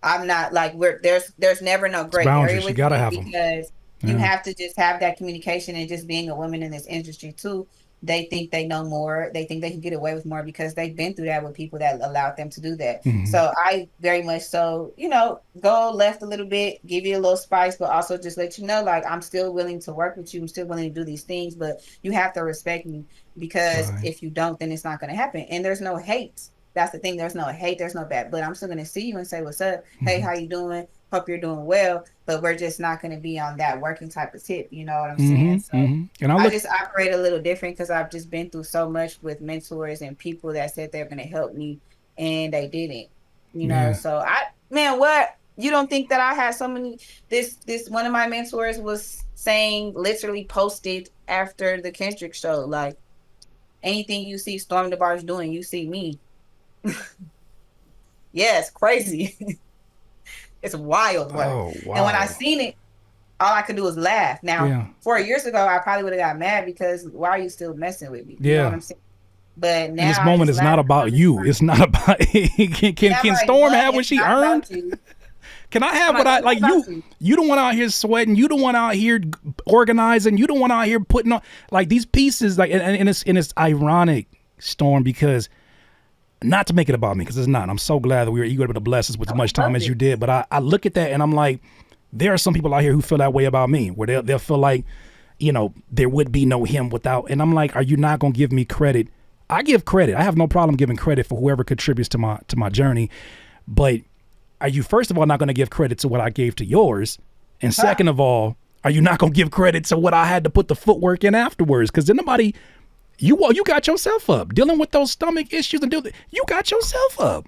I'm not like, there's never no It's gray area boundaries. You with gotta me, have them. because you Yeah. have to just have that communication. And just being a woman in this industry too, they think they know more. They think they can get away with more because they've been through that with people that allowed them to do that. Hmm. So I very much so, go left a little bit, give you a little spice, but also just let you know, like, I'm still willing to work with you. I'm still willing to do these things, but you have to respect me, because Right. if you don't, then it's not going to happen. And there's no hate. That's the thing. There's no hate. There's no bad, but I'm still going to see you and say, what's up? Hey, Hmm. how you doing? Hope you're doing well, but we're just not going to be on that working type of tip. You know what I'm Hmm. saying? So Hmm. And I I look. just operate a little different, because I've just been through so much with mentors and people that said they're going to help me, and they didn't. Yeah. So man, what? You don't think that I had so many, this one of my mentors was saying, literally posted after the Kendrick show, like, anything you see Storm DeBarge doing, you see me. Yeah, it's crazy. It's wild work. Oh And when I wow. seen it, all I could do was laugh. Now, Yeah. 4 years ago, I probably would have got mad, because why are you still messing with me? You know what Yeah. I'm saying? But And this now I moment just is laugh, not because about I'm just you. like, It's not about can yeah, I'm like, Storm what? have what It's she not earned? about you. Can I I'm have what like, I it's not like? about you. You don't want out here sweating. You don't want out here organizing. You don't want out here putting on like these pieces. Like and it's ironic, Storm, because not to make it about me, because it's not. I'm so glad that you were able to bless us with as Oh, I much time love as you it. did. But I look at that and I'm like, there are some people out here who feel that way about me, where they'll feel like, there would be no him without. And I'm like, are you not gonna give me credit? I give credit. I have no problem giving credit for whoever contributes to my journey. But are you first of all not going to give credit to what I gave to yours? And Huh. second of all, are you not going to give credit to what I had to put the footwork in afterwards? Because then nobody, you got yourself up dealing with those stomach issues and you got yourself up.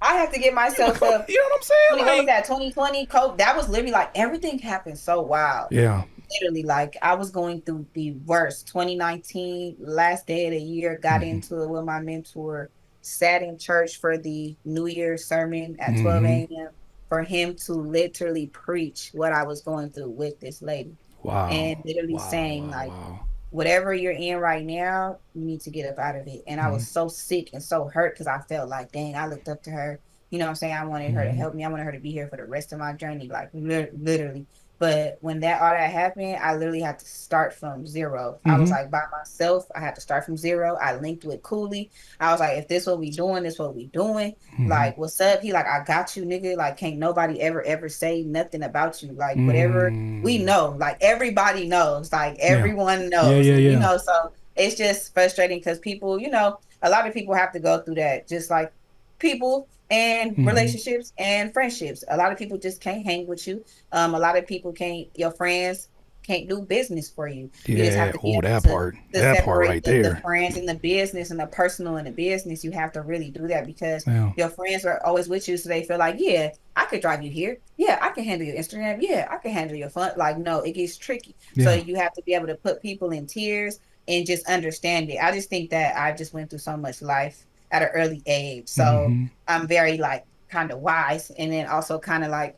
I have to get You know, myself up. you know what I'm saying? What was Like, that? 2020 COVID. That was literally like, everything happened so wild. yeah. Literally, like, I was going through the worst. 2019, last day of the year, got Mm-hmm. into it with my mentor, sat in church for the New Year's sermon at 12 Mm-hmm. a.m. for him to literally preach what I was going through with this lady, Wow. and literally Wow. saying, Wow. like, Wow. whatever you're in right now, you need to get up out of it. And I Mm-hmm. was so sick and so hurt, because I felt like, dang, I looked up to her. You know what I'm saying? I wanted her to Mm-hmm. help me. I wanted her to be here for the rest of my journey, like, literally. But when all that happened, I literally had to start from zero. I was Mm-hmm. like by myself. I had to start from zero. I linked with Cooley. I was like, if this what we doing, this what we doing. Mm-hmm. Like, what's up? He like, I got you, nigga. Like, can't nobody ever say nothing about you. Like, whatever we Mm-hmm. know, like, everybody knows, like, Yeah. everyone Yeah. knows, Yeah. Yeah. so it's just frustrating, because people, a lot of people have to go through that, just like people and Mm-hmm. relationships and friendships. A lot of people just can't hang with you. A lot of people can't, your friends can't do business for you. You just have Yeah. to be Oh, able that to part. to That part separate right the there. friends and the business, and the personal and the business. You have to really do that, because Yeah. your friends are always with you, so they feel like, yeah, I could drive you here. Yeah, I can handle your Instagram. Yeah, I can handle your fun. Like, no, it gets tricky. So Yeah. you have to be able to put people in tears and just understand it. I just think that I just went through so much life at an early age. So Mm-hmm. I'm very, like, kind of wise, and then also kind of like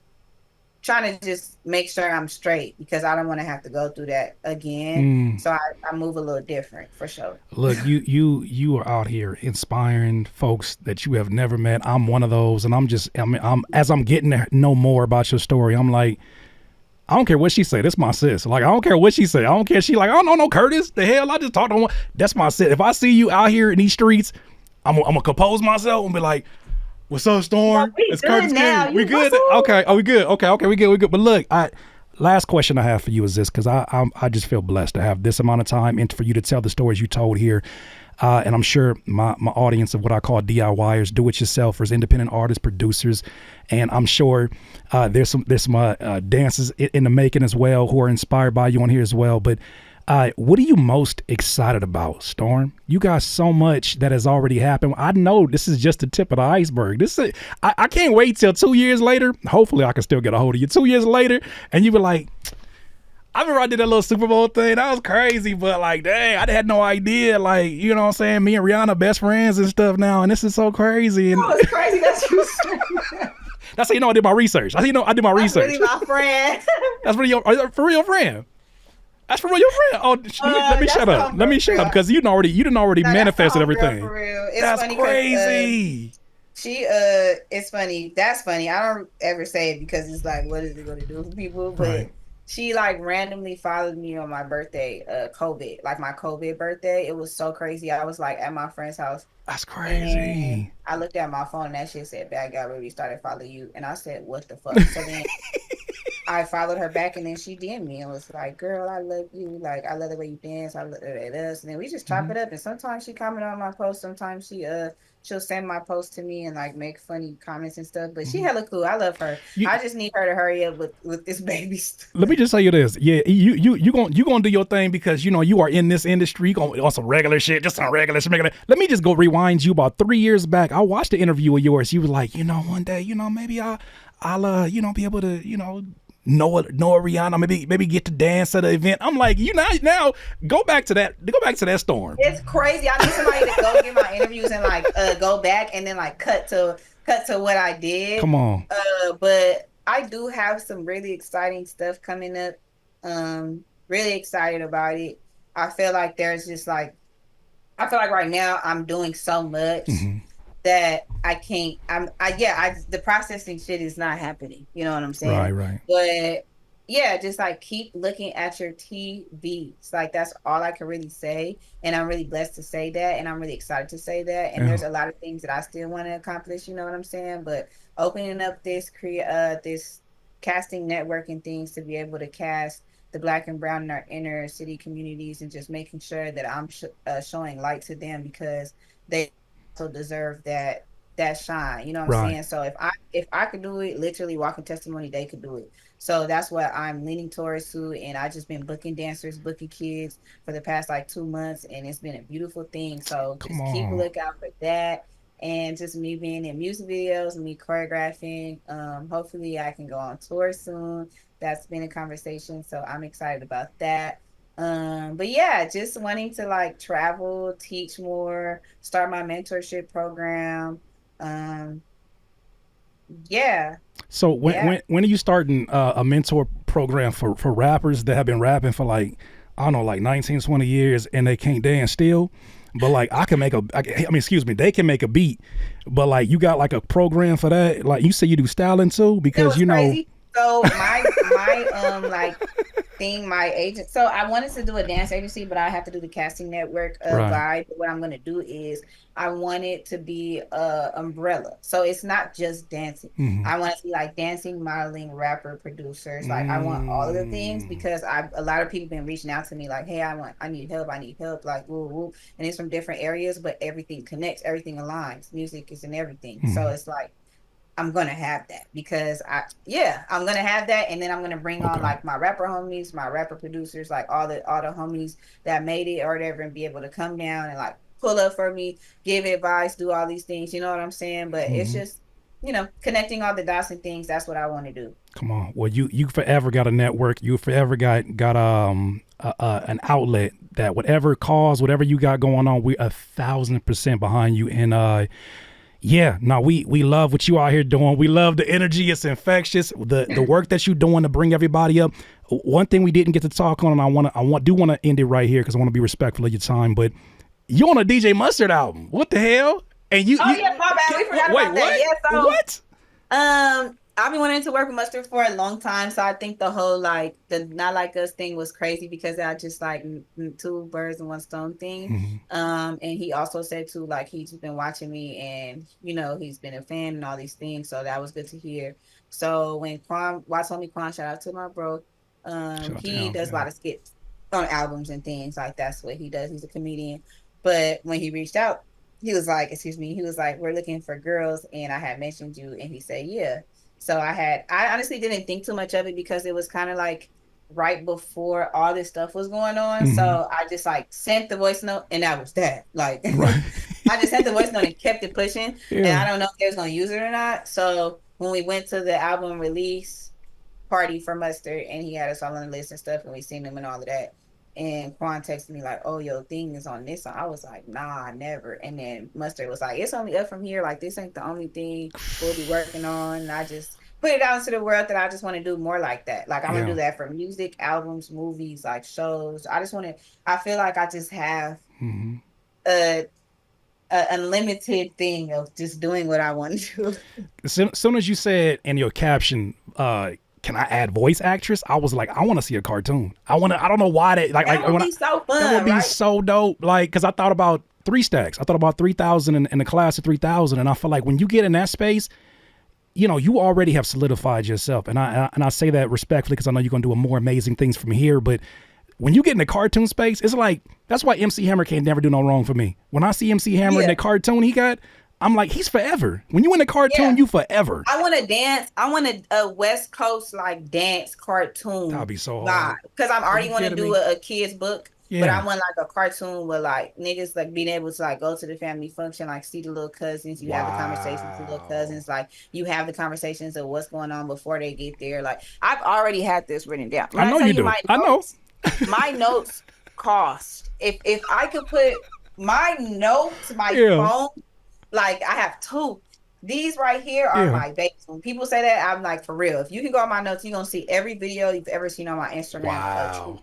trying to just make sure I'm straight, because I don't want to have to go through that again. Mm. So I move a little different, for sure. Look, you are out here inspiring folks that you have never met. I'm one of those, and I'm as I'm getting to know more about your story, I'm like, I don't care what she say. That's my sis. Like, I don't care what she say. I don't care. She like, I don't know Curtis. The hell, I just talked to one. That's my sis. If I see you out here in these streets, I'm gonna compose myself and be like, what's up, Well, Storm? we It's good Curtis now. King. We You good? muscle. Okay. Are we good? Okay. We good. But look, last question I have for you is this, because I just feel blessed to have this amount of time and for you to tell the stories you told here. And I'm sure my audience of what I call DIYers, do-it-yourselfers, independent artists, producers, and I'm sure there's some dancers in the making as well who are inspired by you on here as well. But what are you most excited about, Storm? You got so much that has already happened. I know this is just the tip of the iceberg. I can't wait till 2 years later. Hopefully, I can still get a hold of you 2 years later, and you be like, I remember I did that little Super Bowl thing. That was crazy, but like, dang, I had no idea. Like, you know what I'm saying? Me and Rihanna best friends and stuff now, and this is so crazy. And Oh, it's crazy that you said. that's how you know I did my research. That's how you know I did my That's research. really my friend. That's for your for real friend. That's for real your friend. Oh, let me shut up. Let me shut up because you didn't already No, manifested that's everything. for real. It's That's funny crazy. She it's funny. That's funny. I don't ever say it because it's like, what is it going to do for people? But Right. she like randomly followed me on my birthday, COVID, like my COVID birthday. It was so crazy. I was like at my friend's house That's and crazy. I looked at my phone and that shit said bad guy already started following you. And I said, what the fuck? So then I followed her back and then she DM'd me and was like, girl, I love you. Like, I love the way you dance. I love us. And then we just chop it up. And sometimes she comment on my post. Sometimes she'll send my post to me and like make funny comments and stuff. But she hella cool. I love her. You, I just need her to hurry up with this baby stuff. let me just tell you this. Yeah, you gonna do your thing because you know you are in this industry. You gonna on some regular shit, just some regular shit. Let me just go rewind you about 3 years back. I watched the interview of yours. You was like, you know, one day, you know, maybe I'll you know, be able to, you know a Rihanna, maybe get to dance at the event. I'm like, you know, now go back to that Storm. It's crazy. I need somebody to go get my interviews and like go back and then like cut to what I did. Come on. But I do have some really exciting stuff coming up. Really excited about it. I feel like right now I'm doing so much that I can't. The processing shit is not happening. You know what I'm saying? Right. But yeah, just like keep looking at your TVs. Like that's all I can really say. And I'm really blessed to say that. And I'm really excited to say that. And there's a lot of things that I still want to accomplish. You know what I'm saying? But opening up this casting network and things to be able to cast the Black and brown in our inner city communities and just making sure that I'm showing light to them because they also deserve that shine. You know what I'm saying? So if I could do it, literally walking testimony, they could do it. So that's what I'm leaning towards too. And I just been booking dancers, booking kids for the past like 2 months, and it's been a beautiful thing. So just keep a lookout for that. And just me being in music videos, me choreographing. Hopefully I can go on tour soon. That's been a conversation. So I'm excited about that. But yeah, just wanting to like travel, teach more, start my mentorship program. Yeah. So when are you starting a mentor program for rappers that have been rapping for like, I don't know, like 19, 20 years and they can't dance still? But like they can make a beat, but like you got like a program for that. Like you say you do styling too, because you know. Crazy. So my like thing, my agent. So I wanted to do a dance agency, but I have to do the casting network vibe. But what I'm gonna do is I want it to be umbrella. So it's not just dancing. I want it to be like dancing, modeling, rapper, producers. Like I want all of the things because a lot of people been reaching out to me like, hey, I need help, like woo woo. And it's from different areas, but everything connects, everything aligns. Music is in everything. So it's like I'm gonna have that because I'm gonna have that, and then I'm gonna bring on like my rapper homies, my rapper producers, like all the homies that made it or whatever, and be able to come down and like pull up for me, give advice, do all these things. You know what I'm saying? But it's just connecting all the dots and things. That's what I want to do. Come on, well you forever got a network. You forever got an outlet that whatever cause, whatever you got going on, we're 1,000% behind you. And yeah, no, we love what you out here doing. We love the energy. It's infectious. The work that you're doing to bring everybody up. One thing we didn't get to talk on, and I do want to end it right here because I want to be respectful of your time. But you on a DJ Mustard album? What the hell? And you? Yeah, my bad. We forgot about that. Yeah, so what? I've been wanting to work with Mustard for a long time, so I think the whole like the Not Like Us thing was crazy because I just like two birds and one stone thing. And he also said too, like he's been watching me and he's been a fan and all these things, so that was good to hear. So when Watch told me Quan, shout out to my bro, he does a lot of skits on albums and things like that's what he does. He's a comedian, but when he reached out, he was like, we're looking for girls, and I had mentioned you, and he said, yeah. So I honestly didn't think too much of it because it was kind of like right before all this stuff was going on. So I just like sent the voice note and that was that. Like I just sent the voice note and kept it pushing. And I don't know if they was going to use it or not. So when we went to the album release party for Mustard, and he had us all on the list and stuff, and we seen him and all of that. And Quan texted me like, "Oh, your thing is on this." I was like, "Nah, never." And then Mustard was like, "It's only up from here. Like, this ain't the only thing we'll be working on." And I just put it out into the world that I just want to do more like that. Like, I want to Yeah. do that for music, albums, movies, like shows. I just want to. I feel like I just have Mm-hmm. a a unlimited thing of just doing what I want to do. Soon as you said in your caption, can I add voice actress? I was like, I want to see a cartoon. I don't know why That would be so fun, that would be right? so dope. Like, cause I thought about 3 Stacks. I thought about 3000 in the class of 3000. And I feel like when you get in that space, you know, you already have solidified yourself. And I say that respectfully, cause I know you're going to do more amazing things from here. But when you get in the cartoon space, it's like, that's why MC Hammer can never do no wrong for me. When I see MC Hammer in the cartoon he got, I'm like, he's forever. When you in the cartoon, you forever. I want to dance. I want a West Coast like dance cartoon. That'd be so hard. Because I'm already want to do a kid's book, but I want like a cartoon where like niggas like being able to like go to the family function, like see the little cousins. You have the conversations with the little cousins. Like you have the conversations of what's going on before they get there. Like I've already had this written down. I know you do. I know. My notes cost. If I could put my notes, my phone. Like I have 2. These right here are my babies. When people say that, I'm like, for real. If you can go on my notes, you're gonna see every video you've ever seen on my Instagram. Wow.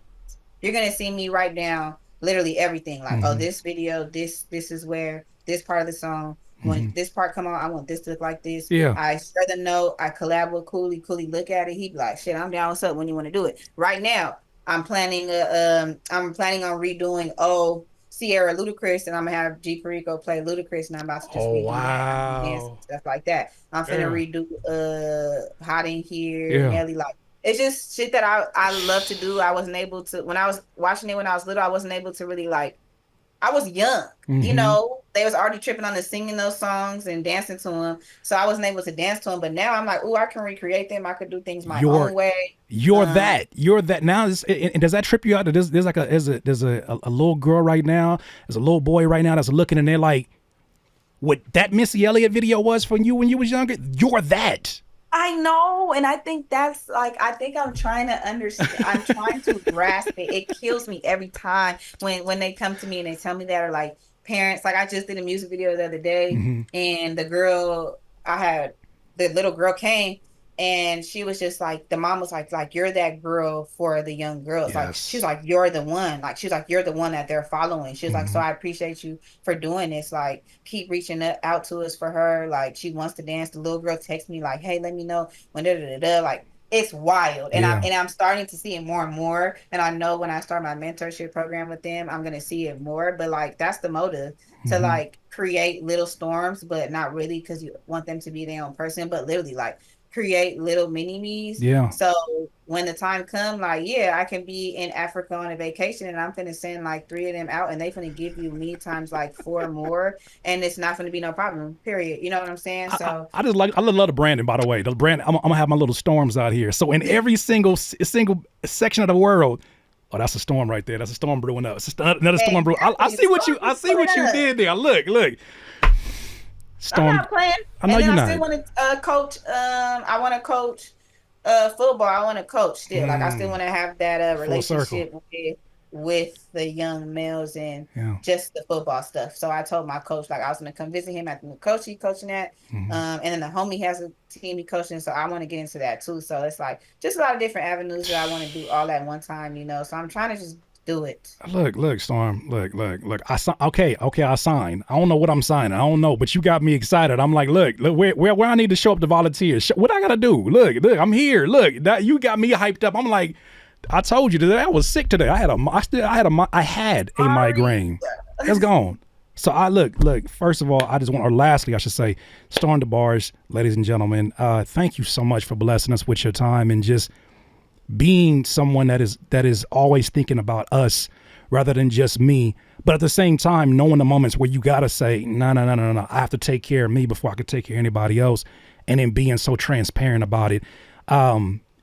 You're gonna see me write down literally everything. Like, oh, this video, this is where this part of the song. When this part come on, I want this to look like this. Yeah. I share the note. I collab with Cooley. Cooley look at it. He be like, shit, I'm down. What's up? When you want to do it? Right now, I'm planning on redoing Sierra Ludacris, and I'm gonna have G Perico play Ludacris, and I'm about to just redo dance and stuff like that. I'm finna redo Hot in Here, Nelly. Like it's just shit that I love to do. I wasn't able to when I was watching it when I was little. I wasn't able to really like. I was young, you know. They was already tripping on the singing those songs and dancing to them, so I wasn't able to dance to them. But now I'm like, oh, I can recreate them. I could do things my own way. You're that now. And does that trip you out? There's like there's a little girl right now. There's a little boy right now that's looking, and they're like, what that Missy Elliott video was from you when you was younger. You're that. I know, and I think that's like I think I'm trying to understand. I'm trying to grasp it. It kills me every time when they come to me and they tell me that, or like parents. Like I just did a music video the other day, and the little girl came, and she was just like, the mom was like you're that girl for the young girls. Like she's like, you're the one. Like she's like, you're the one that they're following. She's like, so I appreciate you for doing this. Like keep reaching out to us for her. Like she wants to dance. The little girl texts me like, hey, let me know when like it's wild. And I'm starting to see it more and more. And I know when I start my mentorship program with them, I'm gonna see it more. But like that's the motive to like create little storms, but not really because you want them to be their own person, but literally like create little mini-me's. So when the time come, like, I can be in Africa on a vacation and I'm finna send like 3 of them out and they finna give you me times like 4 more and it's not finna be no problem, period. You know what I'm saying? So I love the branding, by the way. The brand, I'm gonna have my little storms out here. So in every single section of the world, oh, that's a storm right there. That's a storm brewing up. It's just another storm brewing. I see what you did there. Look. Storm. I'm not playing. I know you're not. I still want to coach. I want to coach football. I want to coach still. Like I still want to have that relationship with the young males and just the football stuff. So I told my coach like I was going to come visit him at the coach he coaching at, and then the homie has a team he coaching. So I want to get into that too. So it's like just a lot of different avenues that I want to do all at one time. You know. So I'm trying to just do it. Look, Storm. Look. I signed. I don't know what I'm signing. I don't know, but you got me excited. I'm like, look, where I need to show up to volunteer. What I gotta do? Look, I'm here. Look, you got me hyped up. I'm like, I told you today. I was sick today. I had a migraine. It's gone. So look. First of all, lastly, I should say, Storm DeBarge, ladies and gentlemen, thank you so much for blessing us with your time and just being someone that is always thinking about us rather than just me, but at the same time knowing the moments where you gotta say no, I have to take care of me before I can take care of anybody else, and then being so transparent about it.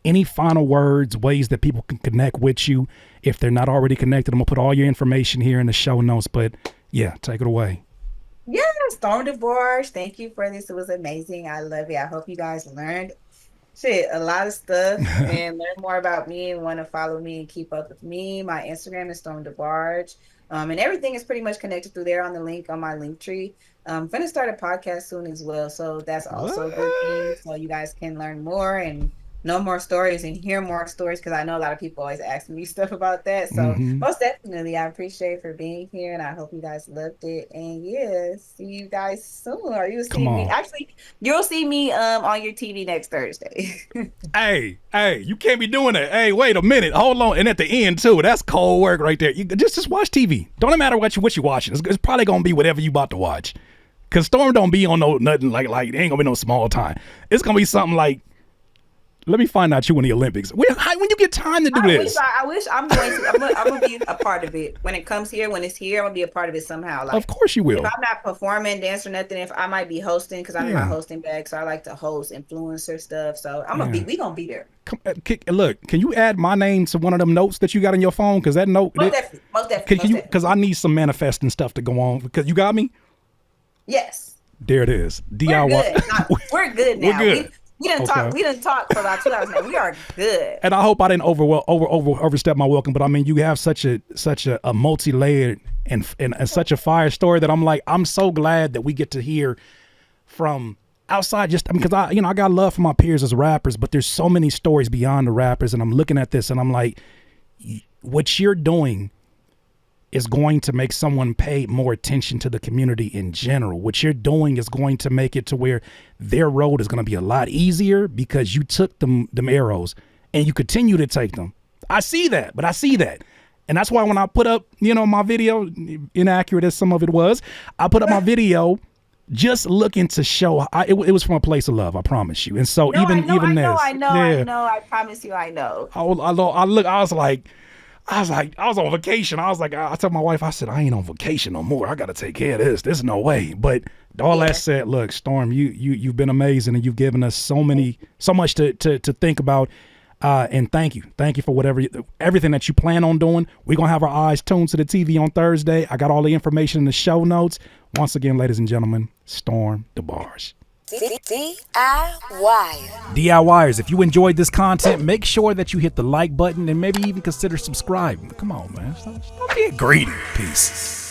Any final words, ways that people can connect with you if they're not already connected? I'm gonna put all your information here in the show notes, but take it away. Storm DeBarge, thank you for this. It was amazing. I love it. I hope you guys learned Shit, a lot of stuff, and learn more about me and want to follow me and keep up with me. My Instagram is Storm DeBarge. And everything is pretty much connected through there on the link on my link tree. I'm gonna start a podcast soon as well, so that's also a good thing. What? So you guys can learn more and know more stories and hear more stories, because I know a lot of people always ask me stuff about that. So Hmm. most definitely, I appreciate for being here, and I hope you guys loved it. And yeah, see you guys soon. Or you'll Come see me. on. Actually, you'll see me on your TV next Thursday. Hey, you can't be doing that. Hey, wait a minute. Hold on. And at the end too, that's cold work right there. You just watch TV. Don't matter what you watching. It's probably gonna be whatever you about to watch. Cause Storm don't be on no nothing like it ain't gonna be no small time. It's gonna be something like, let me find out you in the Olympics. When you get time to do this. I wish I'm going to. I'm gonna be a part of it when it comes here. When it's here, I'm gonna be a part of it somehow. Like, Of course you if will. I'm not performing, dance or nothing, if I might be hosting, because I'm in my Yeah. hosting bag, so I like to host influencer stuff. So I'm gonna Yeah. be. We gonna be there. Look, can you add my name to one of them notes that you got in your phone? Cause that note, Most definitely. Most definitely. Most cause I need some manifesting stuff to go on. Because you got me. Yes. There it is. We're DIY. good. We're good now. We're good. We didn't Okay. talk. We didn't talk for about 2 hours now. We are good. And I hope I didn't overstep my welcome, but I mean, you have such a multi-layered and such a fire story that I'm so glad that we get to hear from outside. Just because I got love for my peers as rappers, but there's so many stories beyond the rappers, and I'm looking at this and I'm like, what you're doing is going to make someone pay more attention to the community in general. What you're doing is going to make it to where their road is going to be a lot easier because you took them arrows and you continue to take them. I see that. And that's why when I put up, my video, inaccurate as some of it was, I put up my video just looking to show it was from a place of love, I promise you. And so No, even I this, know. yeah, I know. I promise you, I know. I was on vacation. I was like, I told my wife, I said, I ain't on vacation no more. I got to take care of this. There's no way. But all that said, look, Storm, you've been amazing, and you've given us so much to think about. And thank you for everything that you plan on doing. We're going to have our eyes tuned to the TV on Thursday. I got all the information in the show notes. Once again, ladies and gentlemen, Storm DeBarge. DIYers, if you enjoyed this content, make sure that you hit the like button and maybe even consider subscribing. Come on, man. Don't be greedy. Peace.